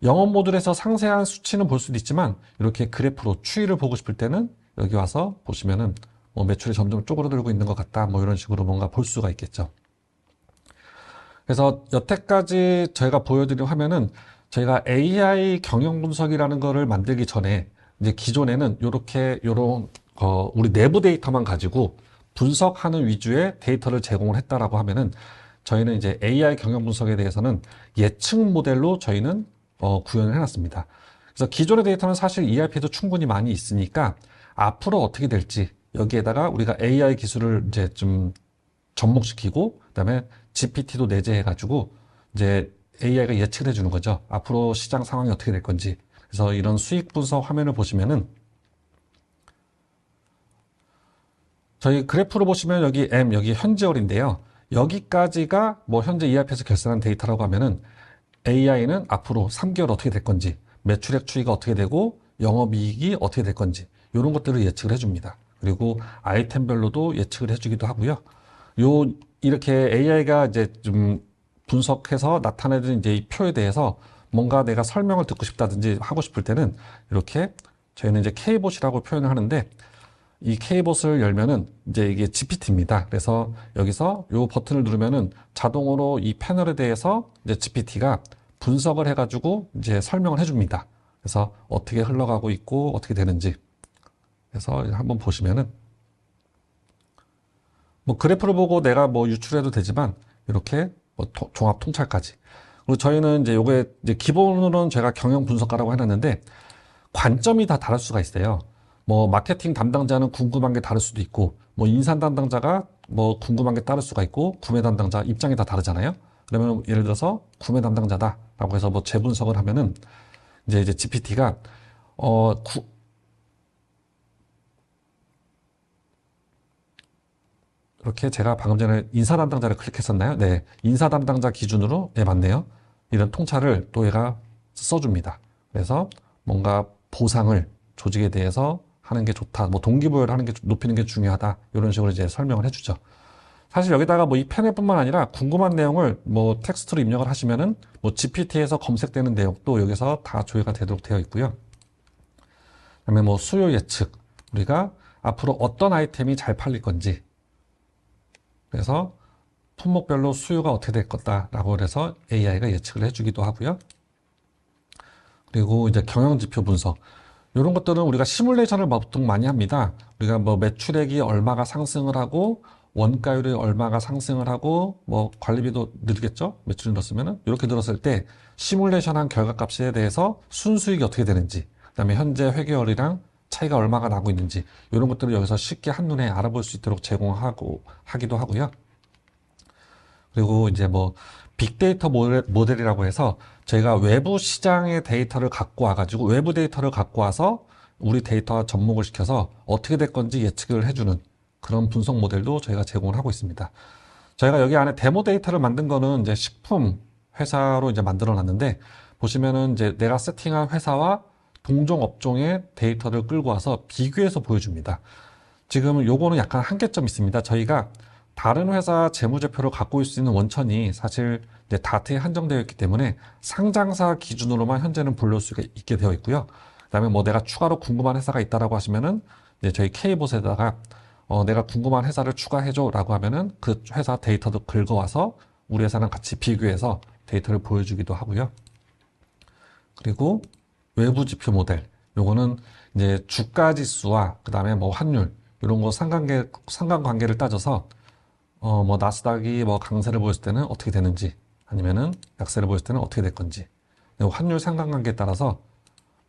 영업 모듈에서 상세한 수치는 볼 수도 있지만 이렇게 그래프로 추이를 보고 싶을 때는 여기 와서 보시면은 뭐 매출이 점점 쪼그라들고 있는 것 같다. 뭐 이런 식으로 뭔가 볼 수가 있겠죠. 그래서 여태까지 저희가 보여드린 화면은 저희가 AI 경영 분석이라는 거를 만들기 전에 이제 기존에는 요런 우리 내부 데이터만 가지고 분석하는 위주의 데이터를 제공을 했다라고 하면은 저희는 이제 AI 경영 분석에 대해서는 예측 모델로 저희는 구현을 해놨습니다. 그래서 기존의 데이터는 사실 ERP도 충분히 많이 있으니까 앞으로 어떻게 될지 여기에다가 우리가 AI 기술을 이제 좀 접목시키고 그다음에 GPT도 내재해가지고 이제 AI가 예측을 해주는 거죠. 앞으로 시장 상황이 어떻게 될 건지. 그래서 이런 수익 분석 화면을 보시면은 저희 그래프로 보시면 여기 여기 현지월인데요. 여기까지가 뭐 현재 ERP에서 결산한 데이터라고 하면은 AI는 앞으로 3개월 어떻게 될 건지, 매출액 추이가 어떻게 되고 영업이익이 어떻게 될 건지 이런 것들을 예측을 해줍니다. 그리고 아이템별로도 예측을 해주기도 하고요. 이렇게 AI가 이제 좀 분석해서 나타내는 이제 이 표에 대해서 뭔가 내가 설명을 듣고 싶다든지 하고 싶을 때는 이렇게 저희는 이제 K봇이라고 표현을 하는데, 이 K봇을 열면은 이제 이게 GPT입니다. 그래서 여기서 요 버튼을 누르면은 자동으로 이 패널에 대해서 이제 GPT가 분석을 해가지고 이제 설명을 해줍니다. 그래서 어떻게 흘러가고 있고 어떻게 되는지. 그래서 한번 보시면은 뭐 그래프를 보고 내가 뭐 유출해도 되지만 이렇게 뭐 종합 통찰까지. 그리고 저희는 이제 요게 이제 기본으로는 제가 경영 분석가라고 해놨는데 관점이 다 다를 수가 있어요. 뭐 마케팅 담당자는 궁금한 게 다를 수도 있고, 뭐 인산 담당자가 뭐 궁금한 게 다를 수가 있고, 구매 담당자 입장이 다 다르잖아요. 그러면 예를 들어서 구매 담당자다라고 해서 뭐 재분석을 하면은 이제 GPT가 이렇게 제가 방금 전에 인사 담당자를 클릭했었나요? 네, 인사 담당자 기준으로 맞네요. 이런 통찰을 또 얘가 써줍니다. 그래서 뭔가 보상을 조직에 대해서 하는 게 좋다. 뭐 동기부여를 하는 게 높이는 게 중요하다. 이런 식으로 이제 설명을 해주죠. 사실 여기다가 뭐 이 패널뿐만 아니라 궁금한 내용을 뭐 텍스트로 입력을 하시면은 뭐 GPT에서 검색되는 내용도 여기서 다 조회가 되도록 되어 있고요. 그다음에 뭐 수요 예측, 우리가 앞으로 어떤 아이템이 잘 팔릴 건지, 그래서 품목별로 수요가 어떻게 될 거다라고 그래서 AI가 예측을 해주기도 하고요. 그리고 이제 경영지표 분석. 이런 것들은 우리가 시뮬레이션을 보통 많이 합니다. 우리가 뭐 매출액이 얼마가 상승을 하고 원가율이 얼마가 상승을 하고 뭐 관리비도 늘겠죠? 매출이 늘었으면은 이렇게 늘었을 때 시뮬레이션한 결과값에 대해서 순수익이 어떻게 되는지, 그다음에 현재 회계월이랑 차이가 얼마가 나고 있는지 이런 것들을 여기서 쉽게 한눈에 알아볼 수 있도록 제공하고 하기도 하고요. 그리고 이제 뭐 빅데이터 모델이라고 해서 저희가 외부 시장의 데이터를 갖고 와가지고 외부 데이터를 갖고 와서 우리 데이터와 접목을 시켜서 어떻게 될 건지 예측을 해주는 그런 분석 모델도 저희가 제공을 하고 있습니다. 저희가 여기 안에 데모 데이터를 만든 거는 이제 식품 회사로 이제 만들어 놨는데 보시면은 이제 내가 세팅한 회사와 동종 업종의 데이터를 끌고 와서 비교해서 보여줍니다. 지금 요거는 약간 한계점이 있습니다. 저희가 다른 회사 재무제표를 갖고 올 수 있는 원천이 사실 이제 다트에 한정되어 있기 때문에 상장사 기준으로만 현재는 불러올 수가 있게 되어 있고요. 그다음에 뭐 내가 추가로 궁금한 회사가 있다라고 하시면은 이제 저희 K봇에다가 내가 궁금한 회사를 추가해줘라고 하면은 그 회사 데이터도 긁어와서 우리 회사랑 같이 비교해서 데이터를 보여주기도 하고요. 그리고 외부 지표 모델, 요거는 이제 주가 지수와 그다음에 뭐 환율 이런 거 상관관계를 따져서 뭐 나스닥이 뭐 강세를 보였을 때는 어떻게 되는지 아니면은 약세를 보였을 때는 어떻게 될 건지 환율 상관관계에 따라서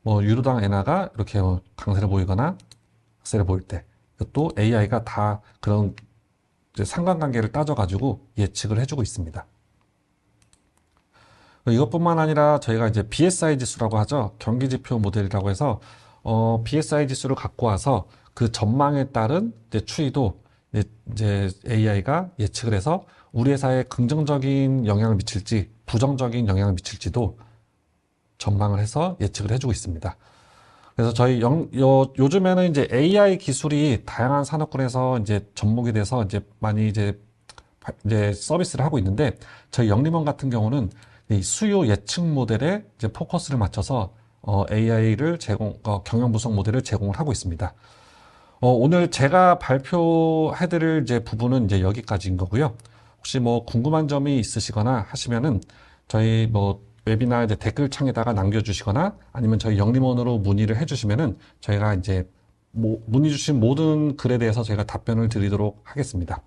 뭐 유로당 엔화가 이렇게 뭐 강세를 보이거나 약세를 보일 때 이것도 AI가 다 그런 이제 상관관계를 따져가지고 예측을 해주고 있습니다. 이것뿐만 아니라 저희가 이제 BSI 지수라고 하죠. 경기지표 모델이라고 해서 BSI 지수를 갖고 와서 그 전망에 따른 이제 추이도 이제 AI가 예측을 해서 우리 회사에 긍정적인 영향을 미칠지 부정적인 영향을 미칠지도 전망을 해서 예측을 해주고 있습니다. 그래서 저희 요즘에는 이제 AI 기술이 다양한 산업군에서 이제 접목이 돼서 이제 많이 이제 서비스를 하고 있는데 저희 영림원 같은 경우는 이 수요 예측 모델에 이제 포커스를 맞춰서 AI를 경영 분석 모델을 제공을 하고 있습니다. 오늘 제가 발표해드릴 이제 부분은 이제 여기까지인 거고요. 혹시 뭐 궁금한 점이 있으시거나 하시면은 저희 뭐 웨비나 이제 댓글창에다가 남겨주시거나 아니면 저희 영림원으로 문의를 해주시면은 저희가 이제 문의 주신 모든 글에 대해서 저희가 답변을 드리도록 하겠습니다.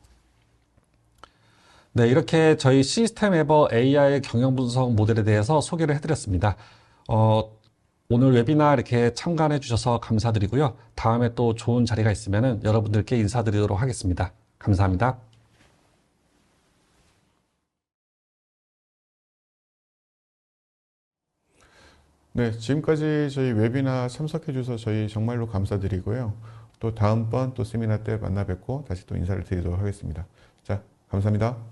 네, 이렇게 저희 시스템 에버 AI 경영 분석 모델에 대해서 소개를 해드렸습니다. 오늘 웨비나 이렇게 참관해 주셔서 감사드리고요. 다음에 또 좋은 자리가 있으면은 여러분들께 인사드리도록 하겠습니다. 감사합니다. 네, 지금까지 저희 웨비나 참석해 주셔서 저희 정말로 감사드리고요. 또 다음번 또 세미나 때 만나 뵙고 다시 또 인사를 드리도록 하겠습니다. 자, 감사합니다.